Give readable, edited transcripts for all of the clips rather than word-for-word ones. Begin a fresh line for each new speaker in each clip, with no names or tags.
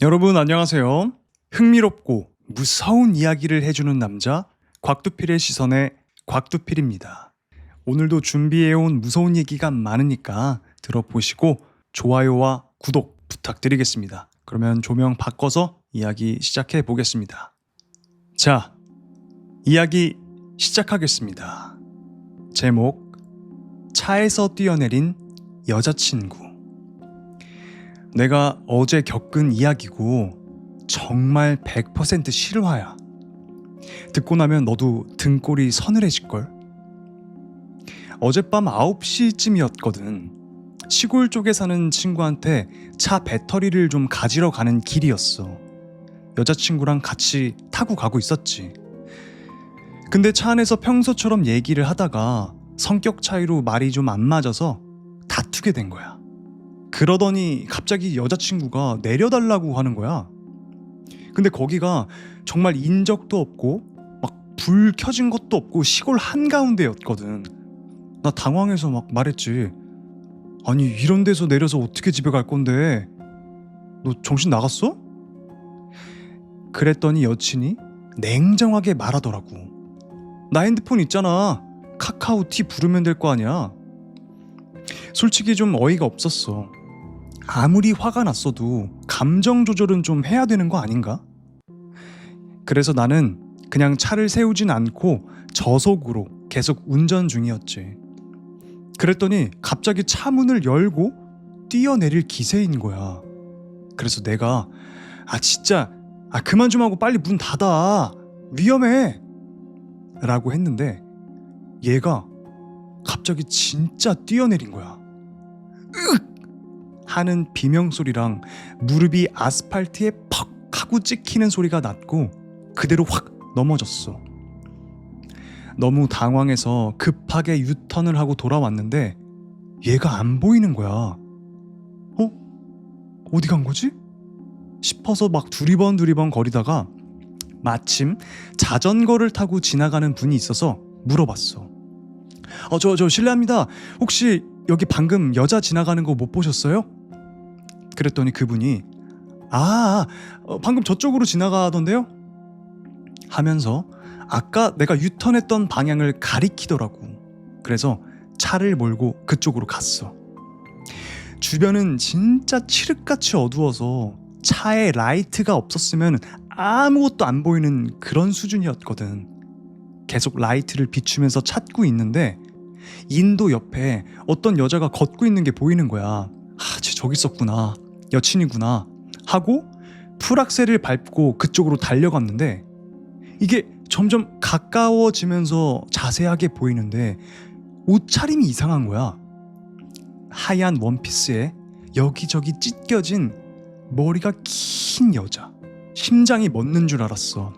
여러분 안녕하세요. 흥미롭고 무서운 이야기를 해주는 남자 곽두필의 시선의 곽두필입니다. 오늘도 준비해온 무서운 얘기가 많으니까 들어보시고 좋아요와 구독 부탁드리겠습니다. 그러면 조명 바꿔서 이야기 시작해 보겠습니다. 자, 이야기 시작하겠습니다. 제목 차에서 뛰어내린 여자친구. 내가 어제 겪은 이야기고 정말 100% 실화야. 듣고 나면 너도 등골이 서늘해질걸? 어젯밤 9시쯤이었거든. 시골 쪽에 사는 친구한테 차 배터리를 좀 가지러 가는 길이었어. 여자친구랑 같이 타고 가고 있었지. 근데 차 안에서 평소처럼 얘기를 하다가 성격 차이로 말이 좀 안 맞아서 다투게 된 거야. 그러더니 갑자기 여자친구가 내려달라고 하는 거야. 근데 거기가 정말 인적도 없고 막 불 켜진 것도 없고 시골 한가운데였거든. 나 당황해서 막 말했지. 아니 이런 데서 내려서 어떻게 집에 갈 건데? 너 정신 나갔어? 그랬더니 여친이 냉정하게 말하더라고. 나 핸드폰 있잖아. 카카오티 부르면 될 거 아니야. 솔직히 좀 어이가 없었어. 아무리 화가 났어도 감정 조절은 좀 해야 되는 거 아닌가? 그래서 나는 그냥 차를 세우진 않고 저속으로 계속 운전 중이었지. 그랬더니 갑자기 차 문을 열고 뛰어내릴 기세인 거야. 그래서 내가 진짜 그만 좀 하고 빨리 문 닫아. 위험해. 라고 했는데 얘가 갑자기 진짜 뛰어내린 거야. 으악! 하는 비명소리랑 무릎이 아스팔트에 퍽 하고 찍히는 소리가 났고 그대로 확 넘어졌어. 너무 당황해서 급하게 유턴을 하고 돌아왔는데 얘가 안 보이는 거야. 어디 간 거지? 싶어서 막 두리번 거리다가 마침 자전거를 타고 지나가는 분이 있어서 물어봤어. 저 실례합니다. 혹시 여기 방금 여자 지나가는 거 못 보셨어요? 그랬더니 그분이 방금 저쪽으로 지나가던데요? 하면서 아까 내가 유턴했던 방향을 가리키더라고. 그래서 차를 몰고 그쪽으로 갔어. 주변은 진짜 칠흑같이 어두워서 차에 라이트가 없었으면 아무것도 안 보이는 그런 수준이었거든. 계속 라이트를 비추면서 찾고 있는데 인도 옆에 어떤 여자가 걷고 있는 게 보이는 거야. 쟤 저기 있었구나. 여친이구나 하고 풀악셀을 밟고 그쪽으로 달려갔는데 이게 점점 가까워지면서 자세하게 보이는데 옷차림이 이상한 거야. 하얀 원피스에 여기저기 찢겨진 머리가 긴 여자. 심장이 멎는 줄 알았어.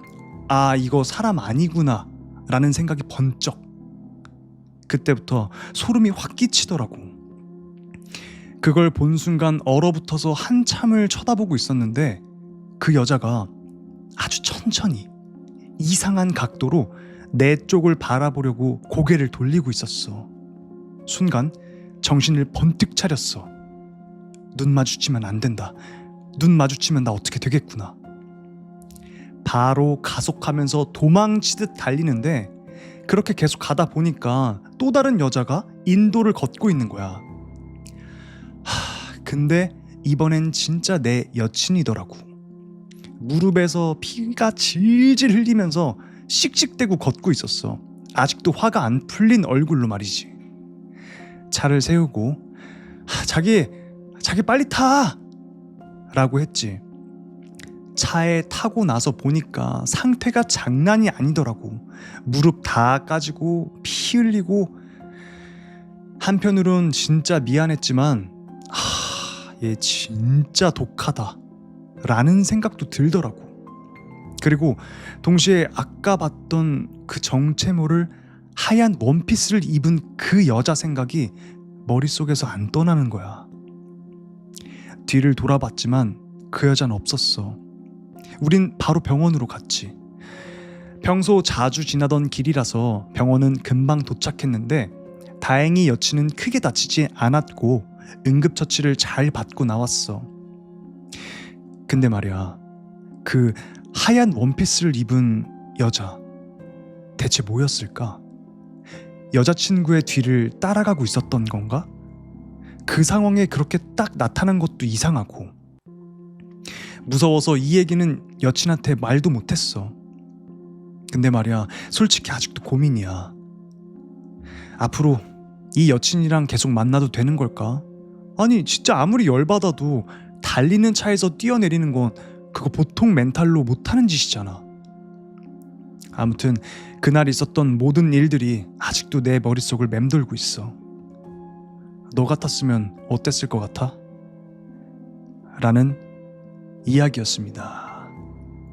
이거 사람 아니구나 라는 생각이 번쩍. 그때부터 소름이 확 끼치더라고. 그걸 본 순간 얼어붙어서 한참을 쳐다보고 있었는데 그 여자가 아주 천천히 이상한 각도로 내 쪽을 바라보려고 고개를 돌리고 있었어. 순간 정신을 번뜩 차렸어. 눈 마주치면 안 된다. 눈 마주치면 나 어떻게 되겠구나. 바로 가속하면서 도망치듯 달리는데 그렇게 계속 가다 보니까 또 다른 여자가 인도를 걷고 있는 거야. 근데 이번엔 진짜 내 여친이더라고. 무릎에서 피가 질질 흘리면서 씩씩대고 걷고 있었어. 아직도 화가 안 풀린 얼굴로 말이지. 차를 세우고 자기 빨리 타! 라고 했지. 차에 타고 나서 보니까 상태가 장난이 아니더라고. 무릎 다 까지고 피 흘리고. 한편으론 진짜 미안했지만 얘 진짜 독하다 라는 생각도 들더라고. 그리고 동시에 아까 봤던 그 정체모를 하얀 원피스를 입은 그 여자 생각이 머릿속에서 안 떠나는 거야. 뒤를 돌아봤지만 그 여자는 없었어. 우린 바로 병원으로 갔지. 평소 자주 지나던 길이라서 병원은 금방 도착했는데 다행히 여친은 크게 다치지 않았고 응급처치를 잘 받고 나왔어. 근데 말이야, 그 하얀 원피스를 입은 여자 대체 뭐였을까? 여자친구의 뒤를 따라가고 있었던 건가? 그 상황에 그렇게 딱 나타난 것도 이상하고, 무서워서 이 얘기는 여친한테 말도 못했어. 근데 말이야, 솔직히 아직도 고민이야. 앞으로 이 여친이랑 계속 만나도 되는 걸까? 아니 진짜 아무리 열받아도 달리는 차에서 뛰어내리는 건 그거 보통 멘탈로 못하는 짓이잖아. 아무튼 그날 있었던 모든 일들이 아직도 내 머릿속을 맴돌고 있어. 너 같았으면 어땠을 것 같아? 라는 이야기였습니다.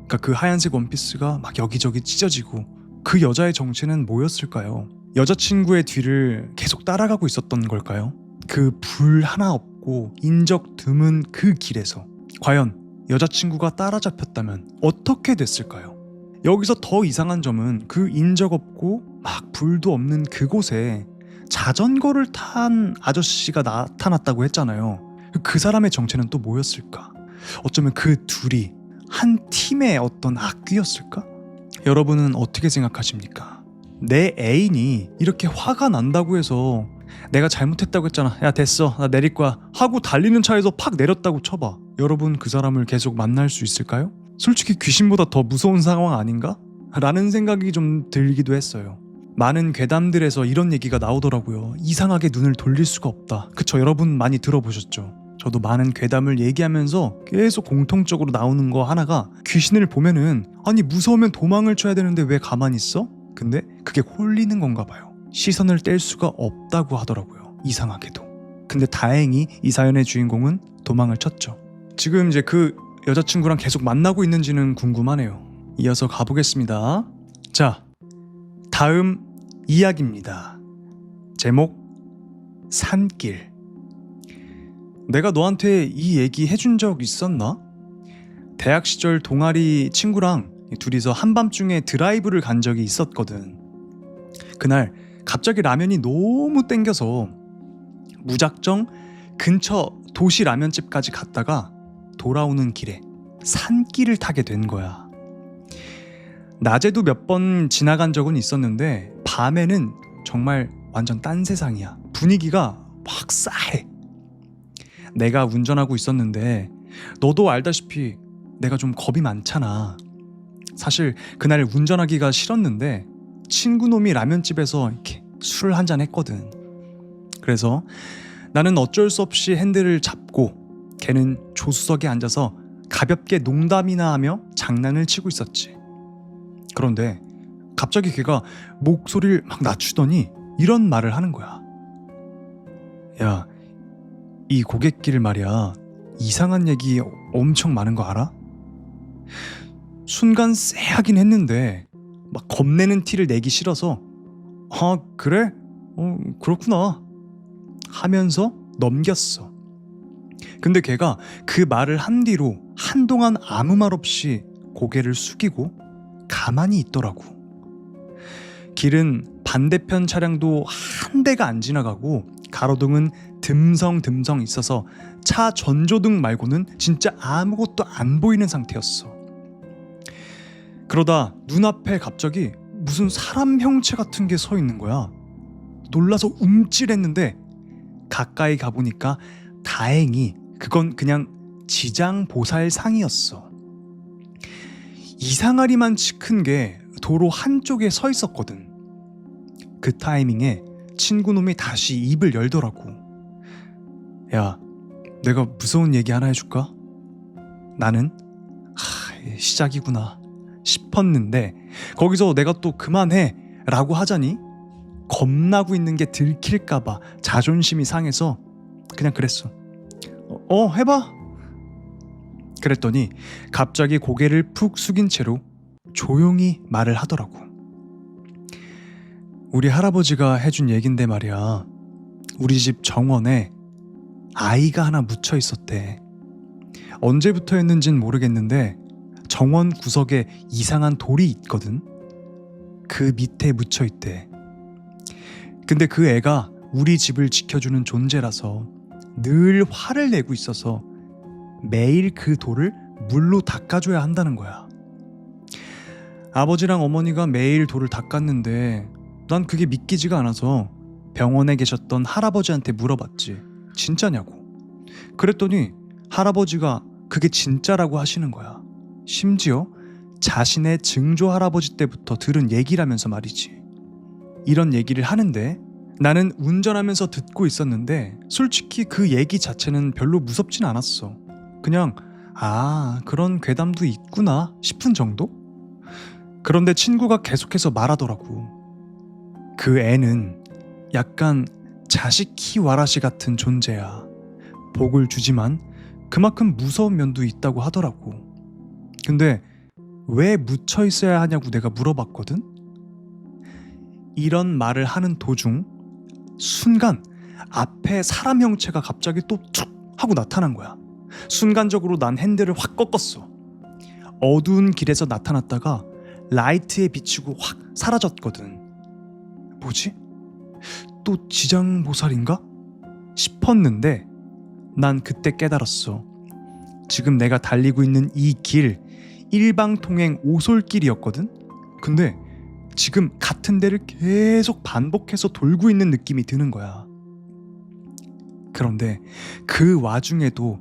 그러니까 그 하얀색 원피스가 막 여기저기 찢어지고, 그 여자의 정체는 뭐였을까요? 여자친구의 뒤를 계속 따라가고 있었던 걸까요? 그 불 하나 없고 인적 드문 그 길에서 과연 여자친구가 따라잡혔다면 어떻게 됐을까요? 여기서 더 이상한 점은 그 인적 없고 막 불도 없는 그곳에 자전거를 탄 아저씨가 나타났다고 했잖아요. 그 사람의 정체는 또 뭐였을까? 어쩌면 그 둘이 한 팀의 어떤 악귀였을까? 여러분은 어떻게 생각하십니까? 내 애인이 이렇게 화가 난다고 해서 내가 잘못했다고 했잖아, 야 됐어 나 내릴 거야 하고 달리는 차에서 팍 내렸다고 쳐봐. 여러분 그 사람을 계속 만날 수 있을까요? 솔직히 귀신보다 더 무서운 상황 아닌가? 라는 생각이 좀 들기도 했어요. 많은 괴담들에서 이런 얘기가 나오더라고요. 이상하게 눈을 돌릴 수가 없다. 그쵸, 여러분 많이 들어보셨죠? 저도 많은 괴담을 얘기하면서 계속 공통적으로 나오는 거 하나가, 귀신을 보면은 아니 무서우면 도망을 쳐야 되는데 왜 가만히 있어? 근데 그게 홀리는 건가 봐요. 시선을 뗄 수가 없다고 하더라고요. 이상하게도. 근데 다행히 이 사연의 주인공은 도망을 쳤죠. 지금 이제 그 여자친구랑 계속 만나고 있는지는 궁금하네요. 이어서 가보겠습니다. 자, 다음 이야기입니다. 제목 산길. 내가 너한테 이 얘기 해준 적 있었나? 대학 시절 동아리 친구랑 둘이서 한밤중에 드라이브를 간 적이 있었거든. 그날 갑자기 라면이 너무 땡겨서 무작정 근처 도시 라면집까지 갔다가 돌아오는 길에 산길을 타게 된 거야. 낮에도 몇 번 지나간 적은 있었는데 밤에는 정말 완전 딴 세상이야. 분위기가 막 싸해. 내가 운전하고 있었는데 너도 알다시피 내가 좀 겁이 많잖아. 사실 그날 운전하기가 싫었는데 친구놈이 라면집에서 이렇게 술 한잔 했거든. 그래서 나는 어쩔 수 없이 핸들을 잡고 걔는 조수석에 앉아서 가볍게 농담이나 하며 장난을 치고 있었지. 그런데 갑자기 걔가 목소리를 막 낮추더니 이런 말을 하는 거야. 야, 이 고갯길 말이야, 이상한 얘기 엄청 많은 거 알아? 순간 쎄하긴 했는데 막 겁내는 티를 내기 싫어서 아 그래? 그렇구나 하면서 넘겼어. 근데 걔가 그 말을 한 뒤로 한동안 아무 말 없이 고개를 숙이고 가만히 있더라고. 길은 반대편 차량도 한 대가 안 지나가고 가로등은 듬성듬성 있어서 차 전조등 말고는 진짜 아무것도 안 보이는 상태였어. 그러다 눈앞에 갑자기 무슨 사람 형체 같은 게 서 있는 거야. 놀라서 움찔했는데 가까이 가보니까 다행히 그건 그냥 지장보살상이었어. 이상하리만치 큰 게 도로 한쪽에 서 있었거든. 그 타이밍에 친구놈이 다시 입을 열더라고. 야, 내가 무서운 얘기 하나 해줄까? 나는 시작이구나 싶었는데 거기서 내가 또 그만해 라고 하자니 겁나고 있는 게 들킬까봐 자존심이 상해서 그냥 그랬어. 해봐. 그랬더니 갑자기 고개를 푹 숙인 채로 조용히 말을 하더라고. 우리 할아버지가 해준 얘긴데 말이야, 우리 집 정원에 아이가 하나 묻혀 있었대. 언제부터였는진 모르겠는데 정원 구석에 이상한 돌이 있거든. 그 밑에 묻혀 있대. 근데 그 애가 우리 집을 지켜주는 존재라서 늘 화를 내고 있어서 매일 그 돌을 물로 닦아줘야 한다는 거야. 아버지랑 어머니가 매일 돌을 닦았는데 난 그게 믿기지가 않아서 병원에 계셨던 할아버지한테 물어봤지. 진짜냐고. 그랬더니 할아버지가 그게 진짜라고 하시는 거야. 심지어 자신의 증조 할아버지 때부터 들은 얘기라면서 말이지. 이런 얘기를 하는데 나는 운전하면서 듣고 있었는데 솔직히 그 얘기 자체는 별로 무섭진 않았어. 그냥 그런 괴담도 있구나 싶은 정도? 그런데 친구가 계속해서 말하더라고. 그 애는 약간 자식 키와라시 같은 존재야. 복을 주지만 그만큼 무서운 면도 있다고 하더라고. 근데 왜 묻혀 있어야 하냐고 내가 물어봤거든? 이런 말을 하는 도중 순간 앞에 사람 형체가 갑자기 또 툭 하고 나타난 거야. 순간적으로 난 핸들을 확 꺾었어. 어두운 길에서 나타났다가 라이트에 비치고 확 사라졌거든. 뭐지? 또 지장보살인가? 싶었는데 난 그때 깨달았어. 지금 내가 달리고 있는 이 길, 일방통행 오솔길이었거든? 근데 지금 같은 데를 계속 반복해서 돌고 있는 느낌이 드는 거야. 그런데 그 와중에도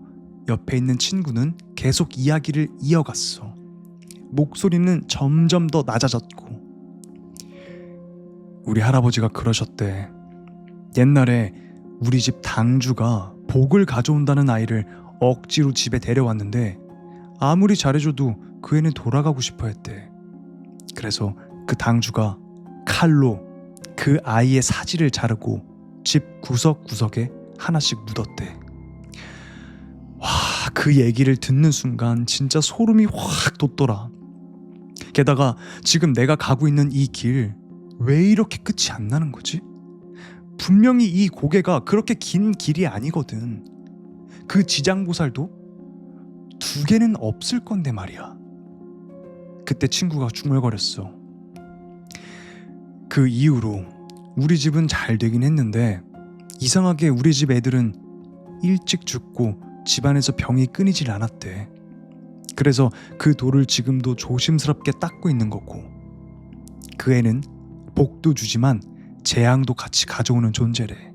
옆에 있는 친구는 계속 이야기를 이어갔어. 목소리는 점점 더 낮아졌고. 우리 할아버지가 그러셨대. 옛날에 우리 집 당주가 복을 가져온다는 아이를 억지로 집에 데려왔는데 아무리 잘해줘도 그 애는 돌아가고 싶어 했대. 그래서 그 당주가 칼로 그 아이의 사지를 자르고 집 구석구석에 하나씩 묻었대. 와, 그 얘기를 듣는 순간 진짜 소름이 확 돋더라. 게다가 지금 내가 가고 있는 이 길 왜 이렇게 끝이 안 나는 거지? 분명히 이 고개가 그렇게 긴 길이 아니거든. 그 지장보살도 2개는 없을 건데 말이야. 그때 친구가 중얼거렸어. 그 이후로 우리 집은 잘 되긴 했는데 이상하게 우리 집 애들은 일찍 죽고 집안에서 병이 끊이질 않았대. 그래서 그 돌을 지금도 조심스럽게 닦고 있는 거고, 그 애는 복도 주지만 재앙도 같이 가져오는 존재래.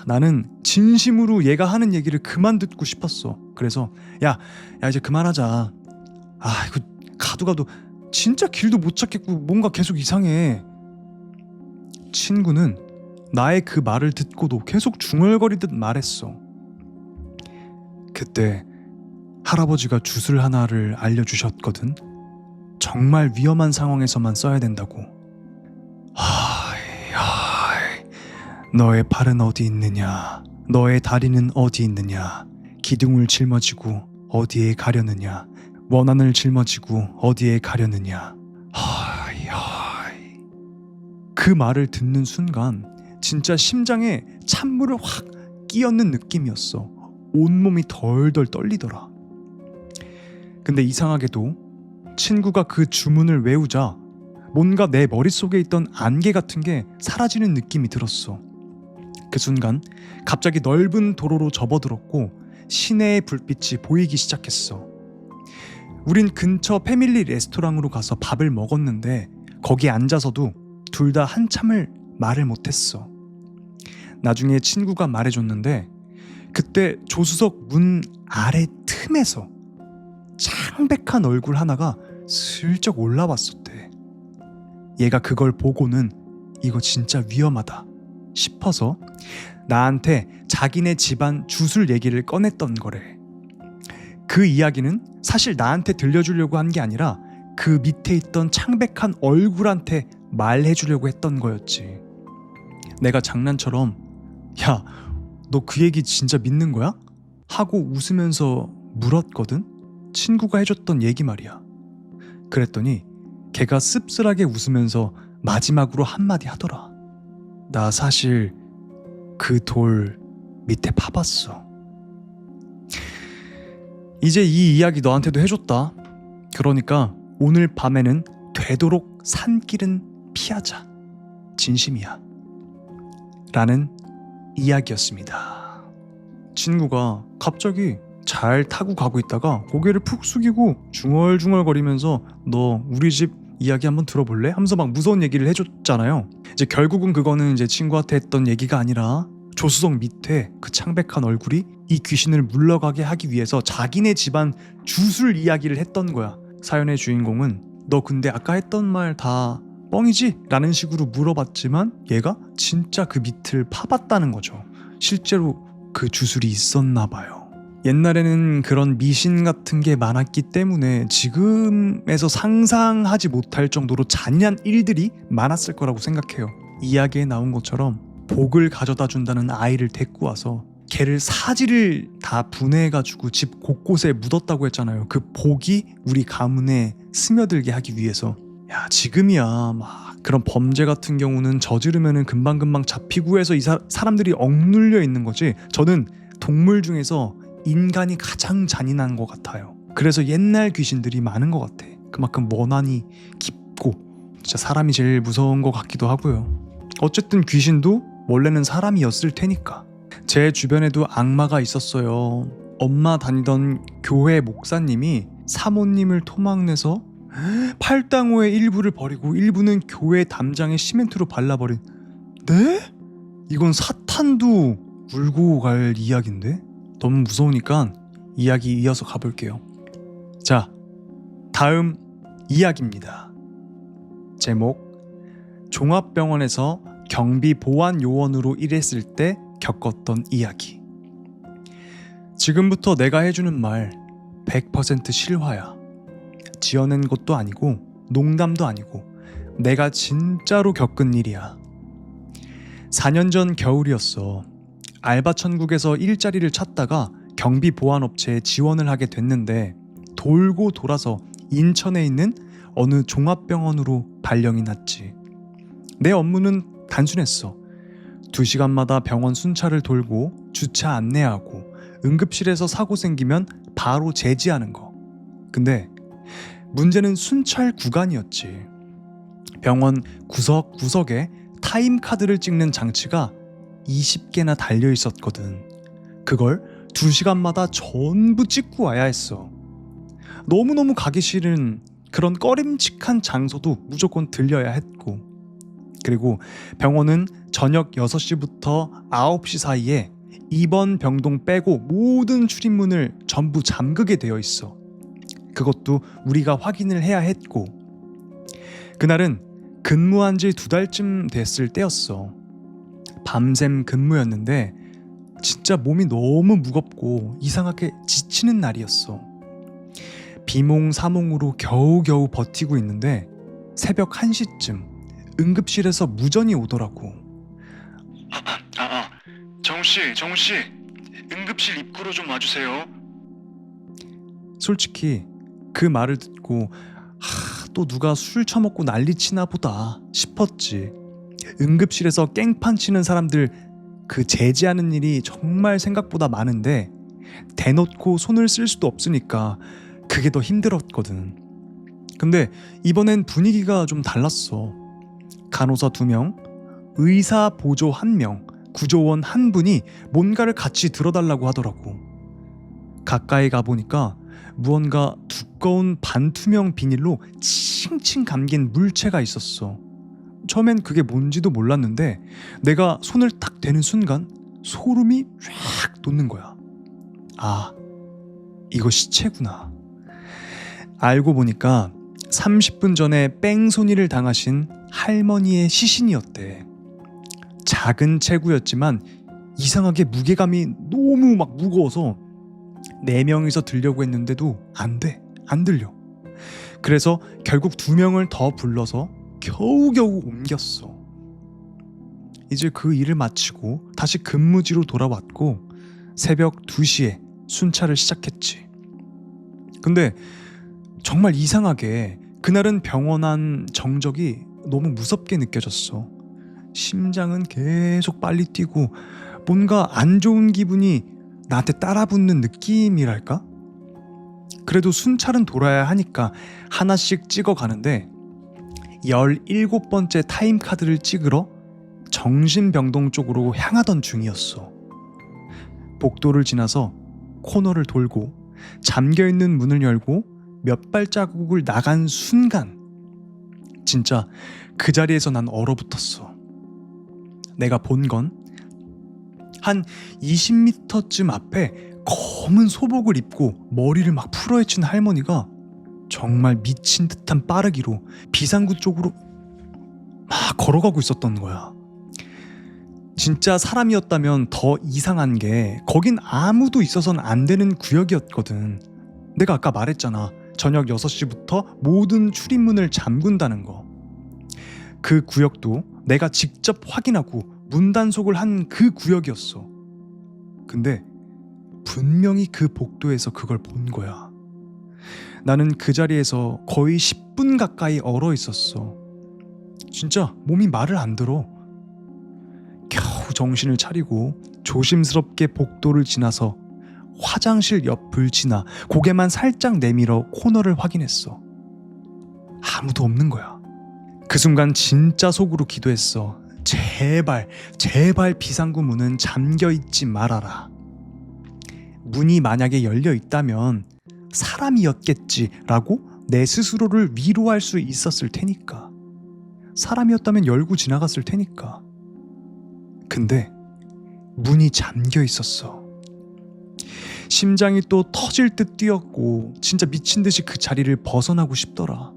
나는 진심으로 얘가 하는 얘기를 그만 듣고 싶었어. 그래서 야 이제 그만하자. 이거 가도 진짜 길도 못 찾겠고 뭔가 계속 이상해. 친구는 나의 그 말을 듣고도 계속 중얼거리듯 말했어. 그때 할아버지가 주술 하나를 알려주셨거든. 정말 위험한 상황에서만 써야 된다고. 너의 팔은 어디 있느냐? 너의 다리는 어디 있느냐? 기둥을 짊어지고 어디에 가려느냐? 원한을 짊어지고 어디에 가려느냐? 그 말을 듣는 순간 진짜 심장에 찬물을 확 끼얹는 느낌이었어. 온몸이 덜덜 떨리더라. 근데 이상하게도 친구가 그 주문을 외우자 뭔가 내 머릿속에 있던 안개 같은 게 사라지는 느낌이 들었어. 그 순간 갑자기 넓은 도로로 접어들었고 시내의 불빛이 보이기 시작했어. 우린 근처 패밀리 레스토랑으로 가서 밥을 먹었는데 거기 앉아서도 둘 다 한참을 말을 못했어. 나중에 친구가 말해줬는데 그때 조수석 문 아래 틈에서 창백한 얼굴 하나가 슬쩍 올라왔었대. 얘가 그걸 보고는 이거 진짜 위험하다 싶어서 나한테 자기네 집안 주술 얘기를 꺼냈던 거래. 그 이야기는 사실 나한테 들려주려고 한 게 아니라 그 밑에 있던 창백한 얼굴한테 말해주려고 했던 거였지. 내가 장난처럼 야, 너 그 얘기 진짜 믿는 거야? 하고 웃으면서 물었거든. 친구가 해줬던 얘기 말이야. 그랬더니 걔가 씁쓸하게 웃으면서 마지막으로 한마디 하더라. 나 사실 그 돌 밑에 파봤어. 이제 이 이야기 너한테도 해줬다. 그러니까 오늘 밤에는 되도록 산길은 피하자. 진심이야. 라는 이야기였습니다. 친구가 갑자기 잘 타고 가고 있다가 고개를 푹 숙이고 중얼중얼거리면서 너 우리 집 이야기 한번 들어볼래? 하면서 막 무서운 얘기를 해줬잖아요. 이제 결국은 그거는 이제 친구한테 했던 얘기가 아니라 조수석 밑에 그 창백한 얼굴이 이 귀신을 물러가게 하기 위해서 자기네 집안 주술 이야기를 했던 거야. 사연의 주인공은 너 근데 아까 했던 말 다 뻥이지? 라는 식으로 물어봤지만 얘가 진짜 그 밑을 파봤다는 거죠. 실제로 그 주술이 있었나 봐요. 옛날에는 그런 미신 같은 게 많았기 때문에 지금에서 상상하지 못할 정도로 잔인한 일들이 많았을 거라고 생각해요. 이야기에 나온 것처럼 복을 가져다 준다는 아이를 데리고 와서 걔를 사지를 다 분해해가지고 집 곳곳에 묻었다고 했잖아요. 그 복이 우리 가문에 스며들게 하기 위해서. 야, 지금이야 막 그런 범죄 같은 경우는 저지르면은 금방금방 잡히고 해서 이 사람들이 억눌려 있는 거지. 저는 동물 중에서 인간이 가장 잔인한 것 같아요. 그래서 옛날 귀신들이 많은 것 같아. 그만큼 원한이 깊고 진짜 사람이 제일 무서운 것 같기도 하고요. 어쨌든 귀신도 원래는 사람이었을 테니까. 제 주변에도 악마가 있었어요. 엄마 다니던 교회 목사님이 사모님을 토막내서 팔당호의 일부를 버리고 일부는 교회 담장에 시멘트로 발라버린. 네? 이건 사탄도 울고 갈 이야기인데? 너무 무서우니까 이야기 이어서 가볼게요. 자, 다음 이야기입니다. 제목: 종합병원에서 경비 보안 요원으로 일했을 때 겪었던 이야기. 지금부터 내가 해주는 말 100% 실화야. 지어낸 것도 아니고 농담도 아니고 내가 진짜로 겪은 일이야. 4년 전 겨울이었어. 알바 천국에서 일자리를 찾다가 경비 보안업체에 지원을 하게 됐는데 돌고 돌아서 인천에 있는 어느 종합병원으로 발령이 났지. 내 업무는 단순했어. 2시간마다 병원 순찰을 돌고 주차 안내하고 응급실에서 사고 생기면 바로 제지하는 거. 근데 문제는 순찰 구간이었지. 병원 구석구석에 타임카드를 찍는 장치가 20개나 달려 있었거든. 그걸 2시간마다 전부 찍고 와야 했어. 너무너무 가기 싫은 그런 꺼림칙한 장소도 무조건 들려야 했고, 그리고 병원은 저녁 6시부터 9시 사이에 입원 병동 빼고 모든 출입문을 전부 잠그게 되어 있어. 그것도 우리가 확인을 해야 했고, 그날은 근무한 지 2달쯤 됐을 때였어. 밤샘 근무였는데 진짜 몸이 너무 무겁고 이상하게 지치는 날이었어. 비몽사몽으로 겨우겨우 버티고 있는데 새벽 1시쯤 응급실에서 무전이 오더라고. 정우씨 응급실 입구로 좀 와주세요. 솔직히 그 말을 듣고 또 누가 술 처먹고 난리치나 보다 싶었지. 응급실에서 깽판 치는 사람들 그 제지하는 일이 정말 생각보다 많은데 대놓고 손을 쓸 수도 없으니까 그게 더 힘들었거든. 근데 이번엔 분위기가 좀 달랐어. 간호사 2명, 의사 보조 1명, 구조원 1분이 뭔가를 같이 들어달라고 하더라고. 가까이 가보니까 무언가 두꺼운 반투명 비닐로 칭칭 감긴 물체가 있었어. 처음엔 그게 뭔지도 몰랐는데 내가 손을 딱 대는 순간 소름이 쫙 돋는 거야. 아, 이거 시체구나. 알고 보니까 30분 전에 뺑소니를 당하신 할머니의 시신이었대. 작은 체구였지만 이상하게 무게감이 너무 막 무거워서 4명이서 들려고 했는데도 안 들려. 그래서 결국 2명을 더 불러서 겨우겨우 옮겼어. 이제 그 일을 마치고 다시 근무지로 돌아왔고 새벽 2시에 순찰을 시작했지. 근데 정말 이상하게 그날은 병원 안 정적이 너무 무섭게 느껴졌어. 심장은 계속 빨리 뛰고 뭔가 안 좋은 기분이 나한테 따라붙는 느낌이랄까? 그래도 순찰은 돌아야 하니까 하나씩 찍어가는데 17번째 타임카드를 찍으러 정신병동 쪽으로 향하던 중이었어. 복도를 지나서 코너를 돌고 잠겨있는 문을 열고 몇 발자국을 나간 순간 진짜 그 자리에서 난 얼어붙었어. 내가 본 건 한 20m쯤 앞에 검은 소복을 입고 머리를 막 풀어헤친 할머니가 정말 미친 듯한 빠르기로 비상구 쪽으로 막 걸어가고 있었던 거야. 진짜 사람이었다면 더 이상한 게 거긴 아무도 있어서는 안 되는 구역이었거든. 내가 아까 말했잖아. 저녁 6시부터 모든 출입문을 잠근다는 거. 그 구역도 내가 직접 확인하고 문단속을 한 그 구역이었어. 근데 분명히 그 복도에서 그걸 본 거야. 나는 그 자리에서 거의 10분 가까이 얼어 있었어. 진짜 몸이 말을 안 들어. 겨우 정신을 차리고 조심스럽게 복도를 지나서 화장실 옆을 지나 고개만 살짝 내밀어 코너를 확인했어. 아무도 없는 거야. 그 순간 진짜 속으로 기도했어. 제발 비상구 문은 잠겨있지 말아라. 문이 만약에 열려 있다면 사람이었겠지라고 내 스스로를 위로할 수 있었을 테니까. 사람이었다면 열고 지나갔을 테니까. 근데 문이 잠겨 있었어. 심장이 또 터질 듯 뛰었고 진짜 미친 듯이 그 자리를 벗어나고 싶더라.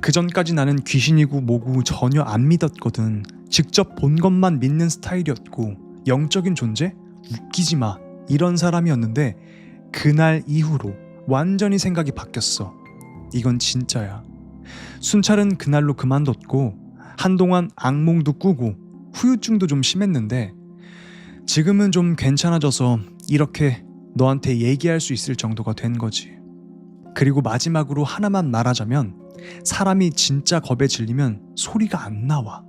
그 전까지 나는 귀신이고 뭐고 전혀 안 믿었거든. 직접 본 것만 믿는 스타일이었고 영적인 존재? 웃기지 마. 이런 사람이었는데 그날 이후로 완전히 생각이 바뀌었어. 이건 진짜야. 순찰은 그날로 그만뒀고 한동안 악몽도 꾸고 후유증도 좀 심했는데 지금은 좀 괜찮아져서 이렇게 너한테 얘기할 수 있을 정도가 된 거지. 그리고 마지막으로 하나만 말하자면 사람이 진짜 겁에 질리면 소리가 안 나와.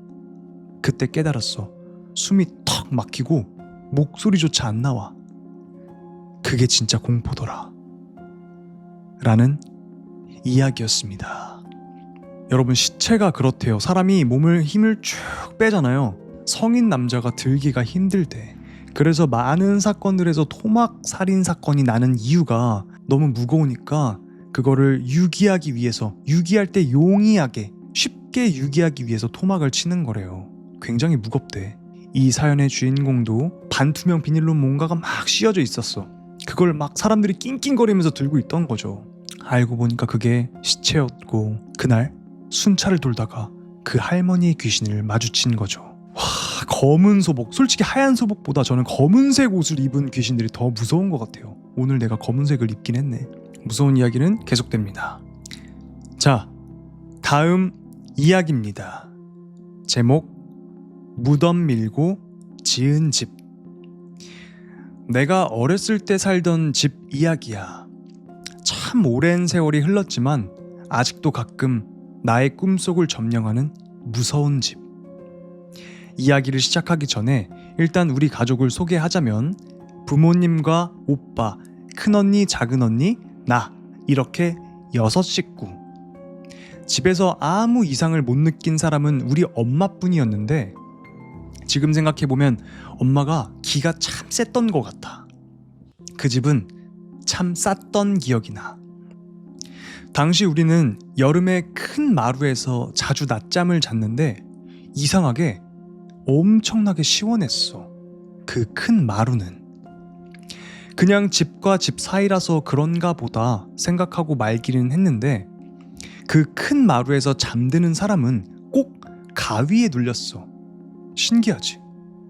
그때 깨달았어. 숨이 턱 막히고 목소리조차 안 나와. 그게 진짜 공포더라. 라는 이야기였습니다. 여러분, 시체가 그렇대요. 사람이 몸을 힘을 쭉 빼잖아요. 성인 남자가 들기가 힘들대. 그래서 많은 사건들에서 토막 살인 사건이 나는 이유가 너무 무거우니까 그거를 유기하기 위해서, 유기할 때 용이하게 쉽게 유기하기 위해서 토막을 치는 거래요. 굉장히 무겁대. 이 사연의 주인공도 반투명 비닐로 뭔가가 막 씌워져 있었어. 그걸 막 사람들이 낑낑거리면서 들고 있던 거죠. 알고 보니까 그게 시체였고 그날 순찰을 돌다가 그 할머니의 귀신을 마주친 거죠. 와, 검은 소복. 솔직히 하얀 소복보다 저는 검은색 옷을 입은 귀신들이 더 무서운 것 같아요. 오늘 내가 검은색을 입긴 했네. 무서운 이야기는 계속됩니다. 자, 다음 이야기입니다. 제목 무덤 밀고 지은 집. 내가 어렸을 때 살던 집 이야기야. 참 오랜 세월이 흘렀지만 아직도 가끔 나의 꿈속을 점령하는 무서운 집. 이야기를 시작하기 전에 일단 우리 가족을 소개하자면 부모님과 오빠, 큰언니, 작은언니, 나 이렇게 6 식구. 집에서 아무 이상을 못 느낀 사람은 우리 엄마뿐이었는데 지금 생각해보면 엄마가 기가 참 셌던 것 같아. 그 집은 참 쌌던 기억이 나. 당시 우리는 여름에 큰 마루에서 자주 낮잠을 잤는데 이상하게 엄청나게 시원했어. 그 큰 마루는. 그냥 집과 집 사이라서 그런가 보다 생각하고 말기는 했는데 그 큰 마루에서 잠드는 사람은 꼭 가위에 눌렸어. 신기하지?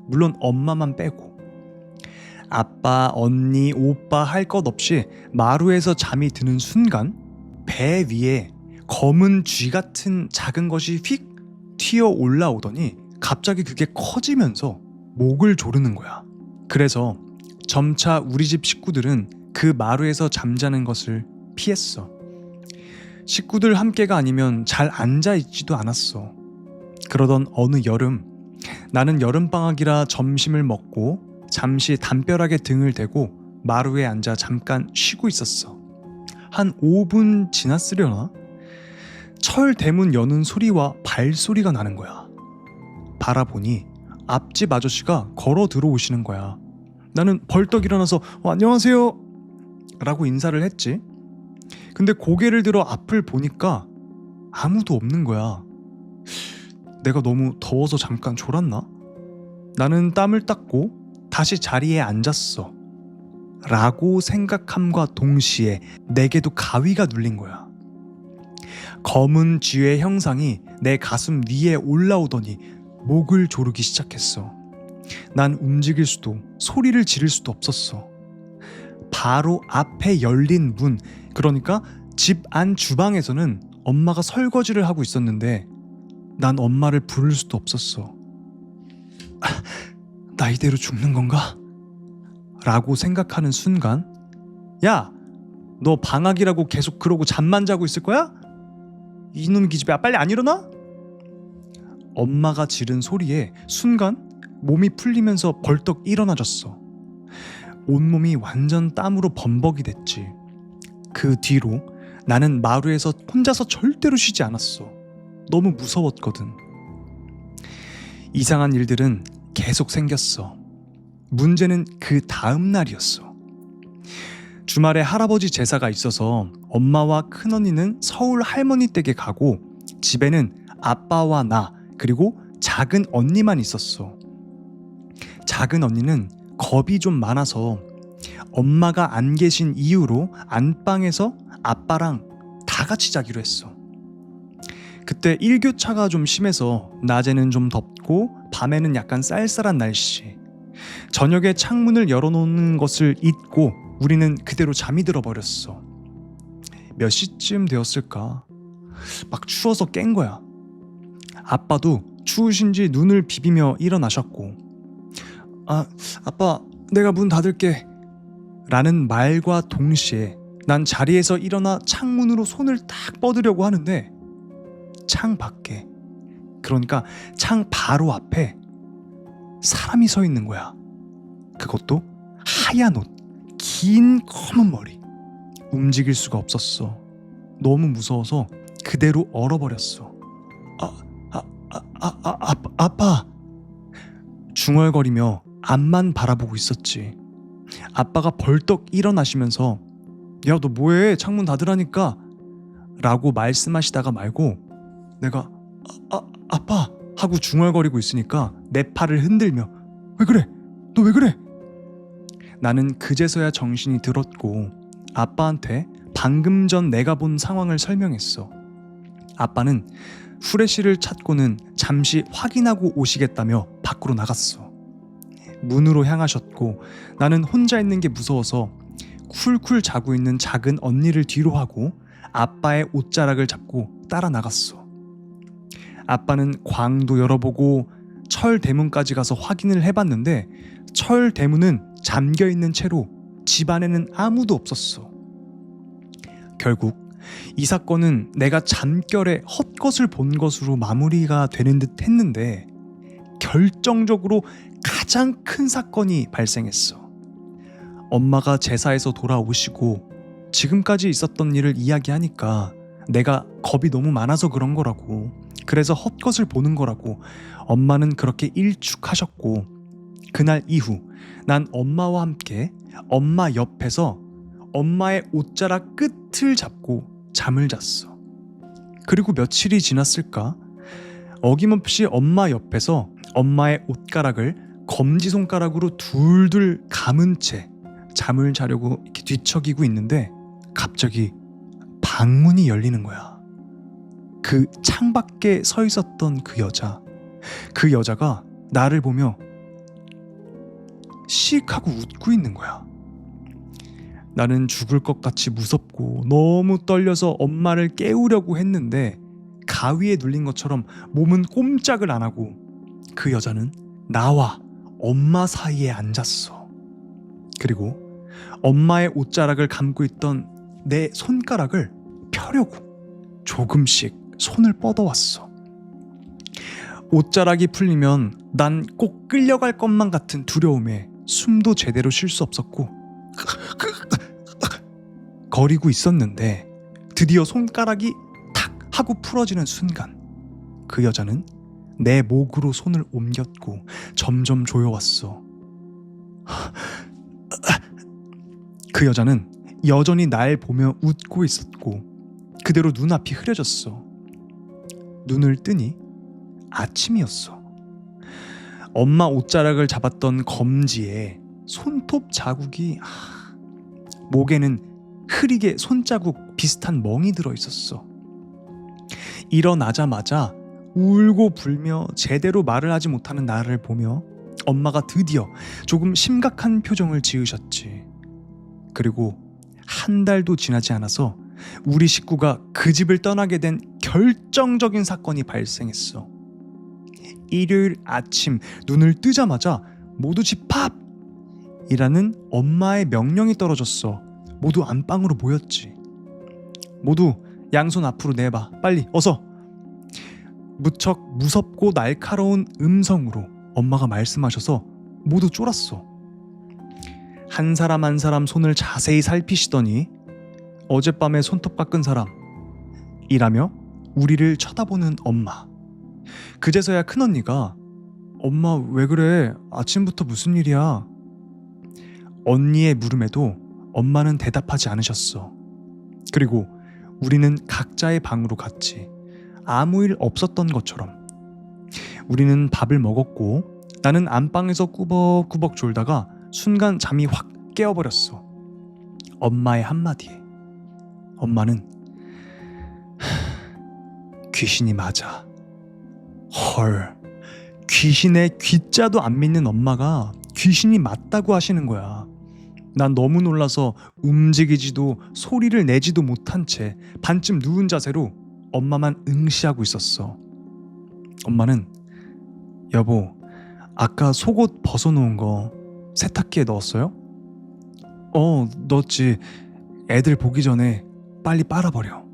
물론 엄마만 빼고. 아빠, 언니, 오빠 할 것 없이 마루에서 잠이 드는 순간 배 위에 검은 쥐 같은 작은 것이 휙 튀어 올라오더니 갑자기 그게 커지면서 목을 조르는 거야. 그래서 점차 우리 집 식구들은 그 마루에서 잠자는 것을 피했어. 식구들 함께가 아니면 잘 앉아있지도 않았어. 그러던 어느 여름, 나는 여름방학이라 점심을 먹고 잠시 담벼락에 등을 대고 마루에 앉아 잠깐 쉬고 있었어. 한 5분 지났으려나? 철 대문 여는 소리와 발소리가 나는 거야. 바라보니 앞집 아저씨가 걸어 들어오시는 거야. 나는 벌떡 일어나서 안녕하세요 라고 인사를 했지. 근데 고개를 들어 앞을 보니까 아무도 없는 거야. 내가 너무 더워서 잠깐 졸았나? 나는 땀을 닦고 다시 자리에 앉았어 라고 생각함과 동시에 내게도 가위가 눌린 거야. 검은 쥐의 형상이 내 가슴 위에 올라오더니 목을 조르기 시작했어. 난 움직일 수도 소리를 지를 수도 없었어. 바로 앞에 열린 문, 그러니까 집 안 주방에서는 엄마가 설거지를 하고 있었는데 난 엄마를 부를 수도 없었어. 나 이대로 죽는 건가? 라고 생각하는 순간, 야, 너 방학이라고 계속 그러고 잠만 자고 있을 거야? 이놈 기집애 빨리 안 일어나? 엄마가 지른 소리에 순간 몸이 풀리면서 벌떡 일어나졌어. 온몸이 완전 땀으로 범벅이 됐지. 그 뒤로 나는 마루에서 혼자서 절대로 쉬지 않았어. 너무 무서웠거든. 이상한 일들은 계속 생겼어. 문제는 그 다음 날이었어. 주말에 할아버지 제사가 있어서 엄마와 큰언니는 서울 할머니 댁에 가고 집에는 아빠와 나 그리고 작은 언니만 있었어. 작은 언니는 겁이 좀 많아서 엄마가 안 계신 이유로 안방에서 아빠랑 다 같이 자기로 했어. 그때 일교차가 좀 심해서 낮에는 좀 덥고 밤에는 약간 쌀쌀한 날씨. 저녁에 창문을 열어놓는 것을 잊고 우리는 그대로 잠이 들어버렸어. 몇 시쯤 되었을까? 막 추워서 깬 거야. 아빠도 추우신지 눈을 비비며 일어나셨고, 아빠, 내가 문 닫을게 라는 말과 동시에 난 자리에서 일어나 창문으로 손을 딱 뻗으려고 하는데 창 밖에, 그러니까 창 바로 앞에 사람이 서 있는 거야. 그것도 하얀 옷, 긴 검은 머리. 움직일 수가 없었어. 너무 무서워서 그대로 얼어버렸어. 아빠. 중얼거리며 앞만 바라보고 있었지. 아빠가 벌떡 일어나시면서 야, 너 뭐해? 창문 닫으라니까 라고 말씀하시다가 말고 내가 아빠 하고 중얼거리고 있으니까 내 팔을 흔들며 왜 그래? 너 왜 그래? 나는 그제서야 정신이 들었고 아빠한테 방금 전 내가 본 상황을 설명했어. 아빠는 후레쉬를 찾고는 잠시 확인하고 오시겠다며 밖으로 나갔어. 문으로 향하셨고 나는 혼자 있는 게 무서워서 쿨쿨 자고 있는 작은 언니를 뒤로 하고 아빠의 옷자락을 잡고 따라 나갔어. 아빠는 광도 열어보고 철 대문까지 가서 확인을 해봤는데 철 대문은 잠겨있는 채로 집 안에는 아무도 없었어. 결국 이 사건은 내가 잠결에 헛것을 본 것으로 마무리가 되는 듯 했는데 결정적으로 가장 큰 사건이 발생했어. 엄마가 제사에서 돌아오시고 지금까지 있었던 일을 이야기하니까 내가 겁이 너무 많아서 그런 거라고, 그래서 헛것을 보는 거라고 엄마는 그렇게 일축하셨고, 그날 이후 난 엄마와 함께 엄마 옆에서 엄마의 옷자락 끝을 잡고 잠을 잤어. 그리고 며칠이 지났을까? 어김없이 엄마 옆에서 엄마의 옷가락을 검지손가락으로 둘둘 감은 채 잠을 자려고 이렇게 뒤척이고 있는데 갑자기 방문이 열리는 거야. 그 창밖에 서 있었던 그 여자가 나를 보며 씩 하고 웃고 있는 거야. 나는 죽을 것 같이 무섭고 너무 떨려서 엄마를 깨우려고 했는데 가위에 눌린 것처럼 몸은 꼼짝을 안 하고 그 여자는 나와 엄마 사이에 앉았어. 그리고 엄마의 옷자락을 감고 있던 내 손가락을 펴려고 조금씩 손을 뻗어왔어. 옷자락이 풀리면 난 꼭 끌려갈 것만 같은 두려움에 숨도 제대로 쉴 수 없었고 거리고 있었는데 드디어 손가락이 탁 하고 풀어지는 순간 그 여자는 내 목으로 손을 옮겼고 점점 조여왔어. 그 여자는 여전히 날 보며 웃고 있었고 그대로 눈앞이 흐려졌어. 눈을 뜨니 아침이었어. 엄마 옷자락을 잡았던 검지에 손톱 자국이 목에는 흐리게 손자국 비슷한 멍이 들어있었어. 일어나자마자 울고 불며 제대로 말을 하지 못하는 나를 보며 엄마가 드디어 조금 심각한 표정을 지으셨지. 그리고 한 달도 지나지 않아서 우리 식구가 그 집을 떠나게 된 결정적인 사건이 발생했어. 일요일 아침 눈을 뜨자마자 모두 집합! 이라는 엄마의 명령이 떨어졌어. 모두 안방으로 모였지. 모두 양손 앞으로 내봐. 빨리 어서. 무척 무섭고 날카로운 음성으로 엄마가 말씀하셔서 모두 쫄았어. 한 사람 한 사람 손을 자세히 살피시더니 어젯밤에 손톱 깎은 사람이라며 우리를 쳐다보는 엄마. 그제서야 큰언니가 엄마 왜 그래? 아침부터 무슨 일이야? 언니의 물음에도 엄마는 대답하지 않으셨어. 그리고 우리는 각자의 방으로 갔지. 아무 일 없었던 것처럼. 우리는 밥을 먹었고 나는 안방에서 꾸벅꾸벅 졸다가 순간 잠이 확 깨어버렸어. 엄마의 한마디에. 엄마는 귀신이 맞아. 헐. 귀신의 귀자도 안 믿는 엄마가 귀신이 맞다고 하시는 거야. 난 너무 놀라서 움직이지도 소리를 내지도 못한 채 반쯤 누운 자세로 엄마만 응시하고 있었어. 엄마는 여보, 아까 속옷 벗어놓은 거 세탁기에 넣었어요? 넣었지. 애들 보기 전에 빨리 빨아버려.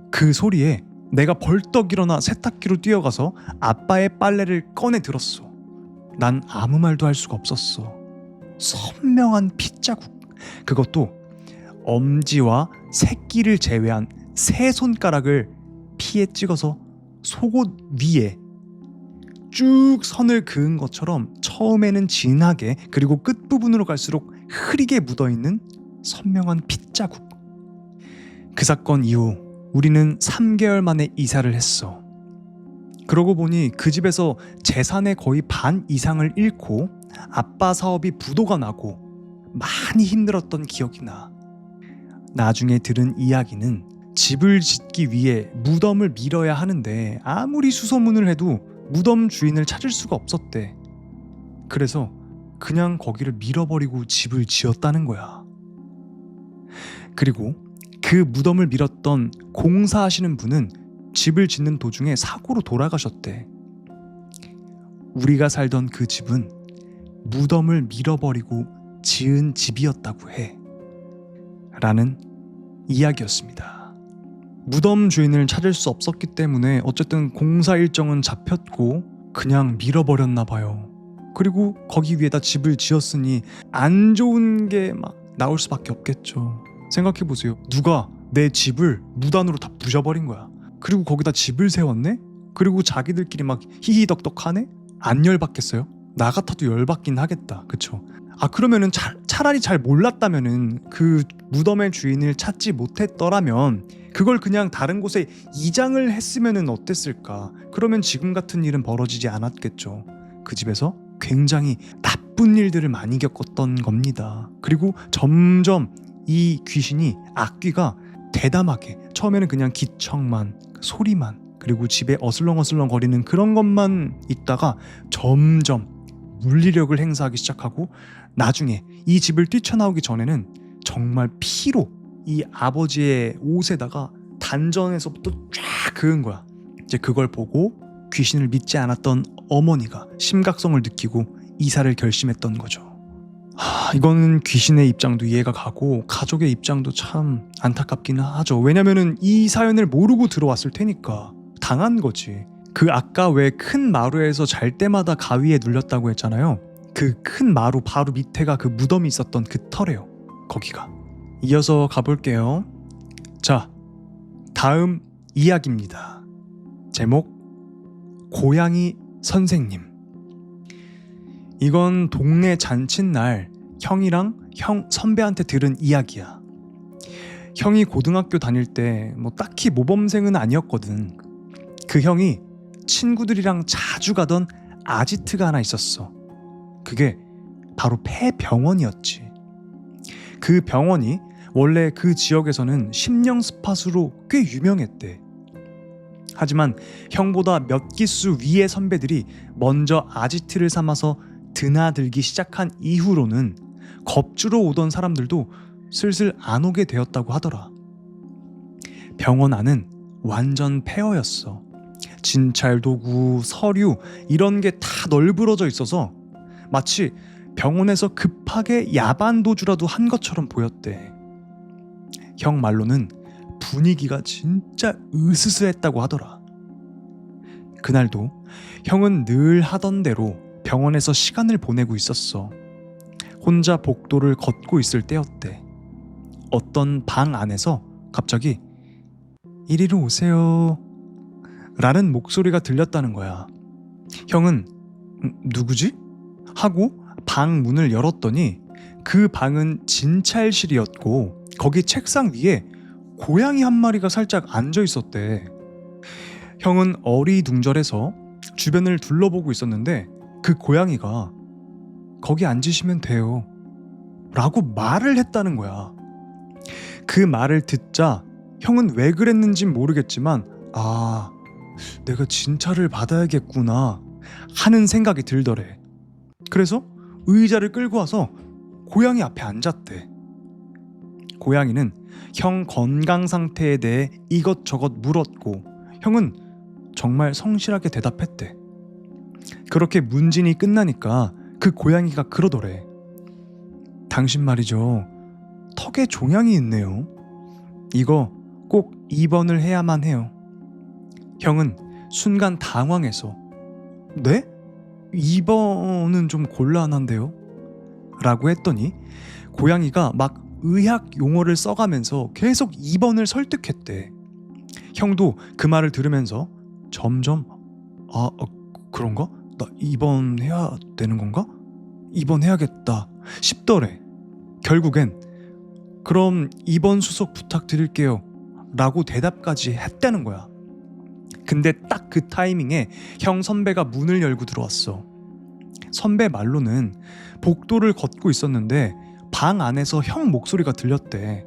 그 소리에 내가 벌떡 일어나 세탁기로 뛰어가서 아빠의 빨래를 꺼내 들었어. 난 아무 말도 할 수가 없었어. 선명한 핏자국. 그것도 엄지와 새끼를 제외한 세 손가락을 피에 찍어서 속옷 위에 쭉 선을 그은 것처럼 처음에는 진하게 그리고 끝부분으로 갈수록 흐리게 묻어있는 선명한 핏자국. 그 사건 이후 우리는 3개월 만에 이사를 했어. 그러고 보니 그 집에서 재산의 거의 반 이상을 잃고 아빠 사업이 부도가 나고 많이 힘들었던 기억이 나. 나중에 들은 이야기는 집을 짓기 위해 무덤을 밀어야 하는데 아무리 수소문을 해도 무덤 주인을 찾을 수가 없었대. 그래서 그냥 거기를 밀어버리고 집을 지었다는 거야. 그리고 그 무덤을 밀었던 공사하시는 분은 집을 짓는 도중에 사고로 돌아가셨대. 우리가 살던 그 집은 무덤을 밀어버리고 지은 집이었다고 해. 라는 이야기였습니다. 무덤 주인을 찾을 수 없었기 때문에 어쨌든 공사 일정은 잡혔고 그냥 밀어버렸나 봐요. 그리고 거기 위에다 집을 지었으니 안 좋은 게 막 나올 수밖에 없겠죠. 생각해보세요. 누가 내 집을 무단으로 다 부셔버린 거야. 그리고 거기다 집을 세웠네? 그리고 자기들끼리 막 히히덕덕하네? 안 열받겠어요? 나 같아도 열받긴 하겠다. 그쵸? 그러면은 차라리 잘 몰랐다면은 그 무덤의 주인을 찾지 못했더라면 그걸 그냥 다른 곳에 이장을 했으면은 어땠을까? 그러면 지금 같은 일은 벌어지지 않았겠죠. 그 집에서 굉장히 나쁜 일들을 많이 겪었던 겁니다. 그리고 점점 이 귀신이 악귀가 대담하게 처음에는 그냥 기척만 소리만 그리고 집에 어슬렁어슬렁 거리는 그런 것만 있다가 점점 물리력을 행사하기 시작하고 나중에 이 집을 뛰쳐나오기 전에는 정말 피로 이 아버지의 옷에다가 단전에서부터 쫙 그은 거야. 이제 그걸 보고 귀신을 믿지 않았던 어머니가 심각성을 느끼고 이사를 결심했던 거죠. 이거는 귀신의 입장도 이해가 가고 가족의 입장도 참 안타깝기는 하죠. 왜냐면은 이 사연을 모르고 들어왔을 테니까 당한 거지. 그 아까 왜 큰 마루에서 잘 때마다 가위에 눌렸다고 했잖아요. 그 큰 마루 바로 밑에가 그 무덤이 있었던 그 터래요. 거기가. 이어서 가볼게요. 자, 다음 이야기입니다. 제목 고양이 선생님. 이건 동네 잔칫날 형이랑 형 선배한테 들은 이야기야. 형이 고등학교 다닐 때 뭐 딱히 모범생은 아니었거든. 그 형이 친구들이랑 자주 가던 아지트가 하나 있었어. 그게 바로 폐병원이었지. 그 병원이 원래 그 지역에서는 심령 스팟으로 꽤 유명했대. 하지만 형보다 몇 기수 위의 선배들이 먼저 아지트를 삼아서 드나들기 시작한 이후로는 겁주러 오던 사람들도 슬슬 안 오게 되었다고 하더라. 병원 안은 완전 폐허였어. 진찰 도구, 서류 이런 게 다 널브러져 있어서 마치 병원에서 급하게 야반 도주라도 한 것처럼 보였대. 형 말로는 분위기가 진짜 으스스했다고 하더라. 그날도 형은 늘 하던 대로 병원에서 시간을 보내고 있었어. 혼자 복도를 걷고 있을 때였대. 어떤 방 안에서 갑자기 이리로 오세요 라는 목소리가 들렸다는 거야. 형은 누구지? 하고 방 문을 열었더니 그 방은 진찰실이었고 거기 책상 위에 고양이 한 마리가 살짝 앉아 있었대. 형은 어리둥절해서 주변을 둘러보고 있었는데 그 고양이가 거기 앉으시면 돼요 라고 말을 했다는 거야. 그 말을 듣자 형은 왜 그랬는진 모르겠지만 내가 진찰을 받아야겠구나 하는 생각이 들더래. 그래서 의자를 끌고 와서 고양이 앞에 앉았대. 고양이는 형 건강 상태에 대해 이것저것 물었고 형은 정말 성실하게 대답했대. 그렇게 문진이 끝나니까 그 고양이가 그러더래. 당신 말이죠, 턱에 종양이 있네요. 이거 꼭 입원을 해야만 해요. 형은 순간 당황해서 네? 입원은 좀 곤란한데요? 라고 했더니 고양이가 막 의학 용어를 써가면서 계속 입원을 설득했대. 형도 그 말을 들으면서 점점 그런가? 나 입원해야 되는 건가? 입원해야겠다 싶더래. 결국엔 그럼 입원 수속 부탁드릴게요 라고 대답까지 했다는 거야. 근데 딱 그 타이밍에 형 선배가 문을 열고 들어왔어. 선배 말로는 복도를 걷고 있었는데 방 안에서 형 목소리가 들렸대.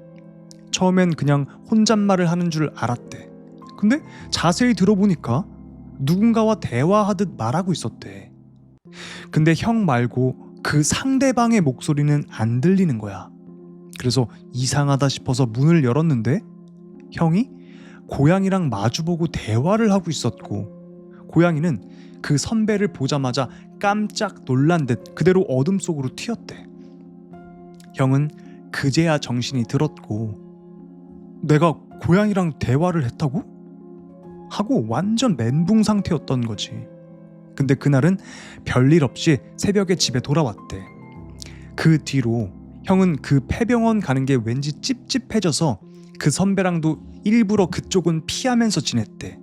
처음엔 그냥 혼잣말을 하는 줄 알았대. 근데 자세히 들어보니까 누군가와 대화하듯 말하고 있었대. 근데 형 말고 그 상대방의 목소리는 안 들리는 거야. 그래서 이상하다 싶어서 문을 열었는데 형이 고양이랑 마주보고 대화를 하고 있었고 고양이는 그 선배를 보자마자 깜짝 놀란 듯 그대로 어둠 속으로 튀었대. 형은 그제야 정신이 들었고 내가 고양이랑 대화를 했다고? 하고 완전 멘붕 상태였던 거지. 근데 그날은 별일 없이 새벽에 집에 돌아왔대. 그 뒤로 형은 그 폐병원 가는 게 왠지 찝찝해져서 그 선배랑도 일부러 그쪽은 피하면서 지냈대.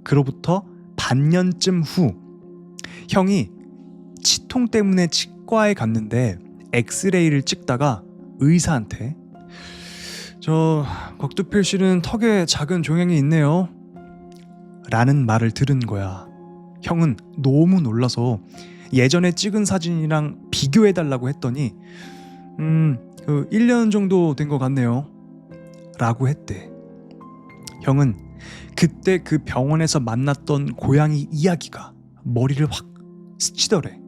그로부터 반년쯤 후 형이 치통 때문에 치과에 갔는데 엑스레이를 찍다가 의사한테 저 곽두필 씨는 턱에 작은 종양이 있네요 라는 말을 들은 거야. 형은 너무 놀라서 예전에 찍은 사진이랑 비교해달라고 했더니 1년 정도 된 것 같네요 라고 했대. 형은 그때 그 병원에서 만났던 고양이 이야기가 머리를 확 스치더래.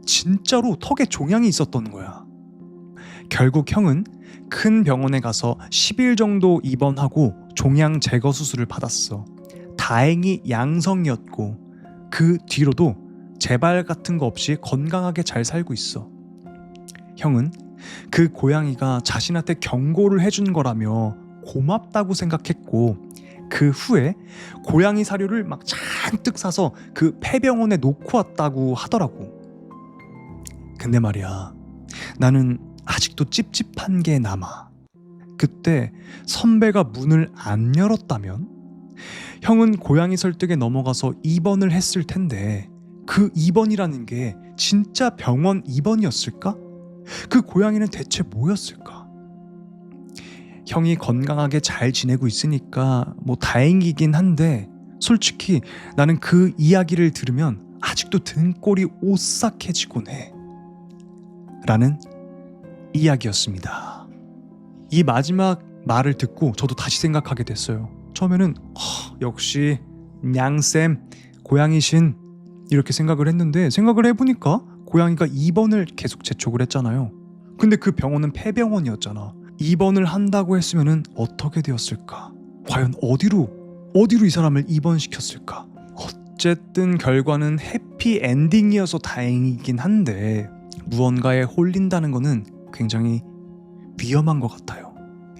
진짜로 턱에 종양이 있었던 거야. 결국 형은 큰 병원에 가서 10일 정도 입원하고 종양 제거 수술을 받았어. 다행히 양성이었고 그 뒤로도 재발 같은 거 없이 건강하게 잘 살고 있어. 형은 그 고양이가 자신한테 경고를 해준 거라며 고맙다고 생각했고 그 후에 고양이 사료를 막 잔뜩 사서 그 폐병원에 놓고 왔다고 하더라고. 근데 말이야, 나는 아직도 찝찝한 게 남아. 그때 선배가 문을 안 열었다면 형은 고양이 설득에 넘어가서 입원을 했을 텐데 그 입원이라는 게 진짜 병원 입원이었을까? 그 고양이는 대체 뭐였을까? 형이 건강하게 잘 지내고 있으니까 뭐 다행이긴 한데 솔직히 나는 그 이야기를 들으면 아직도 등골이 오싹해지곤 해. 라는 이야기였습니다. 이 마지막 말을 듣고 저도 다시 생각하게 됐어요. 처음에는 역시 냥쌤 고양이신 이렇게 생각을 했는데 생각을 해보니까 고양이가 입원을 계속 재촉을 했잖아요. 근데 그 병원은 폐병원이었잖아. 입원을 한다고 했으면 어떻게 되었을까? 과연 어디로 이 사람을 입원시켰을까? 어쨌든 결과는 해피엔딩이어서 다행이긴 한데 무언가에 홀린다는 거는 굉장히 위험한 것 같아요.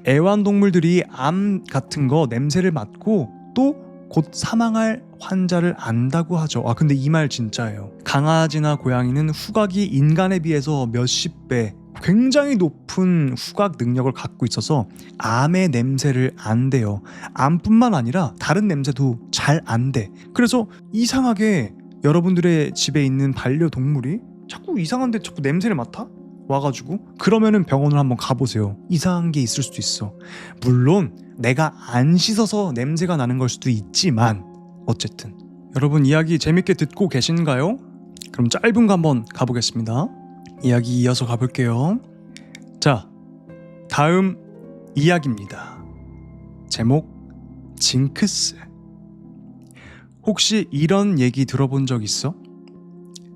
애완동물들이 암 같은 거 냄새를 맡고 또 곧 사망할 환자를 안다고 하죠. 근데 이 말 진짜예요. 강아지나 고양이는 후각이 인간에 비해서 몇십 배 굉장히 높은 후각 능력을 갖고 있어서 암의 냄새를 안대요. 암뿐만 아니라 다른 냄새도 잘 안돼. 그래서 이상하게 여러분들의 집에 있는 반려동물이 자꾸 이상한데 자꾸 냄새를 맡아? 와가지고 그러면은 병원을 한번 가보세요. 이상한 게 있을 수도 있어. 물론 내가 안 씻어서 냄새가 나는 걸 수도 있지만 어쨌든 여러분 이야기 재밌게 듣고 계신가요? 그럼 짧은 거 한번 가보겠습니다. 이야기 이어서 가볼게요. 자, 다음 이야기입니다. 제목 징크스. 혹시 이런 얘기 들어본 적 있어?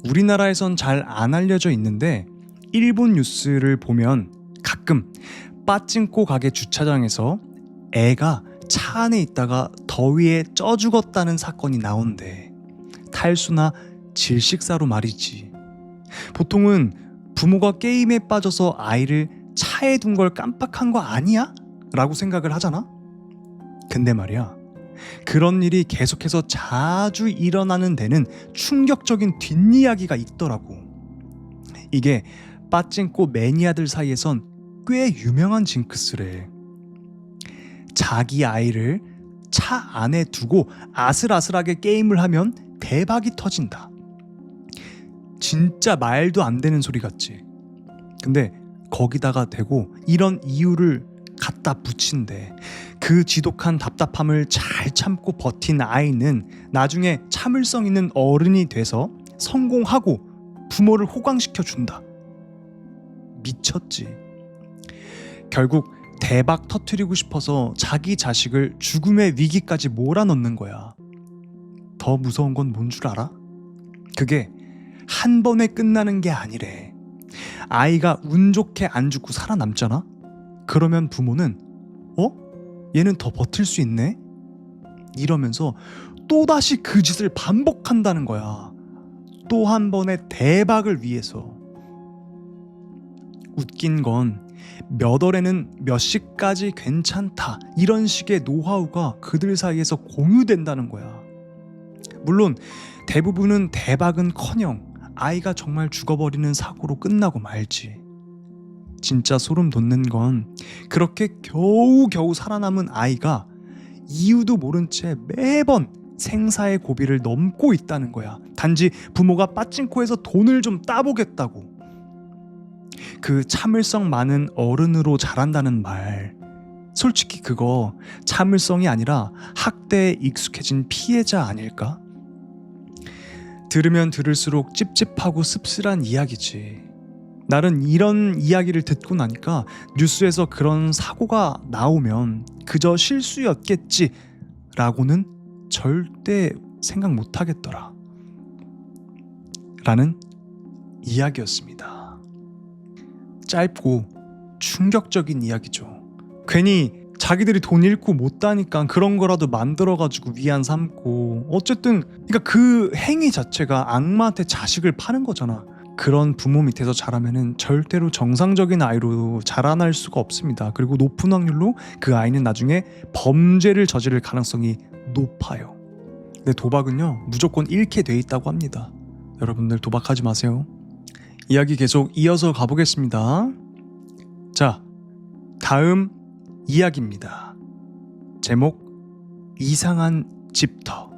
우리나라에선 잘 안 알려져 있는데 일본 뉴스를 보면 가끔 빠찡코 가게 주차장에서 애가 차 안에 있다가 더위에 쪄 죽었다는 사건이 나온대. 탈수나 질식사로 말이지. 보통은 부모가 게임에 빠져서 아이를 차에 둔 걸 깜빡한 거 아니야? 라고 생각을 하잖아? 근데 말이야, 그런 일이 계속해서 자주 일어나는 데는 충격적인 뒷이야기가 있더라고. 이게 빠찡코 매니아들 사이에선 꽤 유명한 징크스래. 자기 아이를 차 안에 두고 아슬아슬하게 게임을 하면 대박이 터진다. 진짜 말도 안 되는 소리 같지. 근데 거기다가 대고 이런 이유를 갖다 붙인대. 그 지독한 답답함을 잘 참고 버틴 아이는 나중에 참을성 있는 어른이 돼서 성공하고 부모를 호강시켜 준다. 미쳤지. 결국 대박 터뜨리고 싶어서 자기 자식을 죽음의 위기까지 몰아넣는 거야. 더 무서운 건 뭔 줄 알아? 그게 한 번에 끝나는 게 아니래. 아이가 운 좋게 안 죽고 살아남잖아? 그러면 부모는 얘는 더 버틸 수 있네? 이러면서 또다시 그 짓을 반복한다는 거야. 또 한 번의 대박을 위해서. 웃긴 건 몇 월에는 몇 시까지 괜찮다 이런 식의 노하우가 그들 사이에서 공유된다는 거야. 물론 대부분은 대박은커녕 아이가 정말 죽어버리는 사고로 끝나고 말지. 진짜 소름 돋는 건 그렇게 겨우겨우 살아남은 아이가 이유도 모른 채 매번 생사의 고비를 넘고 있다는 거야. 단지 부모가 빠찡코에서 돈을 좀 따보겠다고. 그 참을성 많은 어른으로 자란다는 말, 솔직히 그거 참을성이 아니라 학대에 익숙해진 피해자 아닐까? 들으면 들을수록 찝찝하고 씁쓸한 이야기지. 나는 이런 이야기를 듣고 나니까 뉴스에서 그런 사고가 나오면 그저 실수였겠지 라고는 절대 생각 못하겠더라. 라는 이야기였습니다. 짧고 충격적인 이야기죠. 괜히 자기들이 돈 잃고 못 다니까 그런 거라도 만들어가지고 위안 삼고, 어쨌든 그러니까 그 행위 자체가 악마한테 자식을 파는 거잖아. 그런 부모 밑에서 자라면은 절대로 정상적인 아이로 자라날 수가 없습니다. 그리고 높은 확률로 그 아이는 나중에 범죄를 저지를 가능성이 높아요. 근데 도박은요 무조건 잃게 돼 있다고 합니다. 여러분들 도박하지 마세요. 이야기 계속 이어서 가보겠습니다. 자, 다음 이야기입니다. 제목 이상한 집터.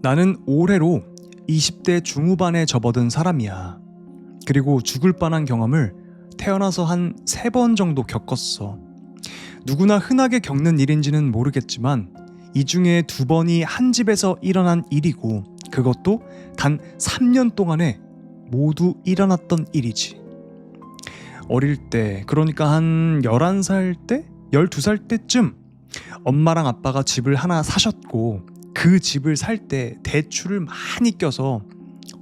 나는 올해로 20대 중후반에 접어든 사람이야. 그리고 죽을 뻔한 경험을 태어나서 한 3번 정도 겪었어. 누구나 흔하게 겪는 일인지는 모르겠지만 이 중에 2번이 한 집에서 일어난 일이고 그것도 단 3년 동안에 모두 일어났던 일이지. 어릴 때, 그러니까 한 11살 때? 12살 때쯤 엄마랑 아빠가 집을 하나 사셨고 그 집을 살 때 대출을 많이 껴서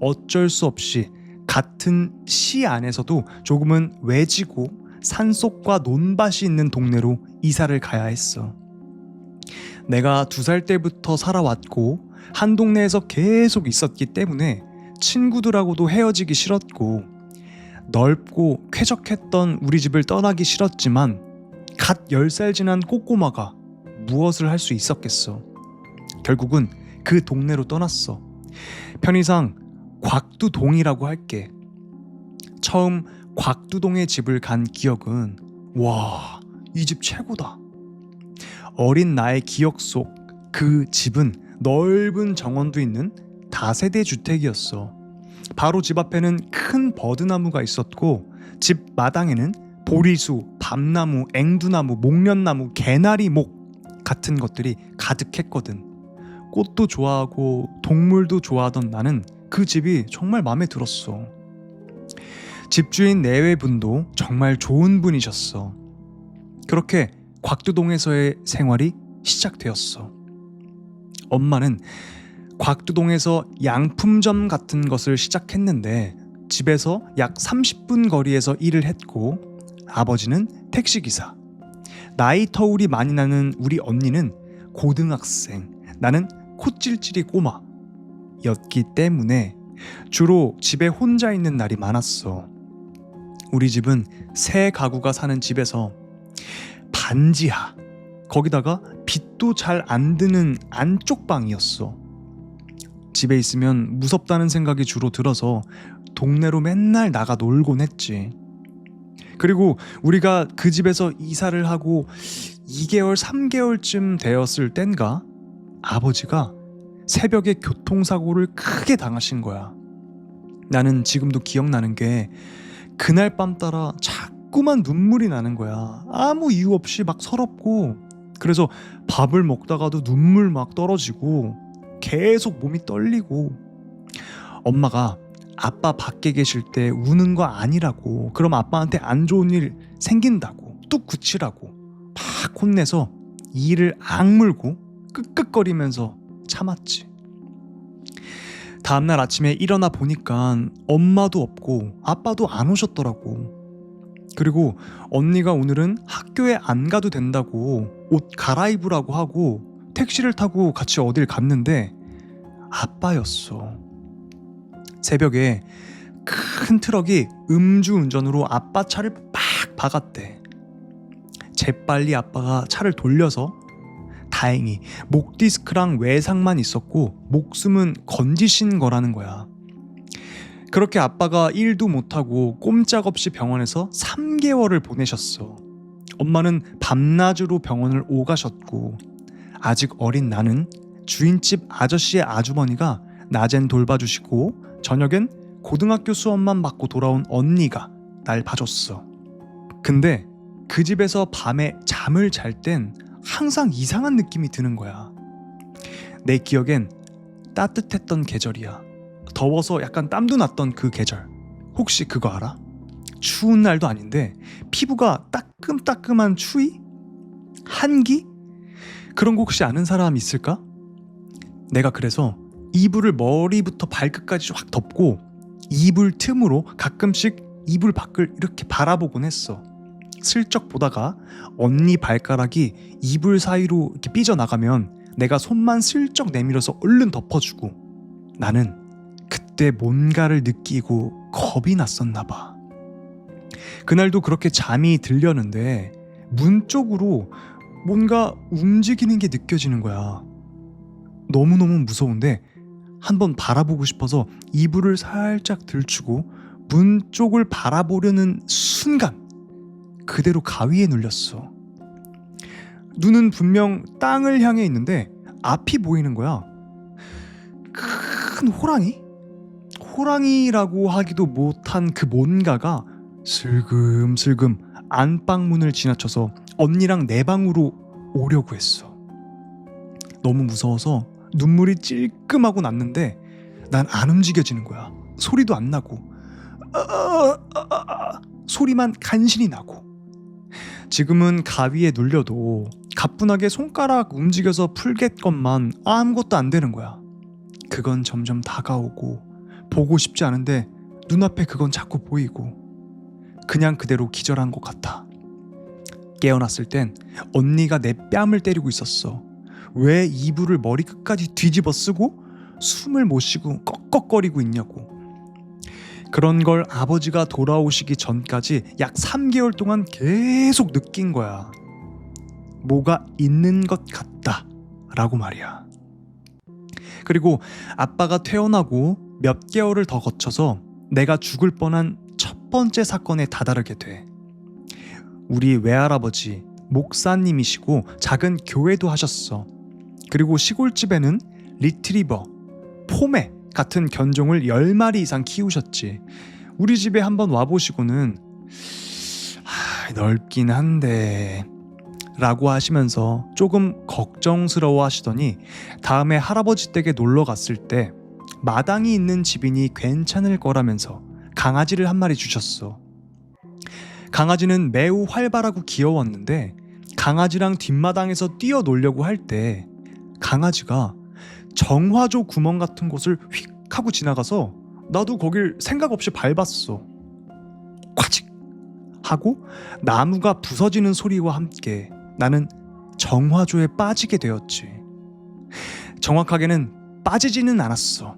어쩔 수 없이 같은 시 안에서도 조금은 외지고 산속과 논밭이 있는 동네로 이사를 가야 했어. 내가 2살 때부터 살아왔고 한 동네에서 계속 있었기 때문에 친구들하고도 헤어지기 싫었고 넓고 쾌적했던 우리 집을 떠나기 싫었지만 갓 10살 지난 꼬꼬마가 무엇을 할 수 있었겠어. 결국은 그 동네로 떠났어. 편의상 곽두동이라고 할게. 처음 곽두동의 집을 간 기억은 와, 이 집 최고다. 어린 나의 기억 속 그 집은 넓은 정원도 있는 다세대 주택이었어. 바로 집 앞에는 큰 버드나무가 있었고 집 마당에는 보리수, 밤나무, 앵두나무, 목련나무, 개나리목 같은 것들이 가득했거든. 꽃도 좋아하고 동물도 좋아하던 나는 그 집이 정말 마음에 들었어. 집주인 내외분도 정말 좋은 분이셨어. 그렇게 곽두동에서의 생활이 시작되었어. 엄마는 곽두동에서 양품점 같은 것을 시작했는데 집에서 약 30분 거리에서 일을 했고 아버지는 택시기사. 나이 터울이 많이 나는 우리 언니는 고등학생, 나는 콧질질이 꼬마였기 때문에 주로 집에 혼자 있는 날이 많았어. 우리 집은 세 가구가 사는 집에서 반지하, 거기다가 빛도 잘 안 드는 안쪽 방이었어. 집에 있으면 무섭다는 생각이 주로 들어서 동네로 맨날 나가 놀곤 했지. 그리고 우리가 그 집에서 이사를 하고 2개월, 3개월쯤 되었을 땐가 아버지가 새벽에 교통사고를 크게 당하신 거야. 나는 지금도 기억나는 게 그날 밤 따라 자꾸만 눈물이 나는 거야. 아무 이유 없이 막 서럽고, 그래서 밥을 먹다가도 눈물 막 떨어지고 계속 몸이 떨리고, 엄마가 아빠 밖에 계실 때 우는 거 아니라고, 그럼 아빠한테 안 좋은 일 생긴다고 뚝 그치라고 막 혼내서 이를 악물고 끄끄거리면서 참았지. 다음날 아침에 일어나 보니까 엄마도 없고 아빠도 안 오셨더라고. 그리고 언니가 오늘은 학교에 안 가도 된다고 옷 갈아입으라고 하고 택시를 타고 같이 어딜 갔는데 아빠였어. 새벽에 큰 트럭이 음주운전으로 아빠 차를 빡 박았대. 재빨리 아빠가 차를 돌려서 다행히 목 디스크랑 외상만 있었고 목숨은 건지신 거라는 거야. 그렇게 아빠가 일도 못하고 꼼짝없이 병원에서 3개월을 보내셨어. 엄마는 밤낮으로 병원을 오가셨고 아직 어린 나는 주인집 아저씨의 아주머니가 낮엔 돌봐주시고 저녁엔 고등학교 수업만 받고 돌아온 언니가 날 봐줬어. 근데 그 집에서 밤에 잠을 잘 땐 항상 이상한 느낌이 드는 거야. 내 기억엔 따뜻했던 계절이야. 더워서 약간 땀도 났던 그 계절. 혹시 그거 알아? 추운 날도 아닌데 피부가 따끔따끔한 추위? 한기? 그런 거 혹시 아는 사람 있을까? 내가 그래서 이불을 머리부터 발끝까지 확 덮고 이불 틈으로 가끔씩 이불 밖을 이렇게 바라보곤 했어. 슬쩍 보다가 언니 발가락이 이불 사이로 이렇게 삐져나가면 내가 손만 슬쩍 내밀어서 얼른 덮어주고 나는 그때 뭔가를 느끼고 겁이 났었나 봐. 그날도 그렇게 잠이 들려는데 문 쪽으로 뭔가 움직이는 게 느껴지는 거야. 너무너무 무서운데 한번 바라보고 싶어서 이불을 살짝 들추고 문 쪽을 바라보려는 순간 그대로 가위에 눌렸어. 눈은 분명 땅을 향해 있는데 앞이 보이는 거야. 큰 호랑이? 호랑이라고 하기도 못한 그 뭔가가 슬금슬금 안방문을 지나쳐서 언니랑 내 방으로 오려고 했어. 너무 무서워서 눈물이 찔끔하고 났는데 난 안 움직여지는 거야. 소리도 안 나고 소리만 간신히 나고. 지금은 가위에 눌려도 가뿐하게 손가락 움직여서 풀겠건만 아무것도 안 되는 거야. 그건 점점 다가오고 보고 싶지 않은데 눈앞에 그건 자꾸 보이고 그냥 그대로 기절한 것 같아. 깨어났을 땐 언니가 내 뺨을 때리고 있었어. 왜 이불을 머리 끝까지 뒤집어 쓰고 숨을 못 쉬고 꺽꺽거리고 있냐고. 그런 걸 아버지가 돌아오시기 전까지 약 3개월 동안 계속 느낀 거야. 뭐가 있는 것 같다 라고 말이야. 그리고 아빠가 퇴원하고 몇 개월을 더 거쳐서 내가 죽을 뻔한 첫 번째 사건에 다다르게 돼. 우리 외할아버지 목사님이시고 작은 교회도 하셨어. 그리고 시골집에는 리트리버, 포메 같은 견종을 10마리 이상 키우셨지. 우리 집에 한번 와보시고는 넓긴 한데 라고 하시면서 조금 걱정스러워 하시더니 다음에 할아버지 댁에 놀러 갔을 때 마당이 있는 집이니 괜찮을 거라면서 강아지를 한 마리 주셨어. 강아지는 매우 활발하고 귀여웠는데 강아지랑 뒷마당에서 뛰어놀려고 할 때 강아지가 정화조 구멍 같은 곳을 휙 하고 지나가서 나도 거길 생각 없이 밟았어. 콱직 하고 나무가 부서지는 소리와 함께 나는 정화조에 빠지게 되었지. 정확하게는 빠지지는 않았어.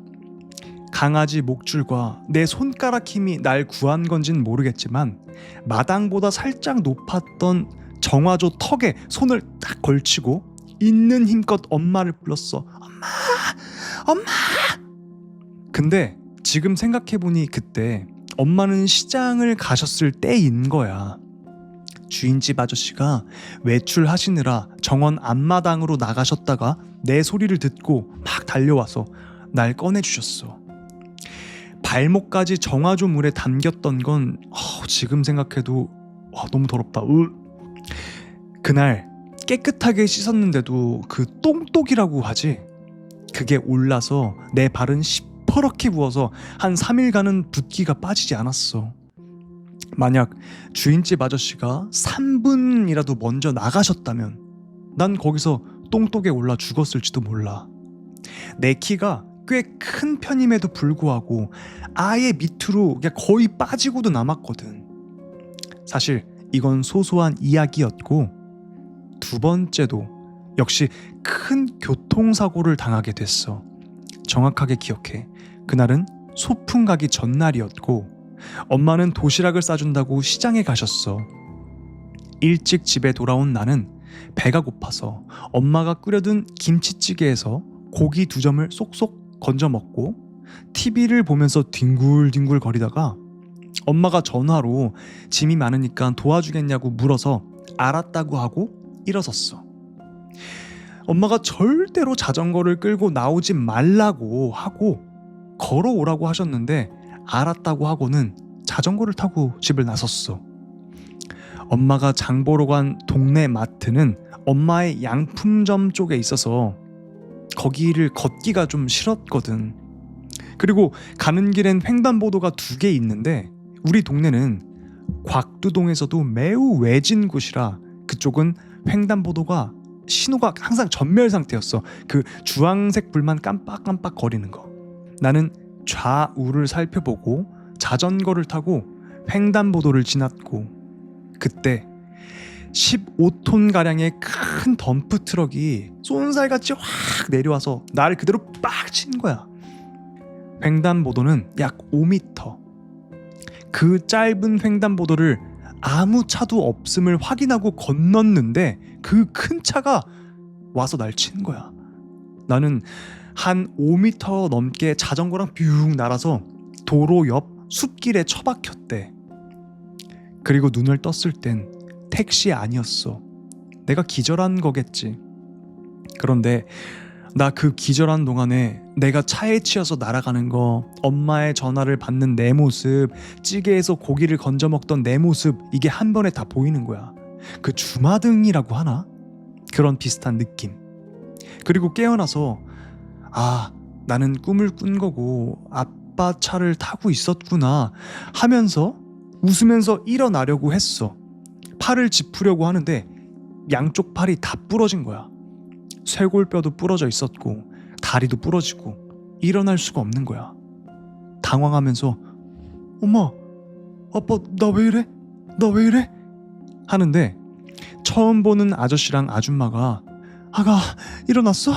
강아지 목줄과 내 손가락 힘이 날 구한 건진 모르겠지만 마당보다 살짝 높았던 정화조 턱에 손을 딱 걸치고 있는 힘껏 엄마를 불렀어. 엄마! 엄마! 근데 지금 생각해보니 그때 엄마는 시장을 가셨을 때인 거야. 주인집 아저씨가 외출하시느라 정원 앞마당으로 나가셨다가 내 소리를 듣고 막 달려와서 날 꺼내주셨어. 발목까지 정화조 물에 담겼던 건 지금 생각해도 너무 더럽다. 그날 깨끗하게 씻었는데도 그 똥똑이라고 하지? 그게 올라서 내 발은 시퍼렇게 부어서 한 3일간은 붓기가 빠지지 않았어. 만약 주인집 아저씨가 3분이라도 먼저 나가셨다면 난 거기서 똥똑에 올라 죽었을지도 몰라. 내 키가 꽤 큰 편임에도 불구하고 아예 밑으로 그냥 거의 빠지고도 남았거든. 사실 이건 소소한 이야기였고 두 번째도 역시 큰 교통사고를 당하게 됐어. 정확하게 기억해. 그날은 소풍 가기 전날이었고 엄마는 도시락을 싸준다고 시장에 가셨어. 일찍 집에 돌아온 나는 배가 고파서 엄마가 끓여둔 김치찌개에서 고기 2점을 쏙쏙 건져 먹고 TV를 보면서 뒹굴뒹굴 거리다가 엄마가 전화로 짐이 많으니까 도와주겠냐고 물어서 알았다고 하고 일어섰어. 엄마가 절대로 자전거를 끌고 나오지 말라고 하고 걸어오라고 하셨는데 알았다고 하고는 자전거를 타고 집을 나섰어. 엄마가 장 보러 간 동네 마트는 엄마의 양품점 쪽에 있어서 거기를 걷기가 좀 싫었거든. 그리고 가는 길엔 횡단보도가 2개 있는데 우리 동네는 곽두동에서도 매우 외진 곳이라 그쪽은 횡단보도가 신호가 항상 전멸 상태였어. 그 주황색 불만 깜빡깜빡 거리는 거. 나는 좌우를 살펴보고 자전거를 타고 횡단보도를 지났고 그때 15톤가량의 큰 덤프트럭이 쏜살같이 확 내려와서 나를 그대로 빡 친 거야. 횡단보도는 약 5m. 그 짧은 횡단보도를 아무 차도 없음을 확인하고 건넜는데 그 큰 차가 와서 날 친 거야. 나는 한 5m 넘게 자전거랑 뷰 날아서 도로 옆 숲길에 처박혔대. 그리고 눈을 떴을 땐 택시 아니었어. 내가 기절한 거겠지. 그런데 나 그 기절한 동안에 내가 차에 치여서 날아가는 거, 엄마의 전화를 받는 내 모습, 찌개에서 고기를 건져 먹던 내 모습, 이게 한 번에 다 보이는 거야. 그 주마등이라고 하나? 그런 비슷한 느낌. 그리고 깨어나서 나는 꿈을 꾼 거고 아빠 차를 타고 있었구나 하면서 웃으면서 일어나려고 했어. 팔을 짚으려고 하는데 양쪽 팔이 다 부러진 거야. 쇄골뼈도 부러져 있었고 다리도 부러지고 일어날 수가 없는 거야. 당황하면서 엄마, 아빠 나 왜 이래? 나 왜 이래? 하는데 처음 보는 아저씨랑 아줌마가 아가 일어났어?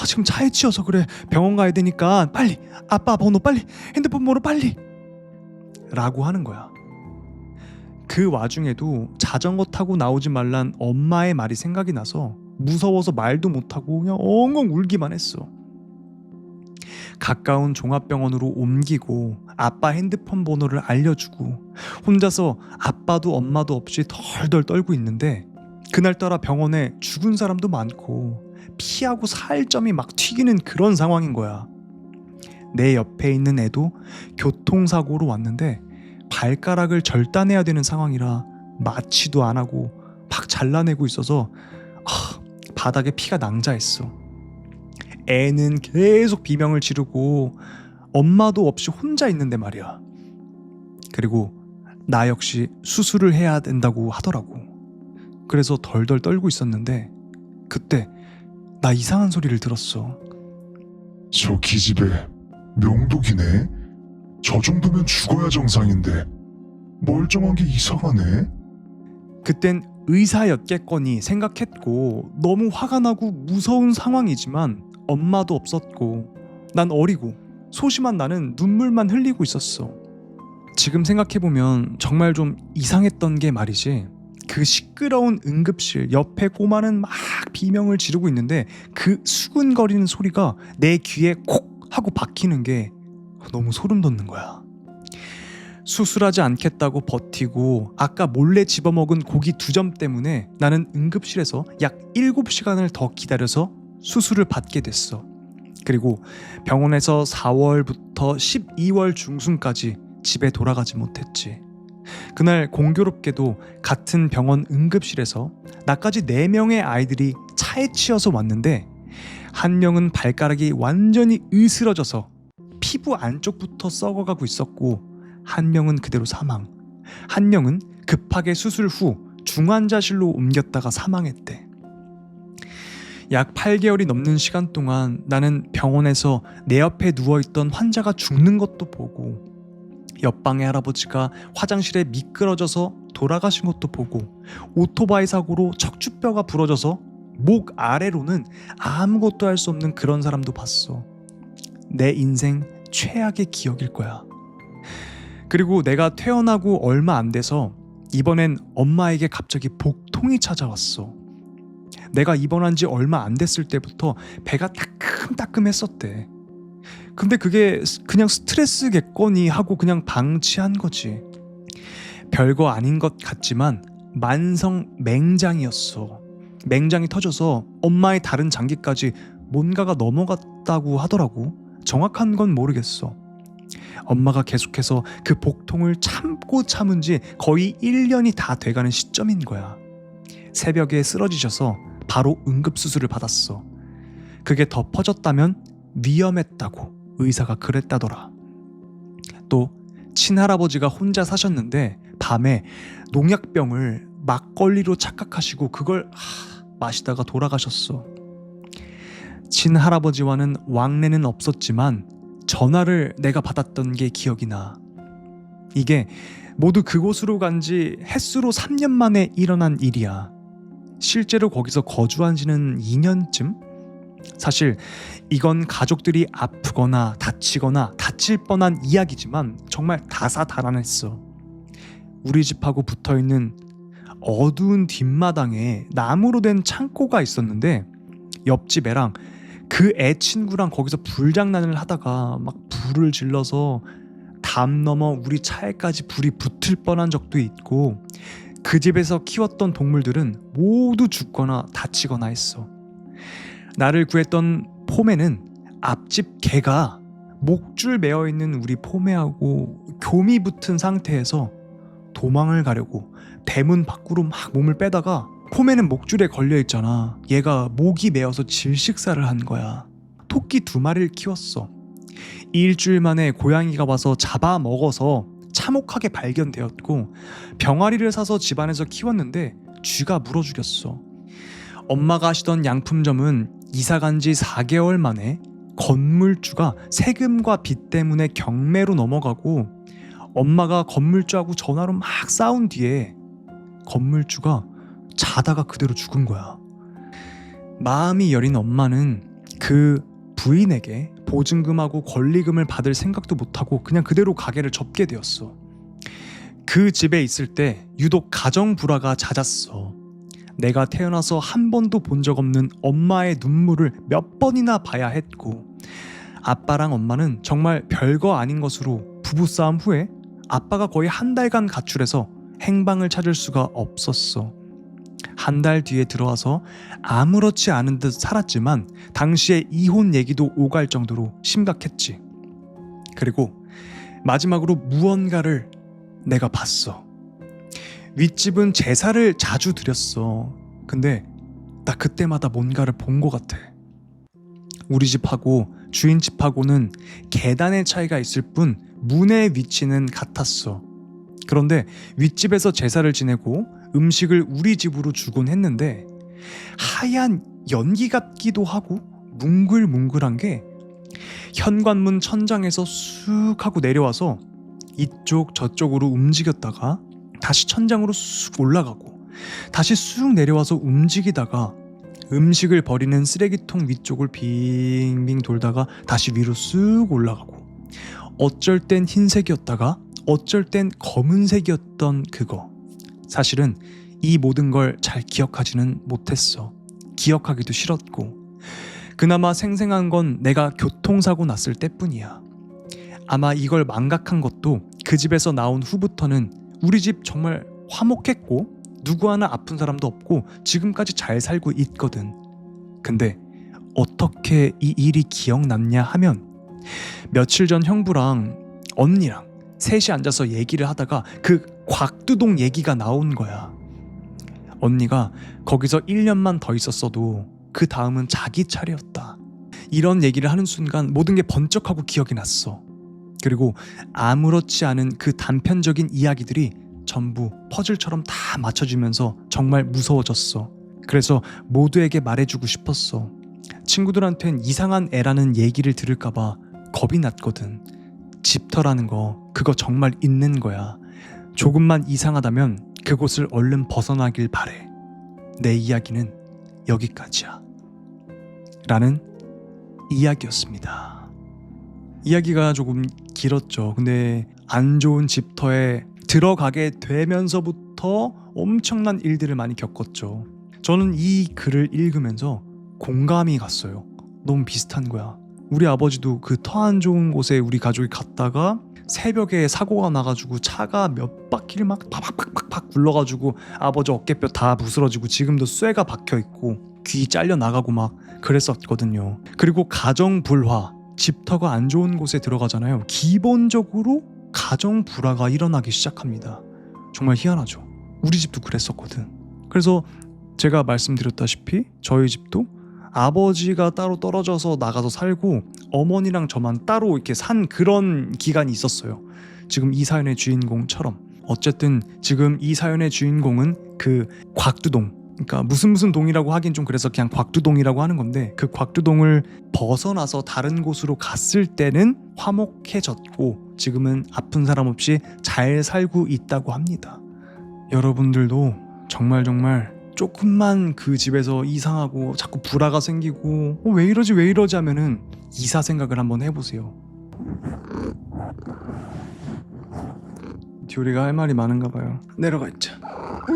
지금 차에 치여서 그래. 병원 가야 되니까 빨리 아빠 번호 빨리 핸드폰 번호 빨리 라고 하는 거야. 그 와중에도 자전거 타고 나오지 말란 엄마의 말이 생각이 나서 무서워서 말도 못하고 그냥 엉엉 울기만 했어. 가까운 종합병원으로 옮기고 아빠 핸드폰 번호를 알려주고 혼자서 아빠도 엄마도 없이 덜덜 떨고 있는데 그날따라 병원에 죽은 사람도 많고 피하고 살점이 막 튀기는 그런 상황인 거야. 내 옆에 있는 애도 교통사고로 왔는데 발가락을 절단해야 되는 상황이라 마취도 안 하고 막 잘라내고 있어서 바닥에 피가 낭자했어. 애는 계속 비명을 지르고 엄마도 없이 혼자 있는데 말이야. 그리고 나 역시 수술을 해야 된다고 하더라고. 그래서 덜덜 떨고 있었는데 그때 나 이상한 소리를 들었어.
저 기집애 명독이네. 저 정도면 죽어야 정상인데 멀쩡한 게 이상하네.
그땐 의사였겠거니 생각했고 너무 화가 나고 무서운 상황이지만 엄마도 없었고 난 어리고 소심한 나는 눈물만 흘리고 있었어. 지금 생각해보면 정말 좀 이상했던 게 말이지, 그 시끄러운 응급실 옆에 꼬마는 막 비명을 지르고 있는데 그 수근거리는 소리가 내 귀에 콕 하고 박히는 게 너무 소름 돋는 거야. 수술하지 않겠다고 버티고 아까 몰래 집어먹은 고기 2점 때문에 나는 응급실에서 약 7시간을 더 기다려서 수술을 받게 됐어. 그리고 병원에서 4월부터 12월 중순까지 집에 돌아가지 못했지. 그날 공교롭게도 같은 병원 응급실에서 나까지 4명의 아이들이 차에 치여서 왔는데 한 명은 발가락이 완전히 으스러져서 피부 안쪽부터 썩어가고 있었고 한 명은 그대로 사망, 한 명은 급하게 수술 후 중환자실로 옮겼다가 사망했대. 약 8개월이 넘는 시간 동안 나는 병원에서 내 옆에 누워있던 환자가 죽는 것도 보고 옆방의 할아버지가 화장실에 미끄러져서 돌아가신 것도 보고 오토바이 사고로 척추뼈가 부러져서 목 아래로는 아무것도 할 수 없는 그런 사람도 봤어. 내 인생 최악의 기억일 거야. 그리고 내가 퇴원하고 얼마 안 돼서 이번엔 엄마에게 갑자기 복통이 찾아왔어. 내가 입원한 지 얼마 안 됐을 때부터 배가 따끔따끔했었대. 근데 그게 그냥 스트레스겠거니 하고 그냥 방치한 거지. 별거 아닌 것 같지만 만성 맹장이었어. 맹장이 터져서 엄마의 다른 장기까지 뭔가가 넘어갔다고 하더라고. 정확한 건 모르겠어. 엄마가 계속해서 그 복통을 참고 참은 지 거의 1년이 다 돼가는 시점인 거야. 새벽에 쓰러지셔서 바로 응급수술을 받았어. 그게 더 퍼졌다면 위험했다고 의사가 그랬다더라. 또 친할아버지가 혼자 사셨는데 밤에 농약병을 막걸리로 착각하시고 그걸 마시다가 돌아가셨어. 친할아버지와는 왕래는 없었지만 전화를 내가 받았던 게 기억이 나. 이게 모두 그곳으로 간 지 햇수로 3년 만에 일어난 일이야. 실제로 거기서 거주한 지는 2년쯤? 사실 이건 가족들이 아프거나 다치거나 다칠 뻔한 이야기지만 정말 다사다난했어. 우리 집하고 붙어있는 어두운 뒷마당에 나무로 된 창고가 있었는데 옆집 애랑 그 애 친구랑 거기서 불장난을 하다가 막 불을 질러서 담 넘어 우리 차에까지 불이 붙을 뻔한 적도 있고 그 집에서 키웠던 동물들은 모두 죽거나 다치거나 했어. 나를 구했던 폼에는 앞집 개가 목줄 매어 있는 우리 포메하고 교미 붙은 상태에서 도망을 가려고 대문 밖으로 막 몸을 빼다가 포메는 목줄에 걸려 있잖아. 얘가 목이 메어서 질식사를 한 거야. 토끼 2마리를 키웠어. 일주일 만에 고양이가 와서 잡아먹어서 참혹하게 발견되었고 병아리를 사서 집안에서 키웠는데 쥐가 물어 죽였어. 엄마가 하시던 양품점은 이사간 지 4개월 만에 건물주가 세금과 빚 때문에 경매로 넘어가고 엄마가 건물주하고 전화로 막 싸운 뒤에 건물주가 자다가 그대로 죽은 거야. 마음이 여린 엄마는 그 부인에게 보증금하고 권리금을 받을 생각도 못하고 그냥 그대로 가게를 접게 되었어. 그 집에 있을 때 유독 가정 불화가 잦았어. 내가 태어나서 한 번도 본 적 없는 엄마의 눈물을 몇 번이나 봐야 했고 아빠랑 엄마는 정말 별거 아닌 것으로 부부싸움 후에 아빠가 거의 한 달간 가출해서 행방을 찾을 수가 없었어. 한 달 뒤에 들어와서 아무렇지 않은 듯 살았지만 당시에 이혼 얘기도 오갈 정도로 심각했지. 그리고 마지막으로 무언가를 내가 봤어. 윗집은 제사를 자주 드렸어. 근데 나 그때마다 뭔가를 본 것 같아. 우리 집하고 주인 집하고는 계단의 차이가 있을 뿐 문의 위치는 같았어. 그런데 윗집에서 제사를 지내고 음식을 우리 집으로 주곤 했는데 하얀 연기 같기도 하고 뭉글뭉글한 게 현관문 천장에서 쑥 하고 내려와서 이쪽 저쪽으로 움직였다가 다시 천장으로 쑥 올라가고 다시 쑥 내려와서 움직이다가 음식을 버리는 쓰레기통 위쪽을 빙빙 돌다가 다시 위로 쑥 올라가고 어쩔 땐 흰색이었다가 어쩔 땐 검은색이었던 그거. 사실은 이 모든 걸 잘 기억하지는 못했어. 기억하기도 싫었고 그나마 생생한 건 내가 교통사고 났을 때뿐이야. 아마 이걸 망각한 것도 그 집에서 나온 후부터는 우리 집 정말 화목했고 누구 하나 아픈 사람도 없고 지금까지 잘 살고 있거든. 근데 어떻게 이 일이 기억났냐 하면 며칠 전 형부랑 언니랑 셋이 앉아서 얘기를 하다가 그 곽두동 얘기가 나온 거야. 언니가 거기서 1년만 더 있었어도 그 다음은 자기 차례였다. 이런 얘기를 하는 순간 모든 게 번쩍하고 기억이 났어. 그리고 아무렇지 않은 그 단편적인 이야기들이 전부 퍼즐처럼 다 맞춰지면서 정말 무서워졌어. 그래서 모두에게 말해주고 싶었어. 친구들한텐 이상한 애라는 얘기를 들을까봐 겁이 났거든. 집터라는 거 그거 정말 있는 거야. 조금만 이상하다면 그곳을 얼른 벗어나길 바래. 내 이야기는 여기까지야. 라는 이야기였습니다. 이야기가 조금 길었죠. 근데 안 좋은 집터에 들어가게 되면서부터 엄청난 일들을 많이 겪었죠. 저는 이 글을 읽으면서 공감이 갔어요. 너무 비슷한 거야. 우리 아버지도 그 터 안 좋은 곳에 우리 가족이 갔다가 새벽에 사고가 나가지고 차가 몇 바퀴를 막 팍팍팍팍 굴러가지고 아버지 어깨뼈 다 부스러지고 지금도 쇠가 박혀있고 귀 잘려 나가고 막 그랬었거든요. 그리고 가정 불화, 집터가 안 좋은 곳에 들어가잖아요. 기본적으로 가정 불화가 일어나기 시작합니다. 정말 희한하죠. 우리 집도 그랬었거든. 그래서 제가 말씀드렸다시피 저희 집도 아버지가 따로 떨어져서 나가서 살고 어머니랑 저만 따로 이렇게 산 그런 기간이 있었어요. 지금 이 사연의 주인공처럼. 어쨌든 지금 이 사연의 주인공은 그 곽두동, 그러니까 무슨 동이라고 하긴 좀 그래서 그냥 곽두동이라고 하는 건데 그 곽두동을 벗어나서 다른 곳으로 갔을 때는 화목해졌고 지금은 아픈 사람 없이 잘 살고 있다고 합니다. 여러분들도 정말 조금만 그 집에서 이상하고 자꾸 불화가 생기고 왜 이러지 하면은 이사 생각을 한번 해보세요. 디오리가 할 말이 많은가 봐요. 내려가 있자.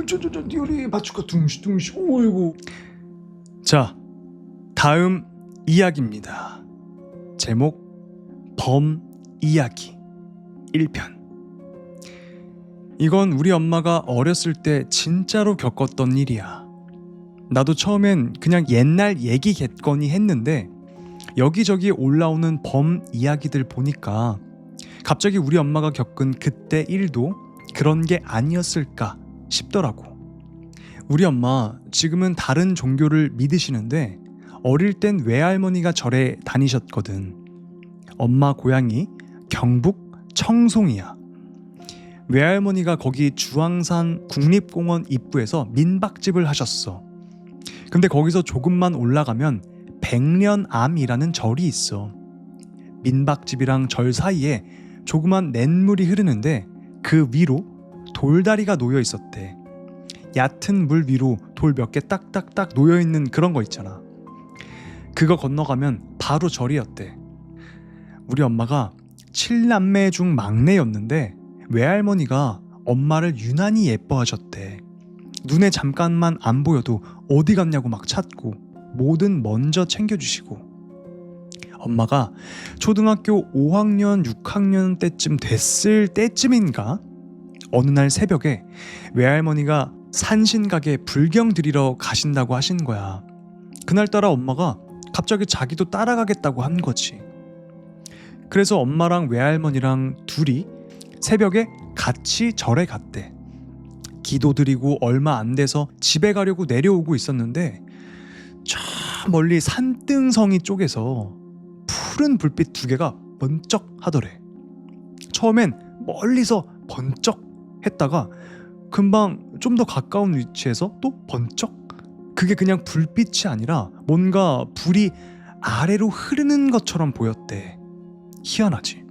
저 디오리 마추카 둥시 어이구. 자, 다음 이야기입니다. 제목 범 이야기 1편. 이건 우리 엄마가 어렸을 때 진짜로 겪었던 일이야. 나도 처음엔 그냥 옛날 얘기겠거니 했는데 여기저기 올라오는 범 이야기들 보니까 갑자기 우리 엄마가 겪은 그때 일도 그런 게 아니었을까 싶더라고. 우리 엄마 지금은 다른 종교를 믿으시는데 어릴 땐 외할머니가 절에 다니셨거든. 엄마 고향이 경북 청송이야. 외할머니가 거기 주황산 국립공원 입구에서 민박집을 하셨어. 근데 거기서 조금만 올라가면 백년암이라는 절이 있어. 민박집이랑 절 사이에 조그만 냇물이 흐르는데 그 위로 돌다리가 놓여 있었대. 얕은 물 위로 돌 몇 개 딱딱딱 놓여 있는 그런 거 있잖아. 그거 건너가면 바로 절이었대. 우리 엄마가 7남매 중 막내였는데 외할머니가 엄마를 유난히 예뻐하셨대. 눈에 잠깐만 안 보여도 어디 갔냐고 막 찾고 뭐든 먼저 챙겨주시고. 엄마가 초등학교 5학년, 6학년 때쯤 됐을 때쯤인가? 어느 날 새벽에 외할머니가 산신각에 불경 드리러 가신다고 하신 거야. 그날따라 엄마가 갑자기 자기도 따라가겠다고 한 거지. 그래서 엄마랑 외할머니랑 둘이 새벽에 같이 절에 갔대. 기도드리고 얼마 안 돼서 집에 가려고 내려오고 있었는데 저 멀리 산등성이 쪽에서 푸른 불빛 2개가 번쩍 하더래. 처음엔 멀리서 번쩍 했다가 금방 좀 더 가까운 위치에서 또 번쩍. 그게 그냥 불빛이 아니라 뭔가 불이 아래로 흐르는 것처럼 보였대. 희한하지.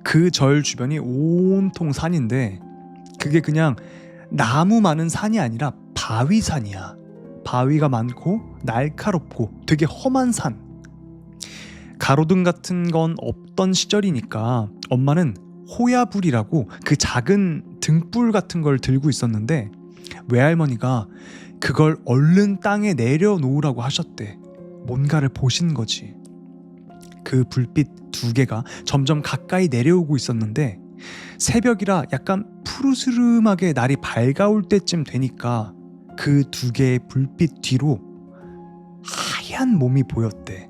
그 절 주변이 온통 산인데 그게 그냥 나무 많은 산이 아니라 바위산이야. 바위가 많고 날카롭고 되게 험한 산. 가로등 같은 건 없던 시절이니까 엄마는 호야불이라고 그 작은 등불 같은 걸 들고 있었는데 외할머니가 그걸 얼른 땅에 내려놓으라고 하셨대. 뭔가를 보신 거지. 그 불빛 2개가 점점 가까이 내려오고 있었는데 새벽이라 약간 푸르스름하게 날이 밝아올 때쯤 되니까 그 2개의 불빛 뒤로 하얀 몸이 보였대.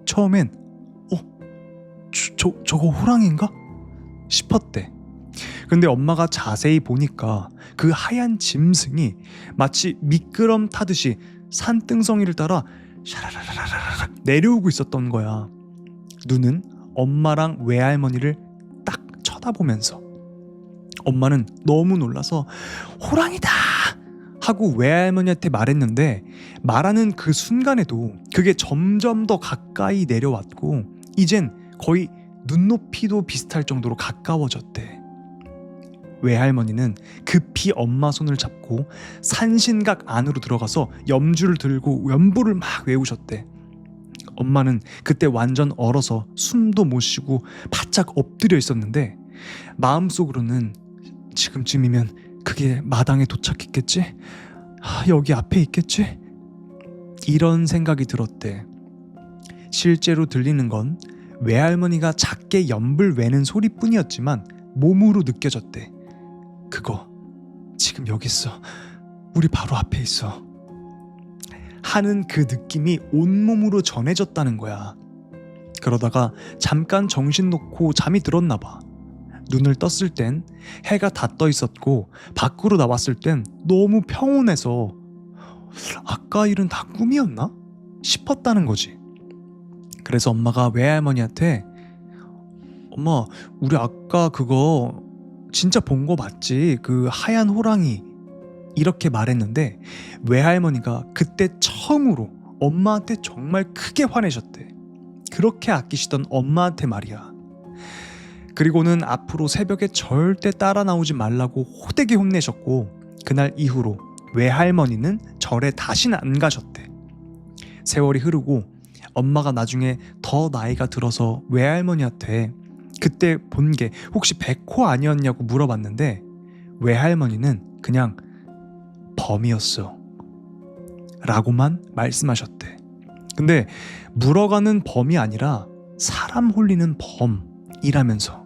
처음엔 저거 호랑이인가? 싶었대. 근데 엄마가 자세히 보니까 그 하얀 짐승이 마치 미끄럼 타듯이 산등성이를 따라 샤라라라라라 내려오고 있었던 거야. 눈은 엄마랑 외할머니를 딱 쳐다보면서. 엄마는 너무 놀라서 호랑이다 하고 외할머니한테 말했는데 말하는 그 순간에도 그게 점점 더 가까이 내려왔고 이젠 거의 눈높이도 비슷할 정도로 가까워졌대. 외할머니는 급히 엄마 손을 잡고 산신각 안으로 들어가서 염주를 들고 연보를 막 외우셨대. 엄마는 그때 완전 얼어서 숨도 못 쉬고 바짝 엎드려 있었는데 마음속으로는 지금쯤이면 그게 마당에 도착했겠지? 여기 앞에 있겠지? 이런 생각이 들었대. 실제로 들리는 건 외할머니가 작게 연불 외는 소리뿐이었지만 몸으로 느껴졌대. 그거 지금 여기 있어. 우리 바로 앞에 있어. 하는 그 느낌이 온몸으로 전해졌다는 거야. 그러다가 잠깐 정신 놓고 잠이 들었나 봐. 눈을 떴을 땐 해가 다 떠 있었고 밖으로 나왔을 땐 너무 평온해서 아까 일은 다 꿈이었나? 싶었다는 거지. 그래서 엄마가 외할머니한테 엄마 우리 아까 그거 진짜 본 거 맞지? 그 하얀 호랑이 이렇게 말했는데 외할머니가 그때 처음으로 엄마한테 정말 크게 화내셨대. 그렇게 아끼시던 엄마한테 말이야. 그리고는 앞으로 새벽에 절대 따라 나오지 말라고 호되게 혼내셨고 그날 이후로 외할머니는 절에 다시는 안 가셨대. 세월이 흐르고 엄마가 나중에 더 나이가 들어서 외할머니한테 그때 본 게 혹시 백호 아니었냐고 물어봤는데 외할머니는 그냥 범이었어 라고만 말씀하셨대. 근데 물어가는 범이 아니라 사람 홀리는 범이라면서.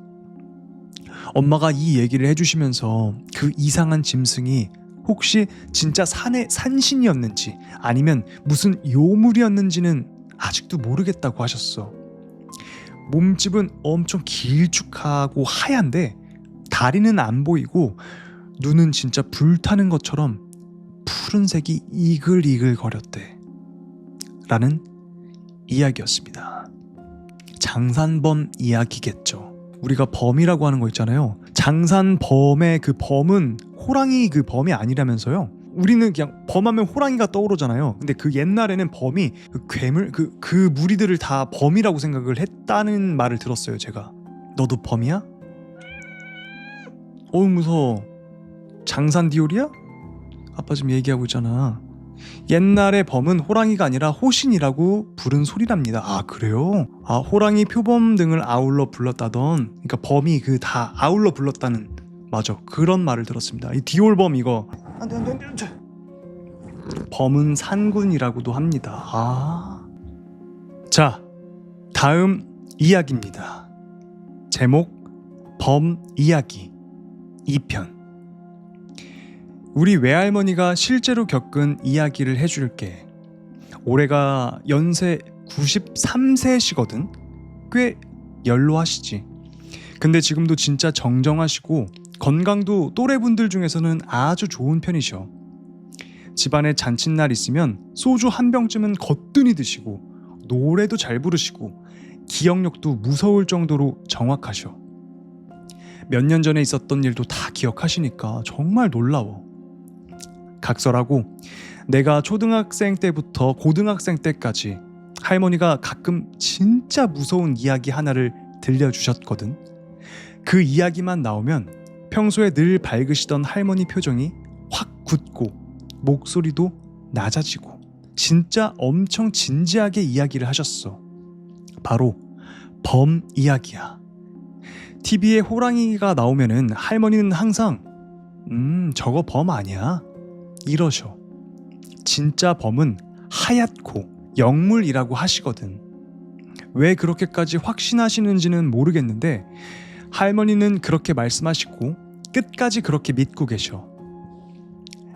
엄마가 이 얘기를 해주시면서 그 이상한 짐승이 혹시 진짜 산의 산신이었는지 아니면 무슨 요물이었는지는 아직도 모르겠다고 하셨어. 몸집은 엄청 길쭉하고 하얀데 다리는 안 보이고 눈은 진짜 불타는 것처럼 푸른색이 이글이글 거렸대. 라는 이야기였습니다. 장산범 이야기겠죠. 우리가 범이라고 하는 거 있잖아요. 장산범의 그 범은 호랑이 그 범이 아니라면서요. 우리는 그냥 범하면 호랑이가 떠오르잖아요. 근데 그 옛날에는 범이 그 괴물 그 무리들을 다 범이라고 생각을 했다는 말을 들었어요. 제가. 너도 범이야? 어우 무서워. 장산디올이야? 아빠 지금 얘기하고 있잖아. 옛날에 범은 호랑이가 아니라 호신이라고 부른 소리랍니다. 아 그래요? 아 호랑이, 표범 등을 아울러 불렀다던, 그러니까 범이 그 다 아울러 불렀다는, 맞아 그런 말을 들었습니다. 이 디올범 이거 안돼. 범은 산군이라고도 합니다. 아. 자 다음 이야기입니다. 제목 범 이야기 2편. 우리 외할머니가 실제로 겪은 이야기를 해줄게. 올해가 연세 93세시거든. 꽤 연로하시지. 근데 지금도 진짜 정정하시고 건강도 또래분들 중에서는 아주 좋은 편이셔. 집안에 잔칫날 있으면 소주 한 병쯤은 거뜬히 드시고 노래도 잘 부르시고 기억력도 무서울 정도로 정확하셔. 몇 년 전에 있었던 일도 다 기억하시니까 정말 놀라워. 각설하고 내가 초등학생 때부터 고등학생 때까지 할머니가 가끔 진짜 무서운 이야기 하나를 들려주셨거든. 그 이야기만 나오면 평소에 늘 밝으시던 할머니 표정이 확 굳고 목소리도 낮아지고 진짜 엄청 진지하게 이야기를 하셨어. 바로 범 이야기야. TV에 호랑이가 나오면은 할머니는 항상 저거 범 아니야 이러셔. 진짜 범은 하얗고 영물이라고 하시거든. 왜 그렇게까지 확신하시는지는 모르겠는데 할머니는 그렇게 말씀하시고 끝까지 그렇게 믿고 계셔.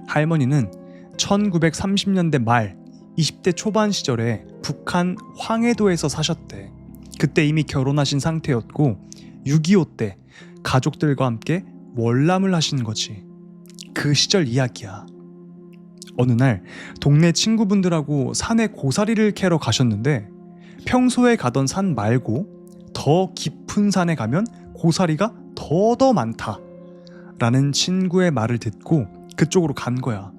할머니는 1930년대 말 20대 초반 시절에 북한 황해도에서 사셨대. 그때 이미 결혼하신 상태였고 6.25 때 가족들과 함께 월남을 하신 거지. 그 시절 이야기야. 어느 날 동네 친구분들하고 산에 고사리를 캐러 가셨는데 평소에 가던 산 말고 더 깊은 산에 가면 고사리가 더 많다 라는 친구의 말을 듣고 그쪽으로 간 거야.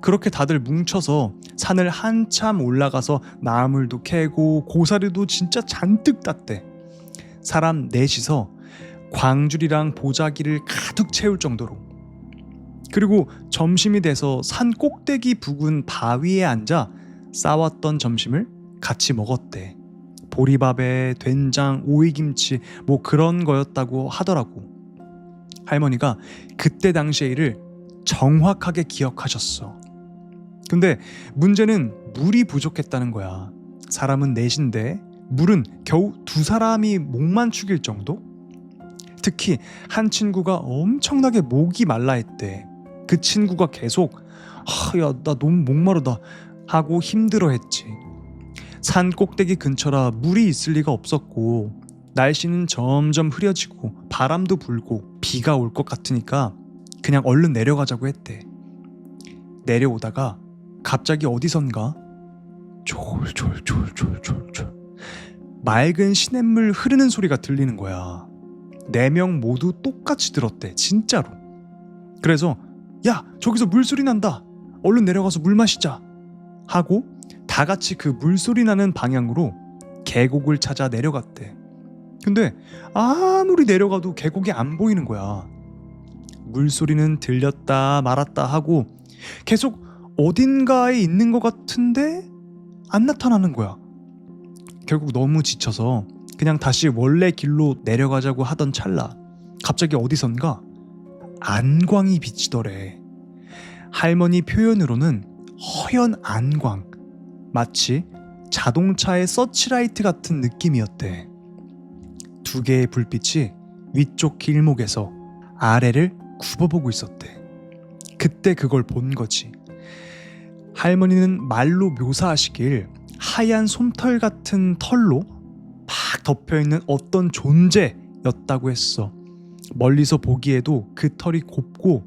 그렇게 다들 뭉쳐서 산을 한참 올라가서 나물도 캐고 고사리도 진짜 잔뜩 땄대. 사람 넷이서 광줄이랑 보자기를 가득 채울 정도로. 그리고 점심이 돼서 산 꼭대기 부근 바위에 앉아 싸왔던 점심을 같이 먹었대. 보리밥에 된장, 오이김치 뭐 그런 거였다고 하더라고. 할머니가 그때 당시의 일을 정확하게 기억하셨어. 근데 문제는 물이 부족했다는 거야. 사람은 넷인데 물은 겨우 2사람이 목만 축일 정도? 특히 한 친구가 엄청나게 목이 말라 했대. 그 친구가 계속 야 나 너무 목마르다 하고 힘들어 했지. 산 꼭대기 근처라 물이 있을 리가 없었고 날씨는 점점 흐려지고 바람도 불고 비가 올 것 같으니까 그냥 얼른 내려가자고 했대. 내려오다가 갑자기 어디선가 졸졸졸졸졸졸 맑은 시냇물 흐르는 소리가 들리는 거야. 4명 모두 똑같이 들었대. 진짜로. 그래서 야 저기서 물소리 난다. 얼른 내려가서 물 마시자 하고 다 같이 그 물소리 나는 방향으로 계곡을 찾아 내려갔대. 근데 아무리 내려가도 계곡이 안 보이는 거야. 물소리는 들렸다 말았다 하고 계속 어딘가에 있는 것 같은데 안 나타나는 거야. 결국 너무 지쳐서 그냥 다시 원래 길로 내려가자고 하던 찰나 갑자기 어디선가 안광이 비치더래. 할머니 표현으로는 허연 안광, 마치 자동차의 서치라이트 같은 느낌이었대. 2개의 불빛이 위쪽 길목에서 아래를 굽어보고 있었대. 그때 그걸 본 거지. 할머니는 말로 묘사하시길 하얀 솜털 같은 털로 막 덮여있는 어떤 존재였다고 했어. 멀리서 보기에도 그 털이 곱고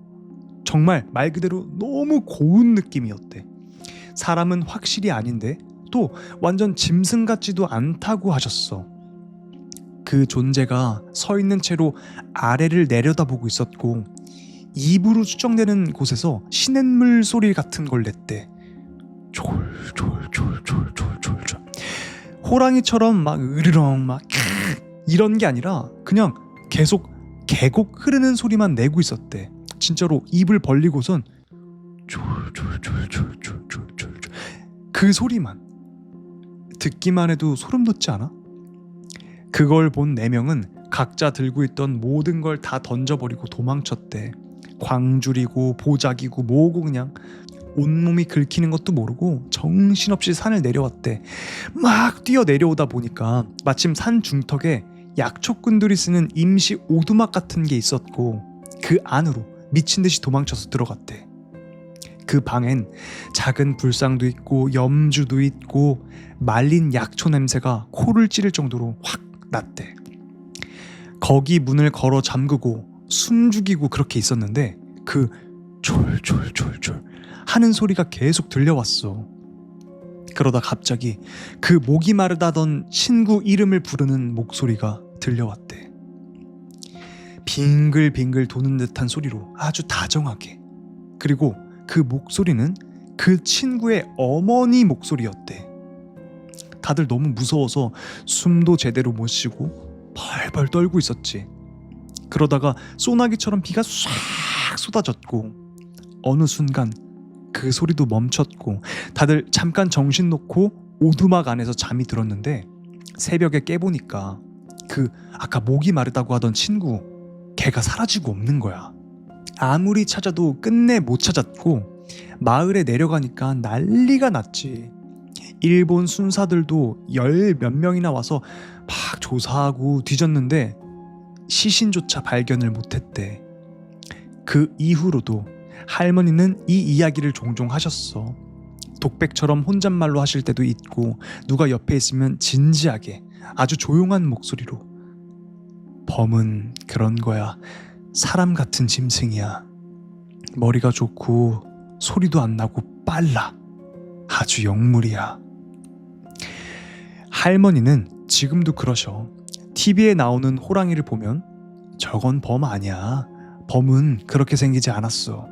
정말 말 그대로 너무 고운 느낌이었대. 사람은 확실히 아닌데 또 완전 짐승 같지도 않다고 하셨어. 그 존재가 서 있는 채로 아래를 내려다보고 있었고 입으로 추정되는 곳에서 시냇물 소리 같은 걸 냈대. 졸졸졸졸졸졸졸. 호랑이처럼 막 으르렁 막 이런 게 아니라 그냥 계속 계곡 흐르는 소리만 내고 있었대. 진짜로 입을 벌리고선 졸졸졸졸졸졸졸 그 소리만 듣기만 해도 소름 돋지 않아? 그걸 본 4명은 각자 들고 있던 모든 걸 다 던져버리고 도망쳤대. 광줄이고 보자기고 뭐고 그냥 온몸이 긁히는 것도 모르고 정신없이 산을 내려왔대. 막 뛰어 내려오다 보니까 마침 산 중턱에 약초꾼들이 쓰는 임시 오두막 같은 게 있었고 그 안으로 미친 듯이 도망쳐서 들어갔대. 그 방엔 작은 불상도 있고 염주도 있고 말린 약초 냄새가 코를 찌를 정도로 확 났대. 거기 문을 걸어 잠그고 숨죽이고 그렇게 있었는데 그 졸졸졸졸 하는 소리가 계속 들려왔어. 그러다 갑자기 그 목이 마르다던 친구 이름을 부르는 목소리가 들려왔대. 빙글빙글 도는 듯한 소리로 아주 다정하게. 그리고 그 목소리는 그 친구의 어머니 목소리였대. 다들 너무 무서워서 숨도 제대로 못 쉬고 벌벌 떨고 있었지. 그러다가 소나기처럼 비가 싹 쏟아졌고 어느 순간 그 소리도 멈췄고 다들 잠깐 정신 놓고 오두막 안에서 잠이 들었는데 새벽에 깨보니까 그 아까 목이 마르다고 하던 친구 걔가 사라지고 없는 거야. 아무리 찾아도 끝내 못 찾았고 마을에 내려가니까 난리가 났지. 일본 순사들도 10몇 명이나 와서 막 조사하고 뒤졌는데 시신조차 발견을 못했대. 그 이후로도 할머니는 이 이야기를 종종 하셨어. 독백처럼 혼잣말로 하실 때도 있고 누가 옆에 있으면 진지하게 아주 조용한 목소리로 범은 그런 거야. 사람 같은 짐승이야. 머리가 좋고 소리도 안 나고 빨라. 아주 영물이야. 할머니는 지금도 그러셔. TV에 나오는 호랑이를 보면 저건 범 아니야. 범은 그렇게 생기지 않았어.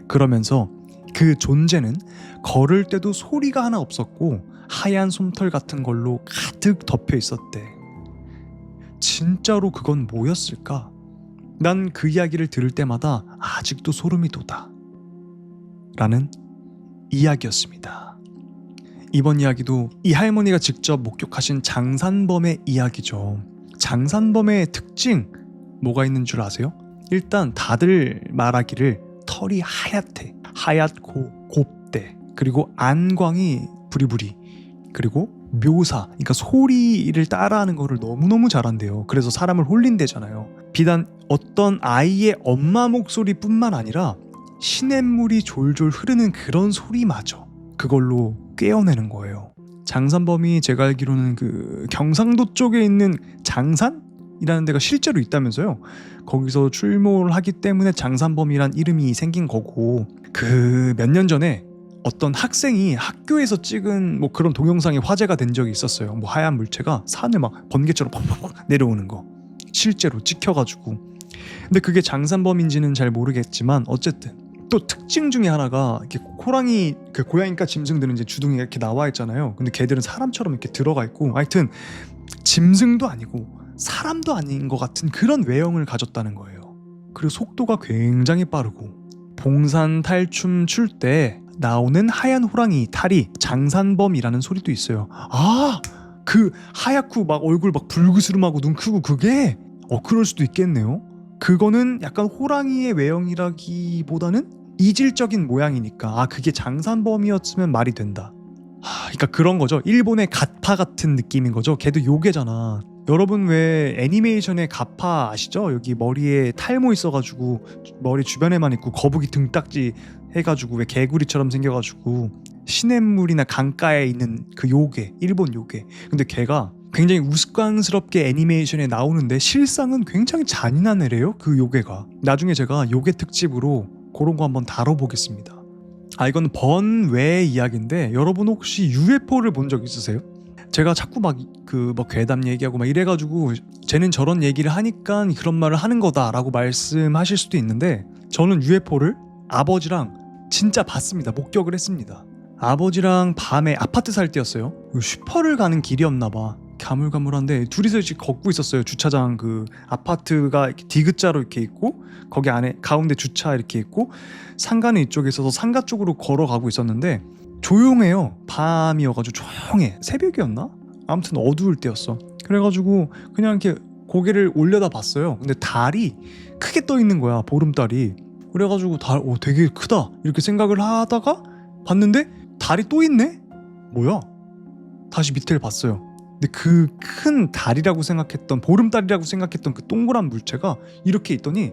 그러면서 그 존재는 걸을 때도 소리가 하나 없었고 하얀 솜털 같은 걸로 가득 덮여 있었대. 진짜로 그건 뭐였을까? 난 그 이야기를 들을 때마다 아직도 소름이 돋아. 라는 이야기였습니다. 이번 이야기도 이 할머니가 직접 목격하신 장산범의 이야기죠. 장산범의 특징 뭐가 있는 줄 아세요? 일단 다들 말하기를 털이 하얗대. 하얗고 곱대. 그리고 안광이 부리부리. 그리고 묘사, 그러니까 소리를 따라하는 거를 너무너무 잘한대요. 그래서 사람을 홀린대잖아요. 비단 어떤 아이의 엄마 목소리뿐만 아니라 시냇물이 졸졸 흐르는 그런 소리마저 그걸로 꿰어내는 거예요. 장산범이 제가 알기로는 그 경상도 쪽에 있는 장산이라는 데가 실제로 있다면서요. 거기서 출몰을 하기 때문에 장산범이란 이름이 생긴 거고, 그 몇 년 전에 어떤 학생이 학교에서 찍은 뭐 그런 동영상이 화제가 된 적이 있었어요. 뭐 하얀 물체가 산을 막 번개처럼 팍팍팍 내려오는 거 실제로 찍혀가지고. 근데 그게 장산범인지는 잘 모르겠지만 어쨌든 또 특징 중에 하나가 이렇게 호랑이 그 고양이과 짐승들은 이제 주둥이가 이렇게 나와 있잖아요. 근데 걔들은 사람처럼 이렇게 들어가 있고, 하여튼 짐승도 아니고 사람도 아닌 것 같은 그런 외형을 가졌다는 거예요. 그리고 속도가 굉장히 빠르고 봉산 탈춤 출 때 나오는 하얀 호랑이 탈이 장산범이라는 소리도 있어요. 아, 그 하얗고 막 얼굴 막 불그스름하고 눈 크고 그게 그럴 수도 있겠네요. 그거는 약간 호랑이의 외형이라기보다는 이질적인 모양이니까 그게 장산범이었으면 말이 된다. 그러니까 그런 거죠. 일본의 갓파 같은 느낌인 거죠. 걔도 요괴잖아. 여러분 왜 애니메이션의 가파 아시죠? 여기 머리에 탈모 있어가지고 머리 주변에만 있고 거북이 등딱지 해가지고 왜 개구리처럼 생겨가지고 시냇물이나 강가에 있는 그 요괴, 일본 요괴. 근데 걔가 굉장히 우스꽝스럽게 애니메이션에 나오는데 실상은 굉장히 잔인한 애래요, 그 요괴가. 나중에 제가 요괴 특집으로 그런 거 한번 다뤄보겠습니다. 이건 번외 이야기인데 여러분 혹시 UFO를 본 적 있으세요? 제가 자꾸 막 괴담 얘기하고 막 이래가지고 쟤는 저런 얘기를 하니까 그런 말을 하는 거다라고 말씀하실 수도 있는데, 저는 UFO를 아버지랑 진짜 봤습니다. 목격을 했습니다. 아버지랑 밤에 아파트 살 때였어요. 슈퍼를 가는 길이었나 봐. 가물가물한데 둘이서 이렇게 걷고 있었어요. 주차장, 그 아파트가 이렇게 디귿자로 이렇게 있고 거기 안에 가운데 주차 이렇게 있고 상가는 이쪽에 있어서 상가 쪽으로 걸어가고 있었는데 조용해요. 밤이어가지고 조용해. 새벽이었나? 아무튼 어두울 때였어. 그래가지고 그냥 이렇게 고개를 올려다 봤어요. 근데 달이 크게 떠 있는 거야, 보름달이. 그래가지고 되게 크다 이렇게 생각을 하다가 봤는데 달이 또 있네? 뭐야? 다시 밑을 봤어요. 근데 그 큰 달이라고 생각했던, 보름달이라고 생각했던 그 동그란 물체가 이렇게 있더니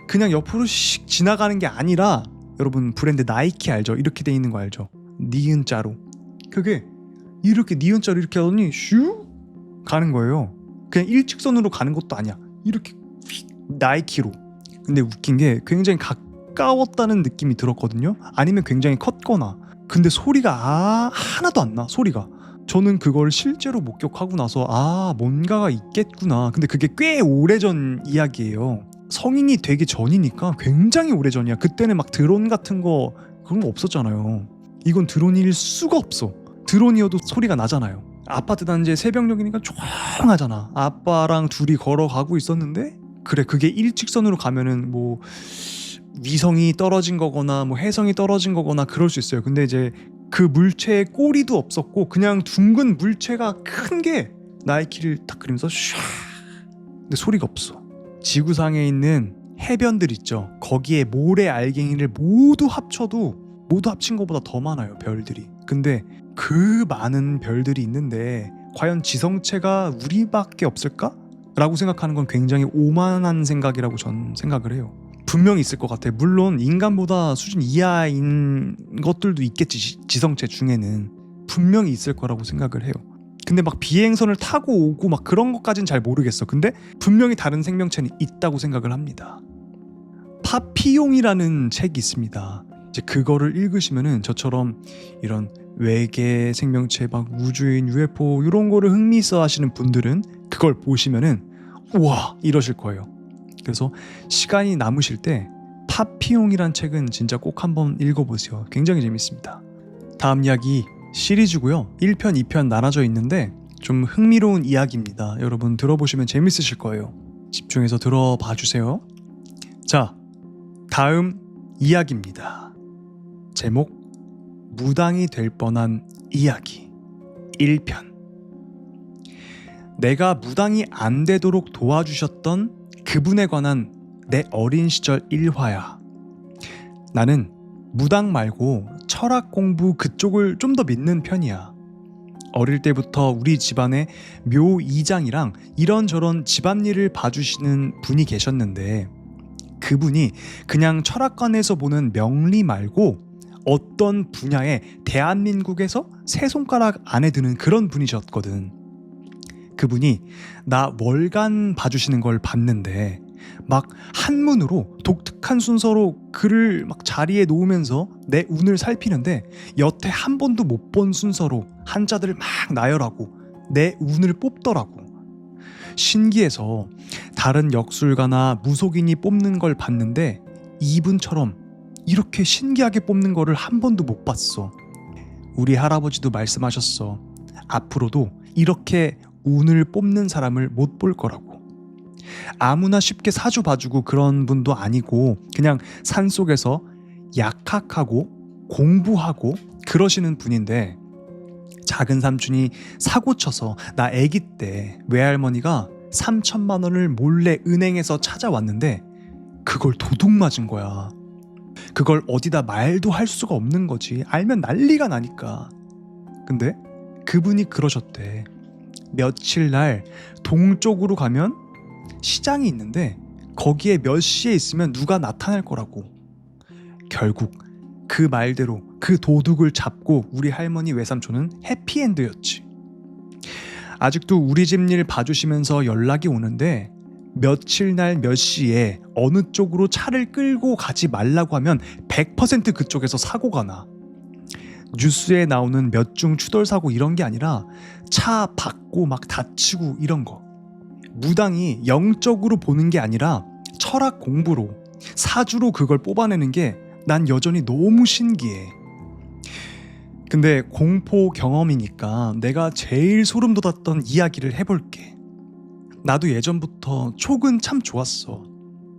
그냥 옆으로 씩 지나가는 게 아니라, 여러분 브랜드 나이키 알죠? 이렇게 돼 있는 거 알죠? 니은자로. 그게 이렇게 니은자로 이렇게 하더니 슈 가는 거예요. 그냥 일직선으로 가는 것도 아니야. 이렇게 휙 나이키로. 근데 웃긴 게 굉장히 가까웠다는 느낌이 들었거든요. 아니면 굉장히 컸거나. 근데 소리가 하나도 안 나. 소리가. 저는 그걸 실제로 목격하고 나서 뭔가가 있겠구나. 근데 그게 꽤 오래전 이야기예요. 성인이 되기 전이니까 굉장히 오래전이야. 그때는 막 드론 같은 거 그런 거 없었잖아요. 이건 드론일 수가 없어. 드론이어도 소리가 나잖아요. 아파트 단지에 새벽녘이니까 조용하잖아. 아빠랑 둘이 걸어가고 있었는데 그래, 그게 일직선으로 가면은 뭐 위성이 떨어진 거거나 뭐 해성이 떨어진 거거나 그럴 수 있어요. 근데 이제 그 물체에 꼬리도 없었고 그냥 둥근 물체가 큰 게 나이키를 딱 그리면서 샤. 근데 소리가 없어. 지구상에 있는 해변들 있죠. 거기에 모래 알갱이를 모두 합친 것보다 더 많아요, 별들이. 근데 그 많은 별들이 있는데 과연 지성체가 우리밖에 없을까? 라고 생각하는 건 굉장히 오만한 생각이라고 전 생각을 해요. 분명히 있을 것 같아요. 물론 인간보다 수준 이하인 것들도 있겠지. 지성체 중에는 분명히 있을 거라고 생각을 해요. 근데 막 비행선을 타고 오고 막 그런 것까진 잘 모르겠어. 근데 분명히 다른 생명체는 있다고 생각을 합니다. 파피용이라는 책이 있습니다. 이제 그거를 읽으시면은 저처럼 이런 외계 생명체, 막 우주인, UFO 이런 거를 흥미있어 하시는 분들은 그걸 보시면은 우와 이러실 거예요. 그래서 시간이 남으실 때 파피용이란 책은 진짜 꼭 한번 읽어보세요. 굉장히 재밌습니다. 다음 이야기 시리즈고요. 1편, 2편 나눠져 있는데 좀 흥미로운 이야기입니다. 여러분 들어보시면 재밌으실 거예요. 집중해서 들어봐 주세요. 자, 다음 이야기입니다. 제목 무당이 될 뻔한 이야기 1편. 내가 무당이 안 되도록 도와주셨던 그분에 관한 내 어린 시절 일화야. 나는 무당 말고 철학 공부 그쪽을 좀 더 믿는 편이야. 어릴 때부터 우리 집안에 묘 이장이랑 이런저런 집안일을 봐주시는 분이 계셨는데 그분이 그냥 철학관에서 보는 명리 말고 어떤 분야에 대한민국에서 세 손가락 안에 드는 그런 분이셨거든. 그분이 나 월간 봐주시는 걸 봤는데 막 한문으로 독특한 순서로 글을 막 자리에 놓으면서 내 운을 살피는데 여태 한 번도 못 본 순서로 한자들을 막 나열하고 내 운을 뽑더라고. 신기해서 다른 역술가나 무속인이 뽑는 걸 봤는데 이분처럼 이렇게 신기하게 뽑는 거를 한 번도 못 봤어. 우리 할아버지도 말씀하셨어. 앞으로도 이렇게 운을 뽑는 사람을 못 볼 거라고. 아무나 쉽게 사주 봐주고 그런 분도 아니고 그냥 산속에서 약학하고 공부하고 그러시는 분인데 작은 삼촌이 사고 쳐서 나 아기 때 외할머니가 3천만 원을 몰래 은행에서 찾아왔는데 그걸 도둑 맞은 거야. 그걸 어디다 말도 할 수가 없는 거지. 알면 난리가 나니까. 근데 그분이 그러셨대. 며칠 날 동쪽으로 가면 시장이 있는데 거기에 몇 시에 있으면 누가 나타날 거라고. 결국 그 말대로 그 도둑을 잡고 우리 할머니 외삼촌은 해피엔드였지. 아직도 우리 집 일 봐주시면서 연락이 오는데 며칠 날 몇 시에 어느 쪽으로 차를 끌고 가지 말라고 하면 100% 그쪽에서 사고가 나. 뉴스에 나오는 몇 중 추돌 사고 이런 게 아니라 차 박고 막 다치고 이런 거. 무당이 영적으로 보는 게 아니라 철학 공부로 사주로 그걸 뽑아내는 게 난 여전히 너무 신기해. 근데 공포 경험이니까 내가 제일 소름 돋았던 이야기를 해볼게. 나도 예전부터 촉은 참 좋았어.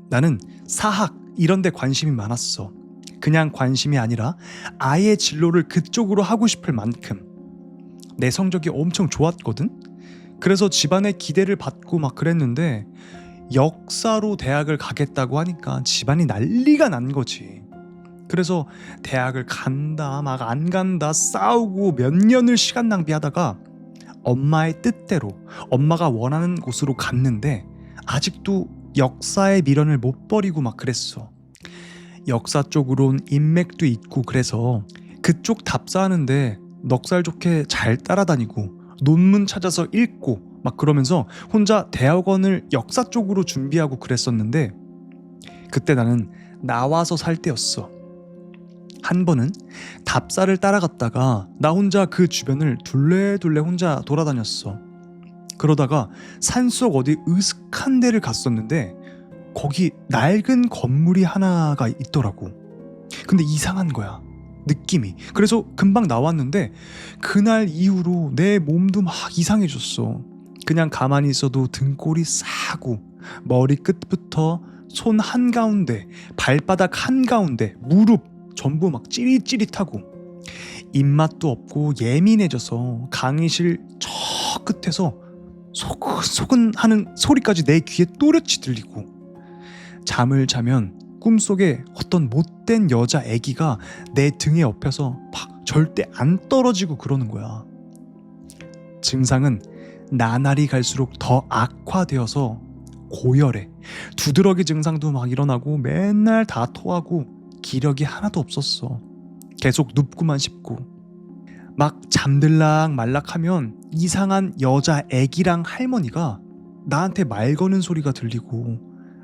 나는 사학 이런 데 관심이 많았어. 그냥 관심이 아니라 아예 진로를 그쪽으로 하고 싶을 만큼. 내 성적이 엄청 좋았거든? 그래서 집안의 기대를 받고 막 그랬는데 역사로 대학을 가겠다고 하니까 집안이 난리가 난 거지. 그래서 대학을 간다 막 안 간다 싸우고 몇 년을 시간 낭비하다가 엄마의 뜻대로 엄마가 원하는 곳으로 갔는데 아직도 역사의 미련을 못 버리고 막 그랬어. 역사 쪽으론 인맥도 있고 그래서 그쪽 답사하는데 넉살 좋게 잘 따라다니고 논문 찾아서 읽고 막 그러면서 혼자 대학원을 역사 쪽으로 준비하고 그랬었는데 그때 나는 나와서 살 때였어. 한 번은 답사를 따라갔다가 나 혼자 그 주변을 둘레둘레 혼자 돌아다녔어. 그러다가 산속 어디 으슥한 데를 갔었는데 거기 낡은 건물이 하나가 있더라고. 근데 이상한 거야, 느낌이. 그래서 금방 나왔는데 그날 이후로 내 몸도 막 이상해졌어. 그냥 가만히 있어도 등골이 싸고 머리 끝부터 손 한가운데 발바닥 한가운데 무릎 전부 막 찌릿찌릿하고 입맛도 없고 예민해져서 강의실 저 끝에서 소근소근 하는 소리까지 내 귀에 또렷이 들리고 잠을 자면 꿈속에 어떤 못된 여자 애기가 내 등에 엎여서 막 절대 안 떨어지고 그러는 거야. 증상은 나날이 갈수록 더 악화되어서 고열해. 두드러기 증상도 막 일어나고 맨날 다 토하고 기력이 하나도 없었어. 계속 눕고만 싶고 막 잠들락 말락하면 이상한 여자 애기랑 할머니가 나한테 말 거는 소리가 들리고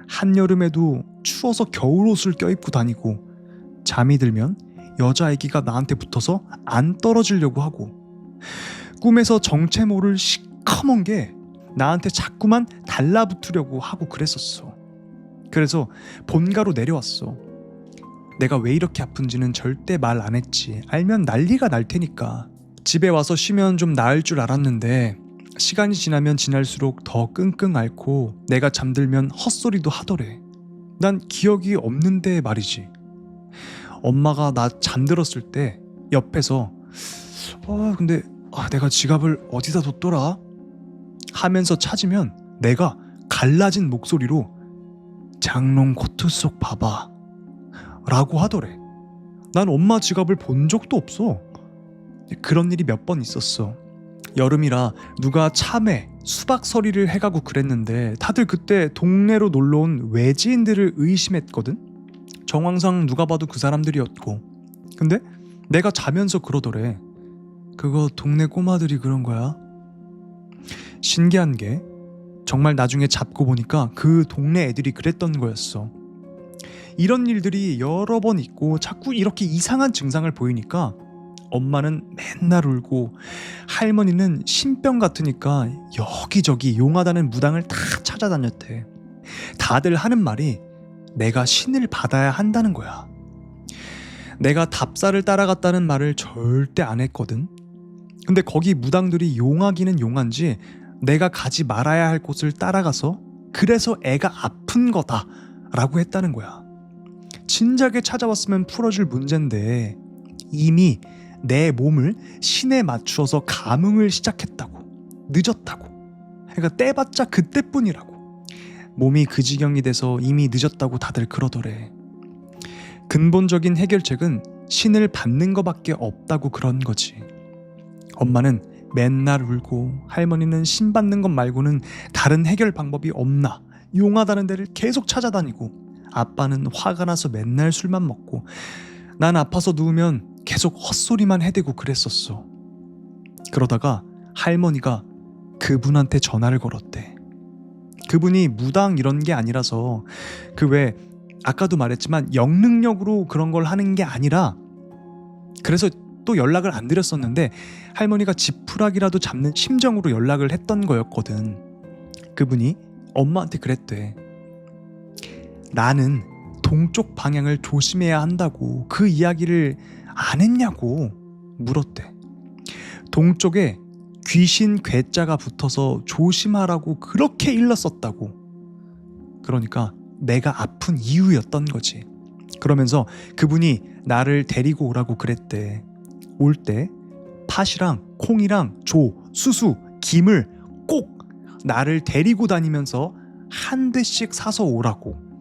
한여름에도 추워서 겨울옷을 껴입고 다니고 잠이 들면 여자 애기가 나한테 붙어서 안 떨어지려고 하고 꿈에서 정체 모를 시커먼 게 나한테 자꾸만 달라붙으려고 하고 그랬었어. 그래서 본가로 내려왔어. 내가 왜 이렇게 아픈지는 절대 말 안 했지. 알면 난리가 날 테니까. 집에 와서 쉬면 좀 나을 줄 알았는데 시간이 지나면 지날수록 더 끙끙 앓고 내가 잠들면 헛소리도 하더래. 난 기억이 없는데 말이지. 엄마가 나 잠들었을 때 옆에서 근데 내가 지갑을 어디다 뒀더라? 하면서 찾으면 내가 갈라진 목소리로 장롱 코트 속 봐봐 라고 하더래. 난 엄마 지갑을 본 적도 없어. 그런 일이 몇 번 있었어. 여름이라 누가 참외, 수박 서리를 해가고 그랬는데 다들 그때 동네로 놀러온 외지인들을 의심했거든. 정황상 누가 봐도 그 사람들이었고. 근데 내가 자면서 그러더래. 그거 동네 꼬마들이 그런 거야. 신기한 게 정말 나중에 잡고 보니까 그 동네 애들이 그랬던 거였어. 이런 일들이 여러 번 있고 자꾸 이렇게 이상한 증상을 보이니까 엄마는 맨날 울고 할머니는 신병 같으니까 여기저기 용하다는 무당을 다 찾아다녔대. 다들 하는 말이 내가 신을 받아야 한다는 거야. 내가 답사를 따라갔다는 말을 절대 안 했거든. 근데 거기 무당들이 용하기는 용한지 내가 가지 말아야 할 곳을 따라가서 그래서 애가 아픈 거다 라고 했다는 거야. 진작에 찾아왔으면 풀어줄 문제인데 이미 내 몸을 신에 맞추어서 감응을 시작했다고. 늦었다고. 그러니까 때봤자 그때뿐이라고. 몸이 그 지경이 돼서 이미 늦었다고 다들 그러더래. 근본적인 해결책은 신을 받는 거밖에 없다고 그런 거지. 엄마는 맨날 울고 할머니는 신 받는 것 말고는 다른 해결 방법이 없나 용하다는 데를 계속 찾아다니고 아빠는 화가 나서 맨날 술만 먹고 난 아파서 누우면 계속 헛소리만 해대고 그랬었어. 그러다가 할머니가 그분한테 전화를 걸었대. 그분이 무당 이런 게 아니라서 그 왜 아까도 말했지만 영능력으로 그런 걸 하는 게 아니라 그래서 또 연락을 안 드렸었는데 할머니가 지푸라기라도 잡는 심정으로 연락을 했던 거였거든. 그분이 엄마한테 그랬대. 나는 동쪽 방향을 조심해야 한다고 그 이야기를 안 했냐고 물었대. 동쪽에 귀신 괴자가 붙어서 조심하라고 그렇게 일렀었다고. 그러니까 내가 아픈 이유였던 거지. 그러면서 그분이 나를 데리고 오라고 그랬대. 올 때 팥이랑 콩이랑 조, 수수, 김을 꼭 나를 데리고 다니면서 한 대씩 사서 오라고.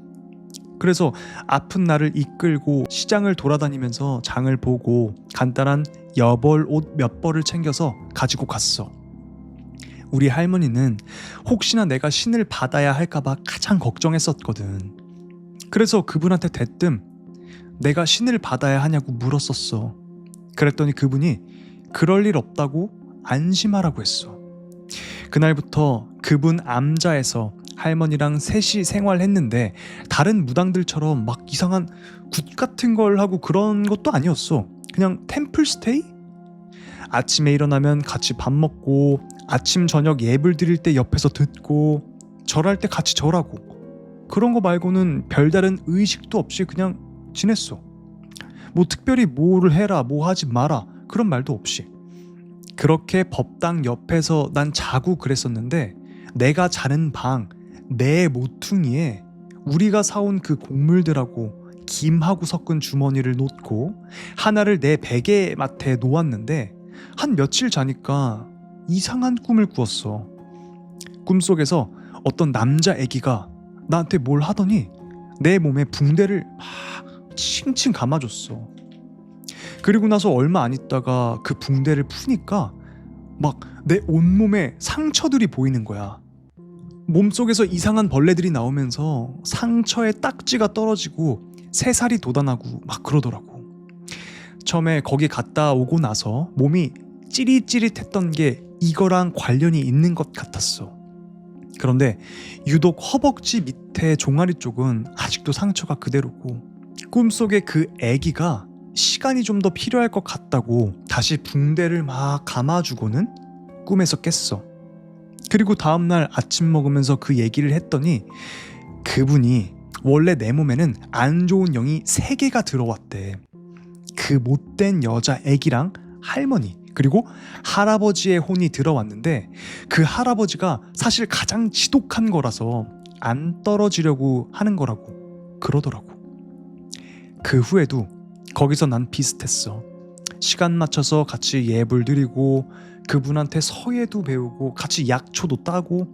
그래서 아픈 나를 이끌고 시장을 돌아다니면서 장을 보고 간단한 여벌 옷 몇 벌을 챙겨서 가지고 갔어. 우리 할머니는 혹시나 내가 신을 받아야 할까봐 가장 걱정했었거든. 그래서 그분한테 대뜸 내가 신을 받아야 하냐고 물었었어. 그랬더니 그분이 그럴 일 없다고 안심하라고 했어. 그날부터 그분 암자에서 할머니랑 셋이 생활했는데 다른 무당들처럼 막 이상한 굿 같은 걸 하고 그런 것도 아니었어. 그냥 템플스테이? 아침에 일어나면 같이 밥 먹고 아침 저녁 예불 드릴 때 옆에서 듣고 절할 때 같이 절하고 그런 거 말고는 별다른 의식도 없이 그냥 지냈어. 뭐 특별히 뭐를 해라 뭐 하지 마라 그런 말도 없이. 그렇게 법당 옆에서 난 자고 그랬었는데 내가 자는 방 내 모퉁이에 우리가 사온 그 곡물들하고 김하고 섞은 주머니를 놓고 하나를 내 베개맡에 놓았는데 한 며칠 자니까 이상한 꿈을 꾸었어. 꿈속에서 어떤 남자 애기가 나한테 뭘 하더니 내 몸에 붕대를 막 칭칭 감아줬어. 그리고 나서 얼마 안 있다가 그 붕대를 푸니까 막 내 온몸에 상처들이 보이는 거야. 몸속에서 이상한 벌레들이 나오면서 상처에 딱지가 떨어지고 새살이 돋아나고 막 그러더라고. 처음에 거기 갔다 오고 나서 몸이 찌릿찌릿했던 게 이거랑 관련이 있는 것 같았어. 그런데 유독 허벅지 밑에 종아리 쪽은 아직도 상처가 그대로고 꿈속에 그 애기가 시간이 좀 더 필요할 것 같다고 다시 붕대를 막 감아주고는 꿈에서 깼어. 그리고 다음날 아침 먹으면서 그 얘기를 했더니 그분이 원래 내 몸에는 안 좋은 영이 3개가 들어왔대. 그 못된 여자 애기랑 할머니 그리고 할아버지의 혼이 들어왔는데 그 할아버지가 사실 가장 지독한 거라서 안 떨어지려고 하는 거라고 그러더라고. 그 후에도 거기서 난 비슷했어. 시간 맞춰서 같이 예불 드리고 그분한테 서예도 배우고 같이 약초도 따고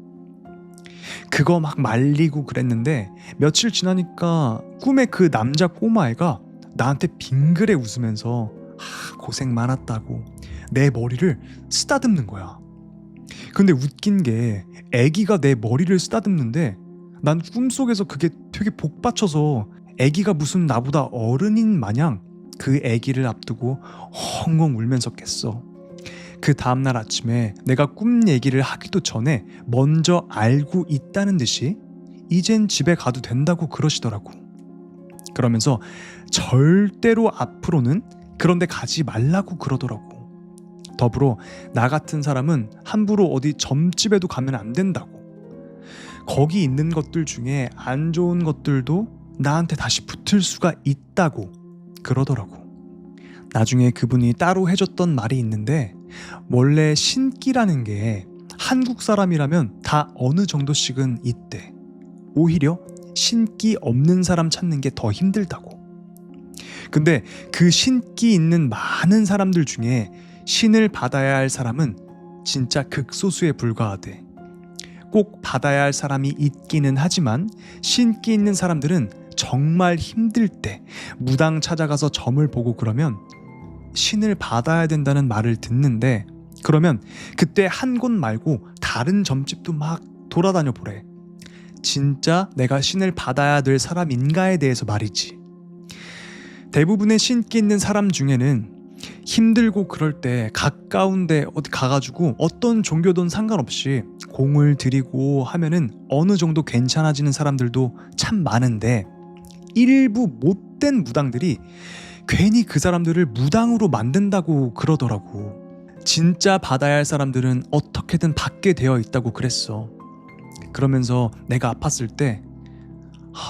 그거 막 말리고 그랬는데 며칠 지나니까 꿈에 그 남자 꼬마애가 나한테 빙그레 웃으면서 고생 많았다고 내 머리를 쓰다듬는 거야. 근데 웃긴 게 애기가 내 머리를 쓰다듬는데 난 꿈속에서 그게 되게 복받쳐서 애기가 무슨 나보다 어른인 마냥 그 애기를 앞두고 엉엉 울면서 깼어. 그 다음날 아침에 내가 꿈 얘기를 하기도 전에 먼저 알고 있다는 듯이 이젠 집에 가도 된다고 그러시더라고. 그러면서 절대로 앞으로는 그런 데 가지 말라고 그러더라고. 더불어 나 같은 사람은 함부로 어디 점집에도 가면 안 된다고. 거기 있는 것들 중에 안 좋은 것들도 나한테 다시 붙을 수가 있다고 그러더라고. 나중에 그분이 따로 해줬던 말이 있는데 원래 신기라는 게 한국 사람이라면 다 어느 정도씩은 있대. 오히려 신기 없는 사람 찾는 게 더 힘들다고. 근데 그 신기 있는 많은 사람들 중에 신을 받아야 할 사람은 진짜 극소수에 불과하대. 꼭 받아야 할 사람이 있기는 하지만 신기 있는 사람들은 정말 힘들 때 무당 찾아가서 점을 보고 그러면 신을 받아야 된다는 말을 듣는데 그러면 그때 한 곳 말고 다른 점집도 막 돌아다녀 보래. 진짜 내가 신을 받아야 될 사람인가에 대해서 말이지. 대부분의 신기 있는 사람 중에는 힘들고 그럴 때 가까운데 어디 가가지고 어떤 종교든 상관없이 공을 들이고 하면은 어느 정도 괜찮아지는 사람들도 참 많은데, 일부 못된 무당들이 괜히 그 사람들을 무당으로 만든다고 그러더라고. 진짜 받아야 할 사람들은 어떻게든 받게 되어 있다고 그랬어. 그러면서 내가 아팠을 때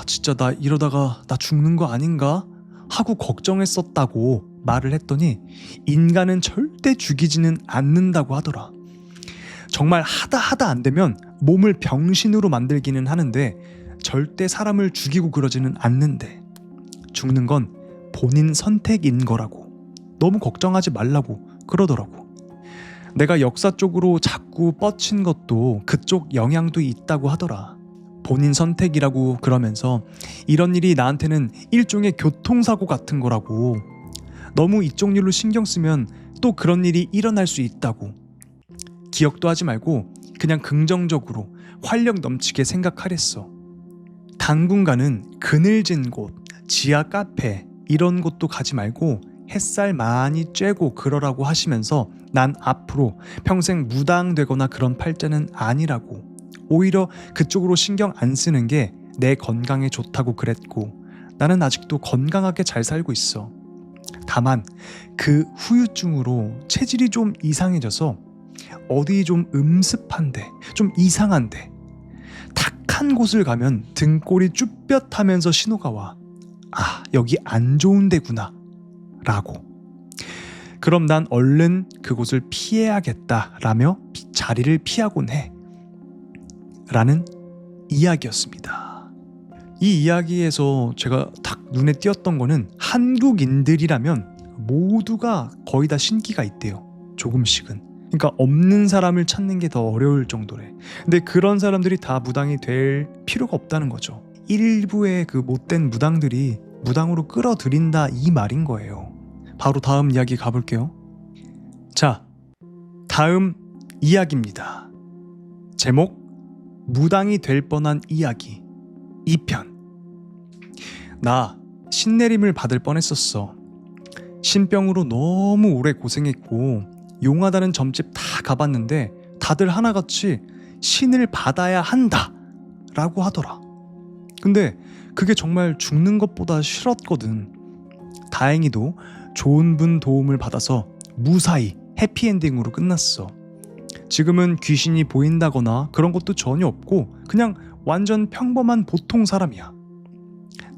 진짜 나 이러다가 나 죽는 거 아닌가 하고 걱정했었다고 말을 했더니, 인간은 절대 죽이지는 않는다고 하더라. 정말 하다 안 되면 몸을 병신으로 만들기는 하는데 절대 사람을 죽이고 그러지는 않는데, 죽는 건 본인 선택인 거라고, 너무 걱정하지 말라고 그러더라고. 내가 역사 쪽으로 자꾸 뻗친 것도 그쪽 영향도 있다고 하더라. 본인 선택이라고 그러면서 이런 일이 나한테는 일종의 교통사고 같은 거라고, 너무 이쪽 일로 신경 쓰면 또 그런 일이 일어날 수 있다고, 기억도 하지 말고 그냥 긍정적으로 활력 넘치게 생각하랬어. 당분간은 그늘진 곳, 지하 카페 이런 곳도 가지 말고 햇살 많이 쬐고 그러라고 하시면서, 난 앞으로 평생 무당 되거나 그런 팔자는 아니라고, 오히려 그쪽으로 신경 안 쓰는 게 내 건강에 좋다고 그랬고, 나는 아직도 건강하게 잘 살고 있어. 다만 그 후유증으로 체질이 좀 이상해져서 어디 좀 음습한데, 좀 이상한데, 탁한 곳을 가면 등골이 쭈뼛하면서 신호가 와. 여기 안 좋은 데구나 라고. 그럼 난 얼른 그곳을 피해야겠다 라며 자리를 피하곤 해 라는 이야기였습니다. 이 이야기에서 제가 딱 눈에 띄었던 거는, 한국인들이라면 모두가 거의 다 신기가 있대요. 조금씩은. 그러니까 없는 사람을 찾는 게 더 어려울 정도래. 근데 그런 사람들이 다 무당이 될 필요가 없다는 거죠. 일부의 그 못된 무당들이 무당으로 끌어들인다 이 말인 거예요. 바로 다음 이야기 가볼게요. 자, 다음 이야기입니다. 제목, 무당이 될 뻔한 이야기 2편. 나 신내림을 받을 뻔했었어. 신병으로 너무 오래 고생했고 용하다는 점집 다 가봤는데 다들 하나같이 신을 받아야 한다 라고 하더라. 근데 그게 정말 죽는 것보다 싫었거든. 다행히도 좋은 분 도움을 받아서 무사히 해피엔딩으로 끝났어. 지금은 귀신이 보인다거나 그런 것도 전혀 없고 그냥 완전 평범한 보통 사람이야.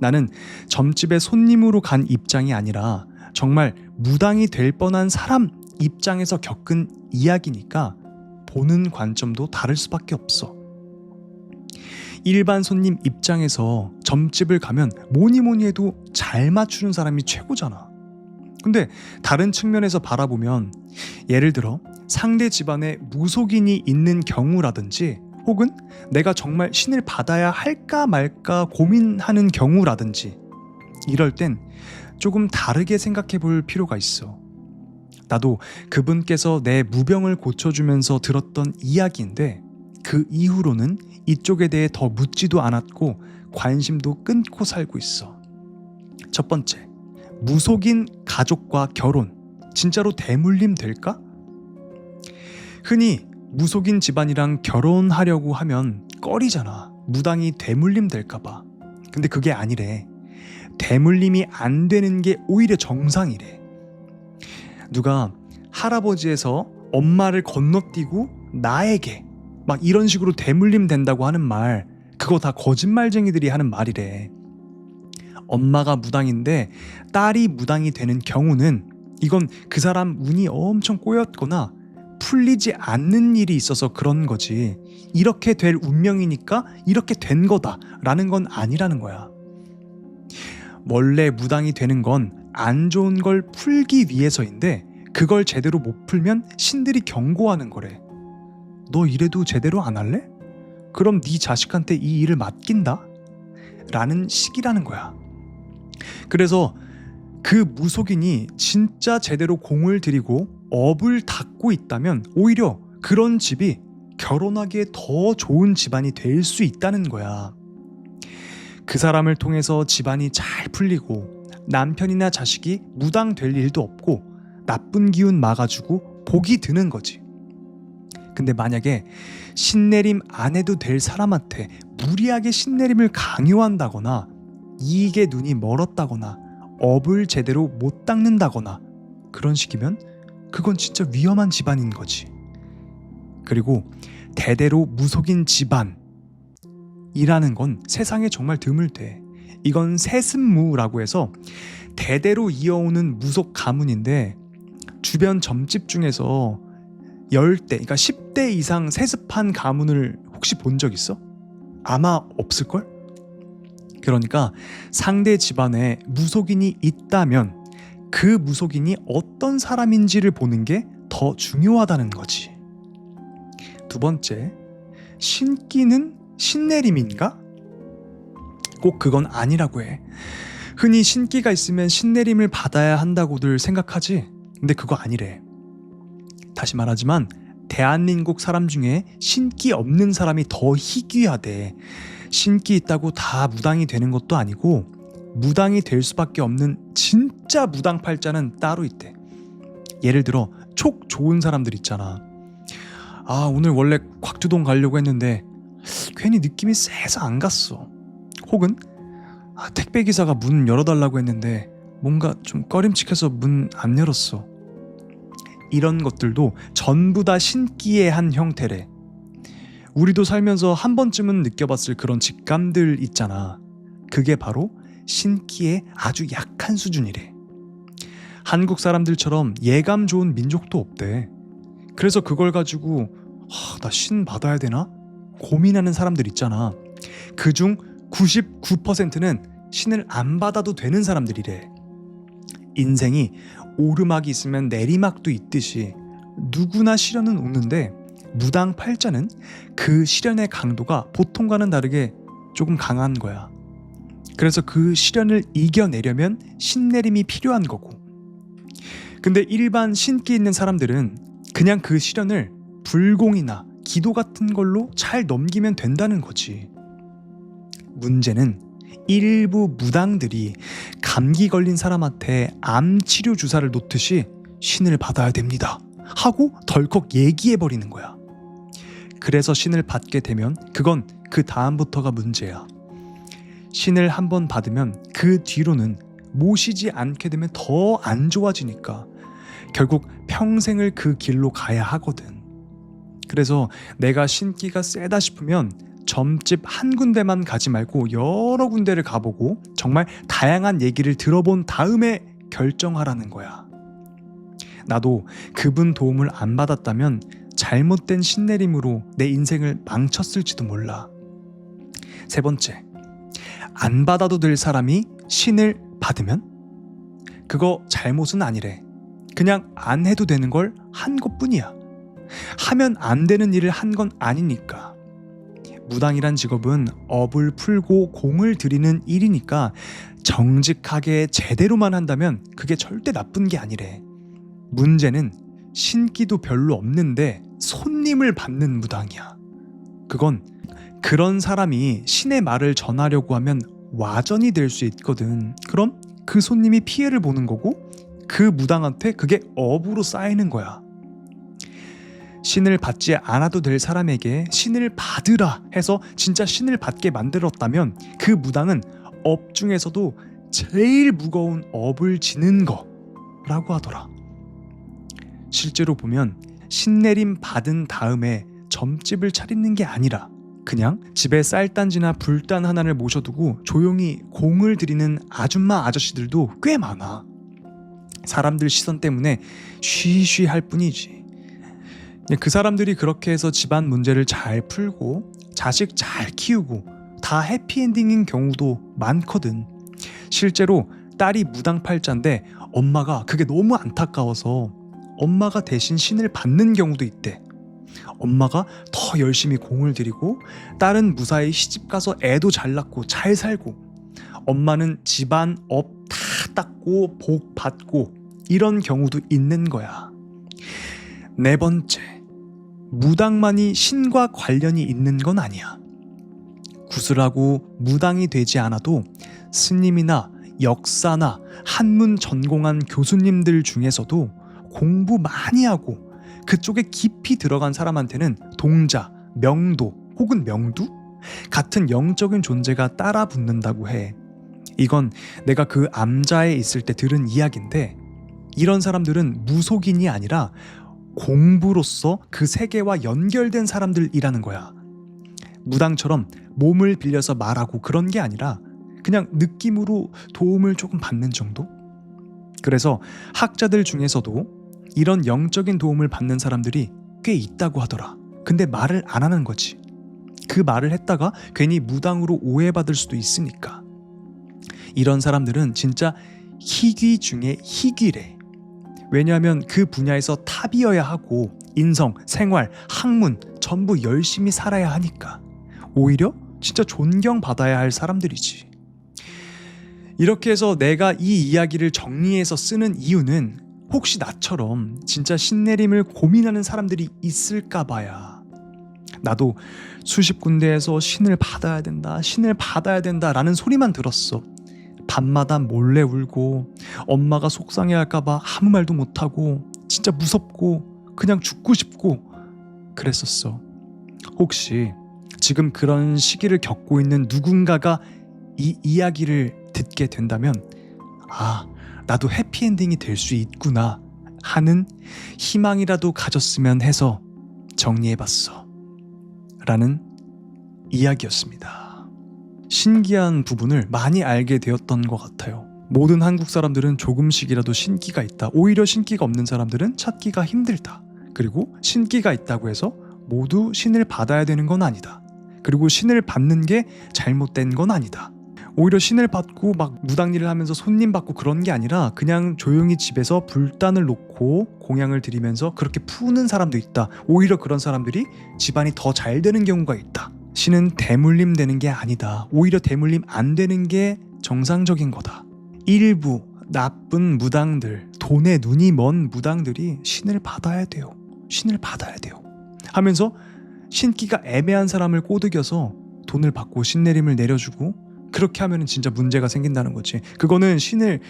나는 점집에 손님으로 간 입장이 아니라 정말 무당이 될 뻔한 사람 입장에서 겪은 이야기니까 보는 관점도 다를 수밖에 없어. 일반 손님 입장에서 점집을 가면 뭐니 해도 잘 맞추는 사람이 최고잖아. 근데 다른 측면에서 바라보면, 예를 들어 상대 집안에 무속인이 있는 경우라든지, 혹은 내가 정말 신을 받아야 할까 말까 고민하는 경우라든지, 이럴 땐 조금 다르게 생각해 볼 필요가 있어. 나도 그분께서 내 무병을 고쳐주면서 들었던 이야기인데, 그 이후로는 이쪽에 대해 더 묻지도 않았고 관심도 끊고 살고 있어. 첫 번째, 무속인 가족과 결혼 진짜로 대물림 될까? 흔히 무속인 집안이랑 결혼하려고 하면 꺼리잖아. 무당이 대물림 될까봐. 근데 그게 아니래. 대물림이 안 되는 게 오히려 정상이래. 누가 할아버지에서 엄마를 건너뛰고 나에게 막 이런 식으로 대물림 된다고 하는 말, 그거 다 거짓말쟁이들이 하는 말이래. 엄마가 무당인데 딸이 무당이 되는 경우는 이건 그 사람 운이 엄청 꼬였거나 풀리지 않는 일이 있어서 그런 거지, 이렇게 될 운명이니까 이렇게 된 거다라는 건 아니라는 거야. 원래 무당이 되는 건 안 좋은 걸 풀기 위해서인데, 그걸 제대로 못 풀면 신들이 경고하는 거래. 너 이래도 제대로 안 할래? 그럼 네 자식한테 이 일을 맡긴다? 라는 식이라는 거야. 그래서 그 무속인이 진짜 제대로 공을 들이고 업을 닦고 있다면 오히려 그런 집이 결혼하기에 더 좋은 집안이 될 수 있다는 거야. 그 사람을 통해서 집안이 잘 풀리고 남편이나 자식이 무당될 일도 없고 나쁜 기운 막아주고 복이 드는 거지. 근데 만약에 신내림 안 해도 될 사람한테 무리하게 신내림을 강요한다거나 이익에 눈이 멀었다거나 업을 제대로 못 닦는다거나 그런 식이면 그건 진짜 위험한 집안인 거지. 그리고 대대로 무속인 집안이라는 건 세상에 정말 드물대. 이건 세습무라고 해서 대대로 이어오는 무속 가문인데 주변 점집 중에서 10대, 그러니까 10대 이상 세습한 가문을 혹시 본 적 있어? 아마 없을걸? 그러니까 상대 집안에 무속인이 있다면 그 무속인이 어떤 사람인지를 보는 게 더 중요하다는 거지. 두 번째, 신기는 신내림인가? 꼭 그건 아니라고 해. 흔히 신기가 있으면 신내림을 받아야 한다고들 생각하지. 근데 그거 아니래. 다시 말하지만 대한민국 사람 중에 신기 없는 사람이 더 희귀하대. 신기 있다고 다 무당이 되는 것도 아니고 무당이 될 수밖에 없는 진짜 무당팔자는 따로 있대. 예를 들어 촉 좋은 사람들 있잖아. 아, 오늘 원래 곽주동 가려고 했는데 괜히 느낌이 세서 안 갔어. 혹은 택배기사가 문 열어달라고 했는데 뭔가 좀 꺼림칙해서 문 안 열었어. 이런 것들도 전부 다 신기의 한 형태래. 우리도 살면서 한 번쯤은 느껴봤을 그런 직감들 있잖아. 그게 바로 신기의 아주 약한 수준이래. 한국 사람들처럼 예감 좋은 민족도 없대. 그래서 그걸 가지고 나 신 받아야 되나? 고민하는 사람들 있잖아. 그중 99%는 신을 안 받아도 되는 사람들이래. 인생이 오르막이 있으면 내리막도 있듯이 누구나 시련은 오는데 무당팔자는 그 시련의 강도가 보통과는 다르게 조금 강한 거야. 그래서 그 시련을 이겨내려면 신내림이 필요한 거고. 근데 일반 신기 있는 사람들은 그냥 그 시련을 불공이나 기도 같은 걸로 잘 넘기면 된다는 거지. 문제는 일부 무당들이 감기 걸린 사람한테 암 치료 주사를 놓듯이 신을 받아야 됩니다 하고 덜컥 얘기해버리는 거야. 그래서 신을 받게 되면 그건 그 다음부터가 문제야. 신을 한번 받으면 그 뒤로는 모시지 않게 되면 더 안 좋아지니까 결국 평생을 그 길로 가야 하거든. 그래서 내가 신기가 세다 싶으면 점집 한 군데만 가지 말고 여러 군데를 가보고 정말 다양한 얘기를 들어본 다음에 결정하라는 거야. 나도 그분 도움을 안 받았다면 잘못된 신내림으로 내 인생을 망쳤을지도 몰라. 세 번째, 안 받아도 될 사람이 신을 받으면? 그거 잘못은 아니래. 그냥 안 해도 되는 걸 한 것뿐이야. 하면 안 되는 일을 한 건 아니니까. 무당이란 직업은 업을 풀고 공을 들이는 일이니까 정직하게 제대로만 한다면 그게 절대 나쁜 게 아니래. 문제는 신기도 별로 없는데 손님을 받는 무당이야. 그건 그런 사람이 신의 말을 전하려고 하면 와전이 될 수 있거든. 그럼 그 손님이 피해를 보는 거고 그 무당한테 그게 업으로 쌓이는 거야. 신을 받지 않아도 될 사람에게 신을 받으라 해서 진짜 신을 받게 만들었다면 그 무당은 업 중에서도 제일 무거운 업을 지는 거라고 하더라. 실제로 보면 신내림 받은 다음에 점집을 차리는 게 아니라 그냥 집에 쌀단지나 불단 하나를 모셔두고 조용히 공을 들이는 아줌마 아저씨들도 꽤 많아. 사람들 시선 때문에 쉬쉬 할 뿐이지. 그 사람들이 그렇게 해서 집안 문제를 잘 풀고 자식 잘 키우고 다 해피엔딩인 경우도 많거든. 실제로 딸이 무당팔자인데 엄마가 그게 너무 안타까워서 엄마가 대신 신을 받는 경우도 있대. 엄마가 더 열심히 공을 들이고 딸은 무사히 시집가서 애도 잘 낳고 잘 살고 엄마는 집안 업 다 닦고 복 받고 이런 경우도 있는 거야. 네 번째, 무당만이 신과 관련이 있는 건 아니야. 구슬하고 무당이 되지 않아도 스님이나 역사나 한문 전공한 교수님들 중에서도 공부 많이 하고 그쪽에 깊이 들어간 사람한테는 동자, 명도 혹은 명두 같은 영적인 존재가 따라 붙는다고 해. 이건 내가 그 암자에 있을 때 들은 이야기인데, 이런 사람들은 무속인이 아니라 공부로서 그 세계와 연결된 사람들이라는 거야. 무당처럼 몸을 빌려서 말하고 그런 게 아니라 그냥 느낌으로 도움을 조금 받는 정도? 그래서 학자들 중에서도 이런 영적인 도움을 받는 사람들이 꽤 있다고 하더라. 근데 말을 안 하는 거지. 그 말을 했다가 괜히 무당으로 오해받을 수도 있으니까. 이런 사람들은 진짜 희귀 중에 희귀래. 왜냐하면 그 분야에서 탑이어야 하고 인성, 생활, 학문 전부 열심히 살아야 하니까. 오히려 진짜 존경받아야 할 사람들이지. 이렇게 해서 내가 이 이야기를 정리해서 쓰는 이유는 혹시 나처럼 진짜 신내림을 고민하는 사람들이 있을까 봐야. 나도 수십 군데에서 신을 받아야 된다, 신을 받아야 된다 라는 소리만 들었어. 밤마다 몰래 울고 엄마가 속상해할까 봐 아무 말도 못하고 진짜 무섭고 그냥 죽고 싶고 그랬었어. 혹시 지금 그런 시기를 겪고 있는 누군가가 이 이야기를 듣게 된다면 아, 나도 해피엔딩이 될 수 있구나 하는 희망이라도 가졌으면 해서 정리해봤어 라는 이야기였습니다. 신기한 부분을 많이 알게 되었던 것 같아요. 모든 한국 사람들은 조금씩이라도 신기가 있다. 오히려 신기가 없는 사람들은 찾기가 힘들다. 그리고 신기가 있다고 해서 모두 신을 받아야 되는 건 아니다. 그리고 신을 받는 게 잘못된 건 아니다. 오히려 신을 받고 막 무당일을 하면서 손님 받고 그런 게 아니라 그냥 조용히 집에서 불단을 놓고 공양을 드리면서 그렇게 푸는 사람도 있다. 오히려 그런 사람들이 집안이 더 잘 되는 경우가 있다. 신은 대물림 되는 게 아니다. 오히려 대물림 안 되는 게 정상적인 거다. 일부 나쁜 무당들, 돈에 눈이 먼 무당들이 신을 받아야 돼요. 신을 받아야 돼요 하면서 신기가 애매한 사람을 꼬드겨서 돈을 받고 신내림을 내려주고 그렇게 하면 진짜 문제가 생긴다는 거지. 그거는 신을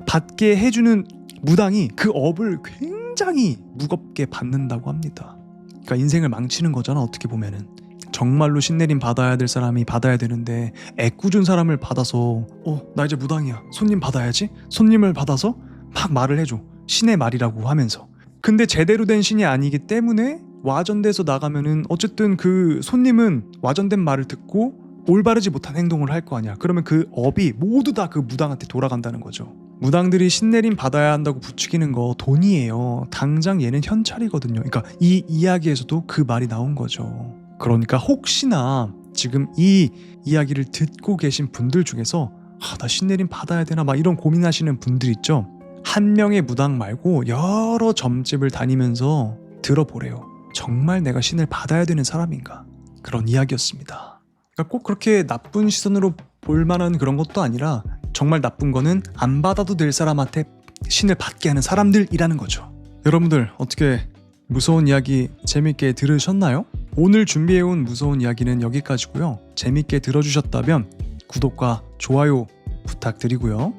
받게 해주는 무당이 그 업을 굉장히 무겁게 받는다고 합니다. 그러니까 인생을 망치는 거잖아, 어떻게 보면은. 정말로 신내림 받아야 될 사람이 받아야 되는데 애꿎은 사람을 받아서 나 이제 무당이야, 손님 받아야지, 손님을 받아서 막 말을 해줘. 신의 말이라고 하면서. 근데 제대로 된 신이 아니기 때문에 와전돼서 나가면은 어쨌든 그 손님은 와전된 말을 듣고 올바르지 못한 행동을 할 거 아니야. 그러면 그 업이 모두 다 그 무당한테 돌아간다는 거죠. 무당들이 신내림 받아야 한다고 부추기는 거 돈이에요. 당장 얘는 현찰이거든요. 그러니까 이 이야기에서도 그 말이 나온 거죠. 그러니까 혹시나 지금 이 이야기를 듣고 계신 분들 중에서 나 신내림 받아야 되나 막 이런 고민하시는 분들 있죠. 한 명의 무당 말고 여러 점집을 다니면서 들어보래요. 정말 내가 신을 받아야 되는 사람인가? 그런 이야기였습니다. 그러니까 꼭 그렇게 나쁜 시선으로 볼 만한 그런 것도 아니라 정말 나쁜 거는 안 받아도 될 사람한테 신을 받게 하는 사람들이라는 거죠. 여러분들 어떻게 무서운 이야기 재밌게 들으셨나요? 오늘 준비해온 무서운 이야기는 여기까지고요. 재밌게 들어주셨다면 구독과 좋아요 부탁드리고요.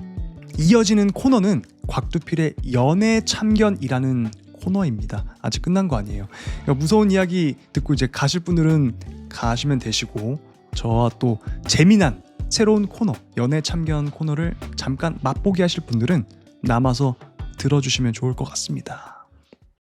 이어지는 코너는 곽두필의 연애 참견이라는 코너입니다. 아직 끝난 거 아니에요. 그러니까 무서운 이야기 듣고 이제 가실 분들은 가시면 되시고, 저와 또 재미난 새로운 코너, 연애 참견 코너를 잠깐 맛보기 하실 분들은 남아서 들어주시면 좋을 것 같습니다.